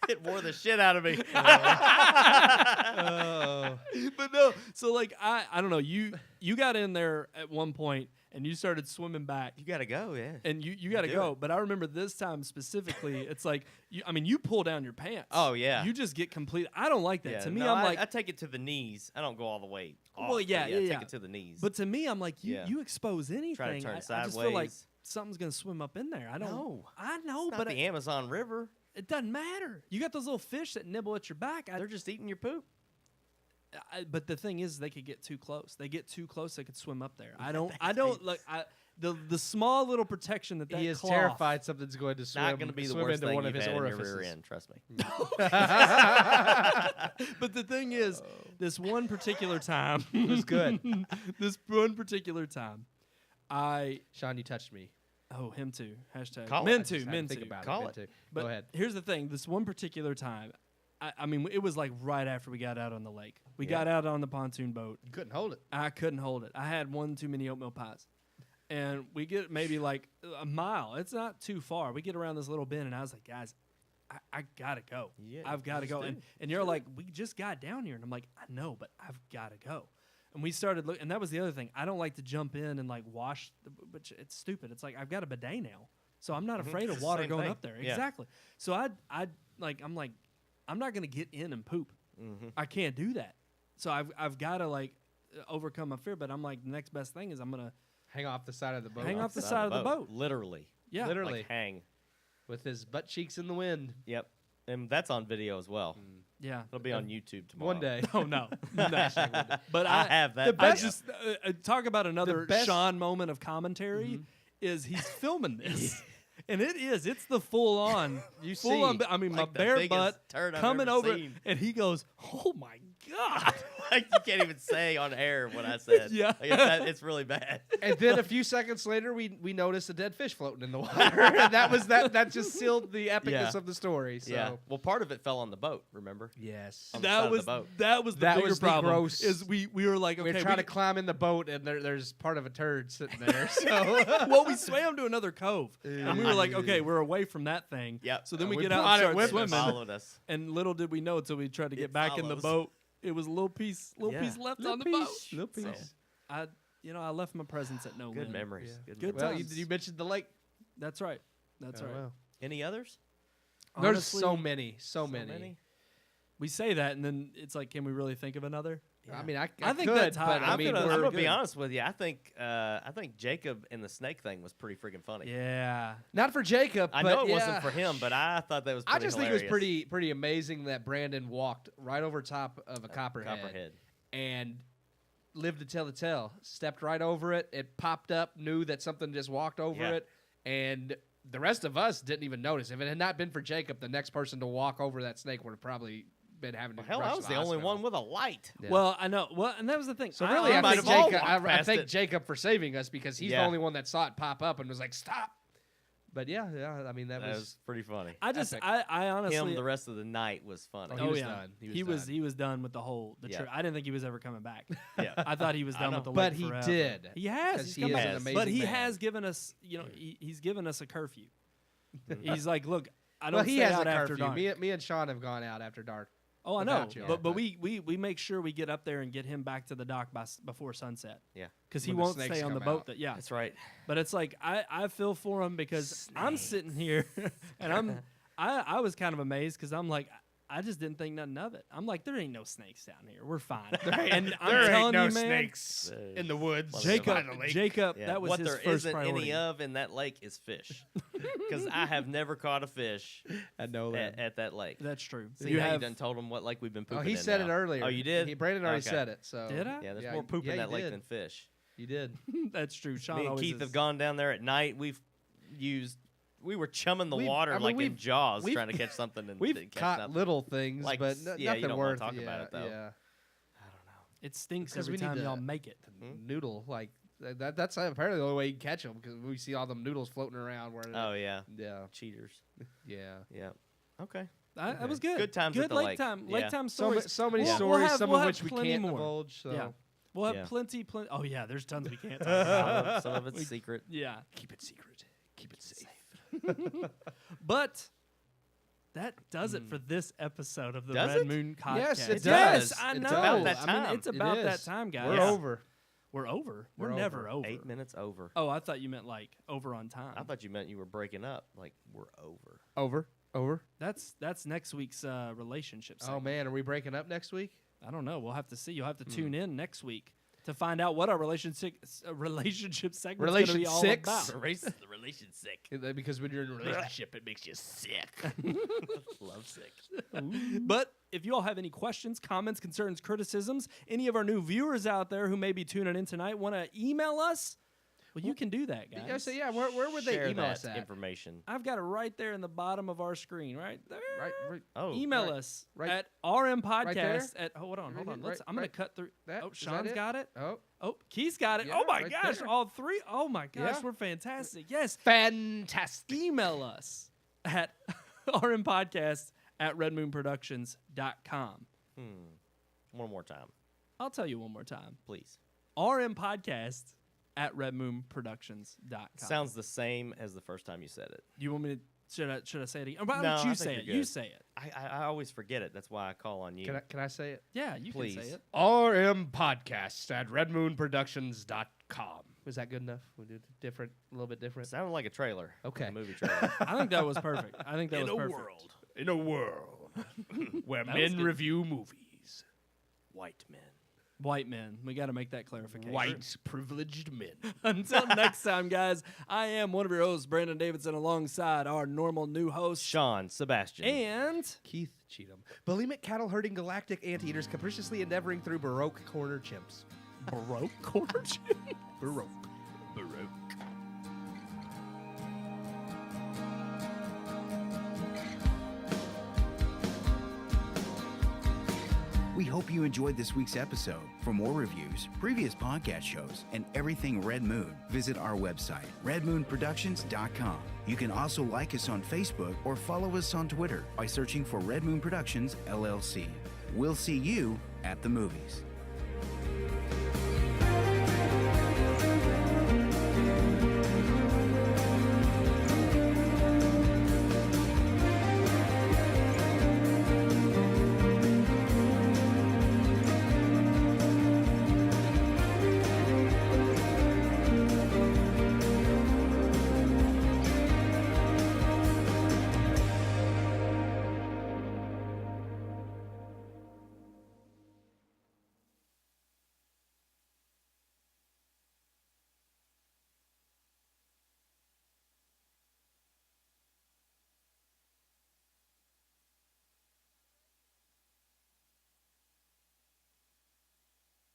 [SPEAKER 4] It wore the shit out of me.
[SPEAKER 3] But no. So like I don't know. You got in there at one point and you started swimming back.
[SPEAKER 4] You got to go, yeah.
[SPEAKER 3] And you got to
[SPEAKER 4] do
[SPEAKER 3] go.
[SPEAKER 4] it.
[SPEAKER 3] But I remember this time specifically, it's like, you pull down your pants.
[SPEAKER 4] Oh, yeah.
[SPEAKER 3] You just get complete. I don't like that.
[SPEAKER 4] Yeah,
[SPEAKER 3] To me,
[SPEAKER 4] no,
[SPEAKER 3] I'm like,
[SPEAKER 4] I take it to the knees. I don't go all the way off.
[SPEAKER 3] well, yeah,
[SPEAKER 4] but
[SPEAKER 3] yeah,
[SPEAKER 4] Take
[SPEAKER 3] yeah.
[SPEAKER 4] it to the knees.
[SPEAKER 3] but to me, I'm like,
[SPEAKER 4] Yeah.
[SPEAKER 3] you expose anything.
[SPEAKER 4] Try to turn
[SPEAKER 3] I just feel like
[SPEAKER 4] sideways.
[SPEAKER 3] something's going to swim up in there. I don't
[SPEAKER 4] No.
[SPEAKER 3] I know,
[SPEAKER 4] It's not
[SPEAKER 3] but
[SPEAKER 4] the Amazon River.
[SPEAKER 3] it doesn't matter. You got those little fish that nibble at your back.
[SPEAKER 4] They're just eating your poop.
[SPEAKER 3] But the thing is, they could get too close. They get too close, they could swim up there. I don't like the small little protection that
[SPEAKER 5] He is
[SPEAKER 3] cloth-
[SPEAKER 5] terrified something's going to swim.
[SPEAKER 4] Not going to be the
[SPEAKER 5] swim
[SPEAKER 4] worst
[SPEAKER 5] into
[SPEAKER 4] thing
[SPEAKER 5] one
[SPEAKER 4] you've
[SPEAKER 5] of his
[SPEAKER 4] had in your
[SPEAKER 5] orifices.
[SPEAKER 4] rear end. Trust me.
[SPEAKER 3] But the thing is, this one particular time,
[SPEAKER 5] It was good.
[SPEAKER 3] this one particular time,
[SPEAKER 5] Sean, you touched me.
[SPEAKER 3] him too. Hashtag
[SPEAKER 4] Call it.
[SPEAKER 3] men
[SPEAKER 4] I
[SPEAKER 3] too.
[SPEAKER 5] Just had
[SPEAKER 3] Men
[SPEAKER 5] to think
[SPEAKER 3] too.
[SPEAKER 5] about
[SPEAKER 4] Call
[SPEAKER 5] it.
[SPEAKER 4] it.
[SPEAKER 5] Men too.
[SPEAKER 3] But
[SPEAKER 5] Go ahead.
[SPEAKER 3] here's the thing: this one particular time, I mean, it was like right after we got out on the lake. We
[SPEAKER 4] Yeah.
[SPEAKER 3] got out on the pontoon boat.
[SPEAKER 5] You couldn't hold it.
[SPEAKER 3] I couldn't hold it. I had one too many oatmeal pies. And we get maybe like a mile. It's not too far. We get around this little bend, and I was like, guys, I got to go.
[SPEAKER 4] Yeah,
[SPEAKER 3] I've got to
[SPEAKER 4] just
[SPEAKER 3] go.
[SPEAKER 4] do.
[SPEAKER 3] And you're like, we just got down here. And I'm like, I know, but I've got to go. And we started looking, and that was the other thing. I don't like to jump in and like wash, but it's stupid. It's like, I've got a bidet now. So I'm not afraid of
[SPEAKER 4] It's the
[SPEAKER 3] water
[SPEAKER 4] same
[SPEAKER 3] going
[SPEAKER 4] thing.
[SPEAKER 3] up there.
[SPEAKER 4] Yeah.
[SPEAKER 3] Exactly. So I'm not going to get in and poop.
[SPEAKER 4] Mm-hmm.
[SPEAKER 3] I can't do that. So I've got to like overcome my fear. But I'm like, the next best thing is I'm gonna
[SPEAKER 5] Hang off the side of the boat.
[SPEAKER 3] Hang off the side of the boat.
[SPEAKER 4] Literally.
[SPEAKER 3] yeah.
[SPEAKER 5] Literally.
[SPEAKER 4] Like hang.
[SPEAKER 5] with his butt cheeks in the wind.
[SPEAKER 4] Yep. And that's on video as well.
[SPEAKER 3] Yeah.
[SPEAKER 4] It'll be on YouTube tomorrow.
[SPEAKER 5] One day.
[SPEAKER 3] Oh no. No. But
[SPEAKER 4] I have that.
[SPEAKER 3] I
[SPEAKER 4] video.
[SPEAKER 3] just talk about another
[SPEAKER 5] best-
[SPEAKER 3] Sean moment of commentary. Is he's filming this, and it's the full on.
[SPEAKER 5] You
[SPEAKER 3] full
[SPEAKER 5] see,
[SPEAKER 3] on. I mean,
[SPEAKER 4] like
[SPEAKER 3] my
[SPEAKER 4] the
[SPEAKER 3] bare
[SPEAKER 4] biggest
[SPEAKER 3] butt
[SPEAKER 4] turd I've
[SPEAKER 3] coming
[SPEAKER 4] ever
[SPEAKER 3] over,
[SPEAKER 4] seen.
[SPEAKER 3] and he goes, "Oh my god."
[SPEAKER 4] Like, you can't even say on air what I said.
[SPEAKER 3] Yeah.
[SPEAKER 4] Like, it's really bad.
[SPEAKER 5] And then a few seconds later, we noticed a dead fish floating in the water, and that just sealed the epicness
[SPEAKER 4] Yeah.
[SPEAKER 5] of the story. So.
[SPEAKER 4] Yeah. Well, part of it fell on the boat. Remember?
[SPEAKER 5] Yes.
[SPEAKER 4] On the side
[SPEAKER 3] That
[SPEAKER 4] of
[SPEAKER 3] was
[SPEAKER 4] the boat.
[SPEAKER 3] that was the
[SPEAKER 5] That
[SPEAKER 3] bigger
[SPEAKER 5] was the
[SPEAKER 3] problem.
[SPEAKER 5] gross-
[SPEAKER 3] Is we were like, okay,
[SPEAKER 5] We're trying to climb in the boat, and there's part of a turd sitting there. So
[SPEAKER 3] well, we swam to another cove, and we were like, okay, we're away from that thing.
[SPEAKER 4] Yep.
[SPEAKER 3] So then we
[SPEAKER 5] We
[SPEAKER 3] get out
[SPEAKER 5] brought
[SPEAKER 3] and
[SPEAKER 5] it
[SPEAKER 3] start
[SPEAKER 5] with us.
[SPEAKER 3] swimming,
[SPEAKER 4] Followed us.
[SPEAKER 3] and little did we know until we tried to get
[SPEAKER 4] It
[SPEAKER 3] back in the
[SPEAKER 4] follows.
[SPEAKER 3] boat, it was a little piece
[SPEAKER 4] Yeah.
[SPEAKER 3] left
[SPEAKER 5] Little
[SPEAKER 3] on the
[SPEAKER 5] piece,
[SPEAKER 3] boat.
[SPEAKER 5] little
[SPEAKER 3] So
[SPEAKER 5] piece.
[SPEAKER 3] I left my presents at no
[SPEAKER 4] Good
[SPEAKER 3] Lynn.
[SPEAKER 4] memories.
[SPEAKER 5] Yeah.
[SPEAKER 4] Good
[SPEAKER 3] Good
[SPEAKER 5] Well,
[SPEAKER 3] times.
[SPEAKER 5] you mentioned the lake.
[SPEAKER 3] That's right. That's
[SPEAKER 5] Oh,
[SPEAKER 3] right.
[SPEAKER 5] wow.
[SPEAKER 4] Any others?
[SPEAKER 5] There's
[SPEAKER 3] Honestly,
[SPEAKER 5] so many, so many.
[SPEAKER 3] we say that, and then it's like, can we really think of another?
[SPEAKER 5] I mean, I
[SPEAKER 3] I think
[SPEAKER 5] could,
[SPEAKER 3] that's high.
[SPEAKER 5] but
[SPEAKER 3] I'm
[SPEAKER 5] I mean,
[SPEAKER 3] gonna-
[SPEAKER 5] we're
[SPEAKER 4] I'm gonna be
[SPEAKER 3] good.
[SPEAKER 4] honest with you. I think Jacob and the snake thing was pretty freaking funny.
[SPEAKER 3] Yeah.
[SPEAKER 5] not for Jacob.
[SPEAKER 4] I
[SPEAKER 5] but
[SPEAKER 4] know it
[SPEAKER 5] yeah.
[SPEAKER 4] wasn't for him, but I thought that was.
[SPEAKER 5] I
[SPEAKER 4] Pretty
[SPEAKER 5] just think it was
[SPEAKER 4] hilarious.
[SPEAKER 5] pretty amazing that Brandon walked right over top of a copperhead and lived to tell the tale. Stepped right over it. It popped up, knew that something just walked over
[SPEAKER 4] Yeah.
[SPEAKER 5] it, and the rest of us didn't even notice. If it had not been for Jacob, the next person to walk over that snake would have probably been having to
[SPEAKER 4] Hell,
[SPEAKER 5] rush
[SPEAKER 4] I
[SPEAKER 5] to
[SPEAKER 4] was the only
[SPEAKER 5] hospital.
[SPEAKER 4] one with a light.
[SPEAKER 5] Yeah.
[SPEAKER 3] Well, I know. Well, and that was the thing.
[SPEAKER 5] So really, I
[SPEAKER 4] might
[SPEAKER 5] think
[SPEAKER 4] have all
[SPEAKER 5] Jacob.
[SPEAKER 4] walked
[SPEAKER 5] I
[SPEAKER 4] past
[SPEAKER 5] thank
[SPEAKER 4] it.
[SPEAKER 5] Jacob for saving us because he's the
[SPEAKER 4] Yeah.
[SPEAKER 5] only one that saw it pop up and was like, "Stop!" But yeah. I mean, that
[SPEAKER 4] That
[SPEAKER 5] was.
[SPEAKER 4] was pretty funny.
[SPEAKER 3] I just,
[SPEAKER 5] epic.
[SPEAKER 3] I honestly.
[SPEAKER 4] Him the rest of the night was funny.
[SPEAKER 5] Oh, he was done. He was done.
[SPEAKER 3] He was done with the whole
[SPEAKER 4] Yeah.
[SPEAKER 3] trip. I didn't think he was ever coming back.
[SPEAKER 4] Yeah.
[SPEAKER 3] I thought he was done
[SPEAKER 4] know.
[SPEAKER 3] with the
[SPEAKER 5] But
[SPEAKER 3] lake
[SPEAKER 5] he
[SPEAKER 3] forever.
[SPEAKER 5] did.
[SPEAKER 3] He has.
[SPEAKER 5] 'Cause
[SPEAKER 3] He's
[SPEAKER 5] he
[SPEAKER 3] come
[SPEAKER 5] is
[SPEAKER 3] back.
[SPEAKER 5] an amazing
[SPEAKER 3] but he
[SPEAKER 5] man.
[SPEAKER 3] has given us, he's given us a curfew. He's like, look, I don't
[SPEAKER 5] Well, he
[SPEAKER 3] stay
[SPEAKER 5] has
[SPEAKER 3] out
[SPEAKER 5] a
[SPEAKER 3] after
[SPEAKER 5] curfew.
[SPEAKER 3] dark.
[SPEAKER 5] Me and Sean have gone out after dark.
[SPEAKER 3] Oh, I know.
[SPEAKER 5] without you,
[SPEAKER 3] But
[SPEAKER 5] but-
[SPEAKER 3] we make sure we get up there and get him back to the dock before sunset.
[SPEAKER 4] Yeah.
[SPEAKER 3] Because he
[SPEAKER 5] When the
[SPEAKER 3] won't
[SPEAKER 5] snakes
[SPEAKER 3] stay on the
[SPEAKER 5] come
[SPEAKER 3] boat.
[SPEAKER 5] out.
[SPEAKER 3] That yeah.
[SPEAKER 4] That's right.
[SPEAKER 3] But it's like I feel for him because I'm sitting here and I was kind of amazed because I'm like, I just didn't think nothing of it. I'm like, there ain't no snakes down here. We're fine. And I'm
[SPEAKER 5] There
[SPEAKER 3] telling
[SPEAKER 5] ain't no
[SPEAKER 3] you, man,
[SPEAKER 5] snakes in the woods.
[SPEAKER 3] Jacob,
[SPEAKER 5] by the lake.
[SPEAKER 3] Jacob,
[SPEAKER 4] Yeah.
[SPEAKER 3] that was
[SPEAKER 4] what
[SPEAKER 3] his
[SPEAKER 4] there
[SPEAKER 3] first
[SPEAKER 4] isn't
[SPEAKER 3] priority.
[SPEAKER 4] any of in that lake is fish. Because I have never caught a fish
[SPEAKER 5] I know that.
[SPEAKER 4] at that lake.
[SPEAKER 3] That's true.
[SPEAKER 4] See,
[SPEAKER 3] you
[SPEAKER 4] now
[SPEAKER 3] have
[SPEAKER 4] you done told him what lake we've been
[SPEAKER 5] Oh,
[SPEAKER 4] pooping
[SPEAKER 5] he
[SPEAKER 4] in
[SPEAKER 5] said
[SPEAKER 4] now.
[SPEAKER 5] it earlier.
[SPEAKER 4] Oh, you did?
[SPEAKER 5] Brandon already
[SPEAKER 4] Okay.
[SPEAKER 5] said it. So
[SPEAKER 3] Did I?
[SPEAKER 4] Yeah, there's
[SPEAKER 5] Yeah,
[SPEAKER 4] more poop in
[SPEAKER 5] yeah,
[SPEAKER 4] that
[SPEAKER 5] you
[SPEAKER 4] lake
[SPEAKER 5] did.
[SPEAKER 4] than fish.
[SPEAKER 5] You did.
[SPEAKER 3] that's true. Sean
[SPEAKER 4] Me and
[SPEAKER 3] always
[SPEAKER 4] Keith
[SPEAKER 3] is-
[SPEAKER 4] have gone down there at night. We were chumming the water
[SPEAKER 5] I mean,
[SPEAKER 4] like in
[SPEAKER 5] we've-
[SPEAKER 4] Jaws
[SPEAKER 5] we've-
[SPEAKER 4] trying to catch something and
[SPEAKER 5] We've
[SPEAKER 4] didn't catch
[SPEAKER 5] caught
[SPEAKER 4] nothing.
[SPEAKER 5] little things,
[SPEAKER 4] Like,
[SPEAKER 5] but
[SPEAKER 4] yeah, you
[SPEAKER 5] nothing
[SPEAKER 4] don't wanna
[SPEAKER 5] worth.
[SPEAKER 4] talk
[SPEAKER 5] yeah,
[SPEAKER 4] about it, though.
[SPEAKER 5] Yeah.
[SPEAKER 3] It stinks
[SPEAKER 5] 'Cause
[SPEAKER 3] every
[SPEAKER 5] we need
[SPEAKER 3] time
[SPEAKER 5] to-
[SPEAKER 3] y'all make it.
[SPEAKER 5] Noodle, like that's apparently the only way you can catch them because we see all them noodles floating around. Where
[SPEAKER 4] Oh yeah,
[SPEAKER 5] yeah,
[SPEAKER 4] cheaters.
[SPEAKER 5] yeah.
[SPEAKER 4] Yeah. Okay.
[SPEAKER 3] That was good.
[SPEAKER 4] Good times
[SPEAKER 3] Good
[SPEAKER 4] at the
[SPEAKER 3] lake
[SPEAKER 4] lake.
[SPEAKER 3] time.
[SPEAKER 4] Yeah.
[SPEAKER 3] Lake time
[SPEAKER 5] So,
[SPEAKER 3] stories.
[SPEAKER 5] so many
[SPEAKER 3] We'll
[SPEAKER 5] stories,
[SPEAKER 3] have-
[SPEAKER 5] some
[SPEAKER 3] we'll
[SPEAKER 5] of
[SPEAKER 3] have
[SPEAKER 5] which we
[SPEAKER 3] plenty
[SPEAKER 5] can't
[SPEAKER 3] more.
[SPEAKER 5] divulge. So
[SPEAKER 3] Yeah. We'll have
[SPEAKER 4] Yeah.
[SPEAKER 3] plenty. Oh yeah, there's tons we can't talk about.
[SPEAKER 4] Some of it's secret.
[SPEAKER 3] Yeah,
[SPEAKER 5] keep it secret. Keep it safe.
[SPEAKER 3] but that does it for this episode of the
[SPEAKER 4] Does
[SPEAKER 3] Red
[SPEAKER 4] it?
[SPEAKER 3] Moon Podcast.
[SPEAKER 5] Yes, it
[SPEAKER 3] Yes,
[SPEAKER 5] does.
[SPEAKER 3] I
[SPEAKER 5] It's
[SPEAKER 3] know.
[SPEAKER 4] about that
[SPEAKER 3] I
[SPEAKER 4] time.
[SPEAKER 3] mean, it's
[SPEAKER 5] It
[SPEAKER 3] about that
[SPEAKER 5] is.
[SPEAKER 3] time, guys.
[SPEAKER 5] We're over.
[SPEAKER 3] We're over. We're
[SPEAKER 5] We're
[SPEAKER 3] never
[SPEAKER 5] over.
[SPEAKER 3] over.
[SPEAKER 4] 8 minutes over.
[SPEAKER 3] Oh, I thought you meant like over on time.
[SPEAKER 4] I thought you meant you were breaking up. Like we're over.
[SPEAKER 5] Over.
[SPEAKER 3] That's next week's relationship
[SPEAKER 5] Oh
[SPEAKER 3] segment.
[SPEAKER 5] man, are we breaking up next week?
[SPEAKER 3] I don't know. We'll have to see. You'll have to tune in next week to find out what our relationship segment is going to be all
[SPEAKER 5] Relation
[SPEAKER 3] about.
[SPEAKER 4] The relation sick.
[SPEAKER 5] Because when you're in a relationship, it makes you sick.
[SPEAKER 4] Love sick.
[SPEAKER 3] But if you all have any questions, comments, concerns, criticisms, any of our new viewers out there who may be tuning in tonight want to email us, well, you can do that, guys.
[SPEAKER 5] Yeah, so yeah, where would they
[SPEAKER 4] Share
[SPEAKER 5] email
[SPEAKER 4] that
[SPEAKER 5] us at?
[SPEAKER 4] information.
[SPEAKER 3] I've got it right there in the bottom of our screen, right there.
[SPEAKER 5] Right.
[SPEAKER 4] Oh,
[SPEAKER 3] Email
[SPEAKER 5] right-
[SPEAKER 3] us
[SPEAKER 5] right-
[SPEAKER 3] at RMPodcast
[SPEAKER 5] there?
[SPEAKER 3] at hold on.
[SPEAKER 5] Right-
[SPEAKER 3] Let's, I'm going to cut through.
[SPEAKER 5] that-
[SPEAKER 3] Oh,
[SPEAKER 5] is that
[SPEAKER 3] Sean's
[SPEAKER 5] it?
[SPEAKER 3] got it.
[SPEAKER 5] Oh,
[SPEAKER 3] Keith's got it.
[SPEAKER 5] Yeah,
[SPEAKER 3] Oh my
[SPEAKER 5] right
[SPEAKER 3] gosh,
[SPEAKER 5] there.
[SPEAKER 3] all three. Oh my gosh,
[SPEAKER 5] Yeah.
[SPEAKER 3] we're fantastic. Yes.
[SPEAKER 5] fantastic.
[SPEAKER 3] Email us at rmpodcast at redmoonproductions.com.
[SPEAKER 4] One more time,
[SPEAKER 3] I'll tell you one more time.
[SPEAKER 4] please.
[SPEAKER 3] rmpodcast at redmoonproductions.com.
[SPEAKER 4] Sounds the same as the first time you said it.
[SPEAKER 3] You want me to? Should I say it again? Why
[SPEAKER 4] No,
[SPEAKER 3] don't
[SPEAKER 4] I
[SPEAKER 3] you
[SPEAKER 4] think
[SPEAKER 3] say
[SPEAKER 4] you're
[SPEAKER 3] it?
[SPEAKER 4] good.
[SPEAKER 3] You say it.
[SPEAKER 4] I always forget it. That's why I call on you.
[SPEAKER 5] Can I say it?
[SPEAKER 3] Yeah, you
[SPEAKER 4] Please.
[SPEAKER 3] can say it.
[SPEAKER 5] RMPodcast at redmoonproductions.com. Was that good enough? We did different, a little bit different.
[SPEAKER 4] Sounded like a trailer.
[SPEAKER 5] Okay.
[SPEAKER 4] A movie trailer.
[SPEAKER 3] I think that was perfect. I think that was perfect.
[SPEAKER 5] In a world where
[SPEAKER 3] That was
[SPEAKER 5] men
[SPEAKER 3] good.
[SPEAKER 5] review movies,
[SPEAKER 4] White men.
[SPEAKER 3] White men. We got to make that clarification.
[SPEAKER 5] white privileged men.
[SPEAKER 3] Until next time, guys, I am one of your hosts, Brandon Davidson, alongside our normal new host,
[SPEAKER 4] Sean Sebastian.
[SPEAKER 3] and
[SPEAKER 5] Keith Cheatham. Bulimic cattle herding galactic anteaters capriciously endeavoring through Baroque corner chimps.
[SPEAKER 3] Baroque Corner.
[SPEAKER 5] Baroque.
[SPEAKER 2] We hope you enjoyed this week's episode. For more reviews, previous podcast shows, and everything Red Moon, visit our website, redmoonproductions.com. You can also like us on Facebook or follow us on Twitter by searching for Red Moon Productions, LLC. We'll see you at the movies.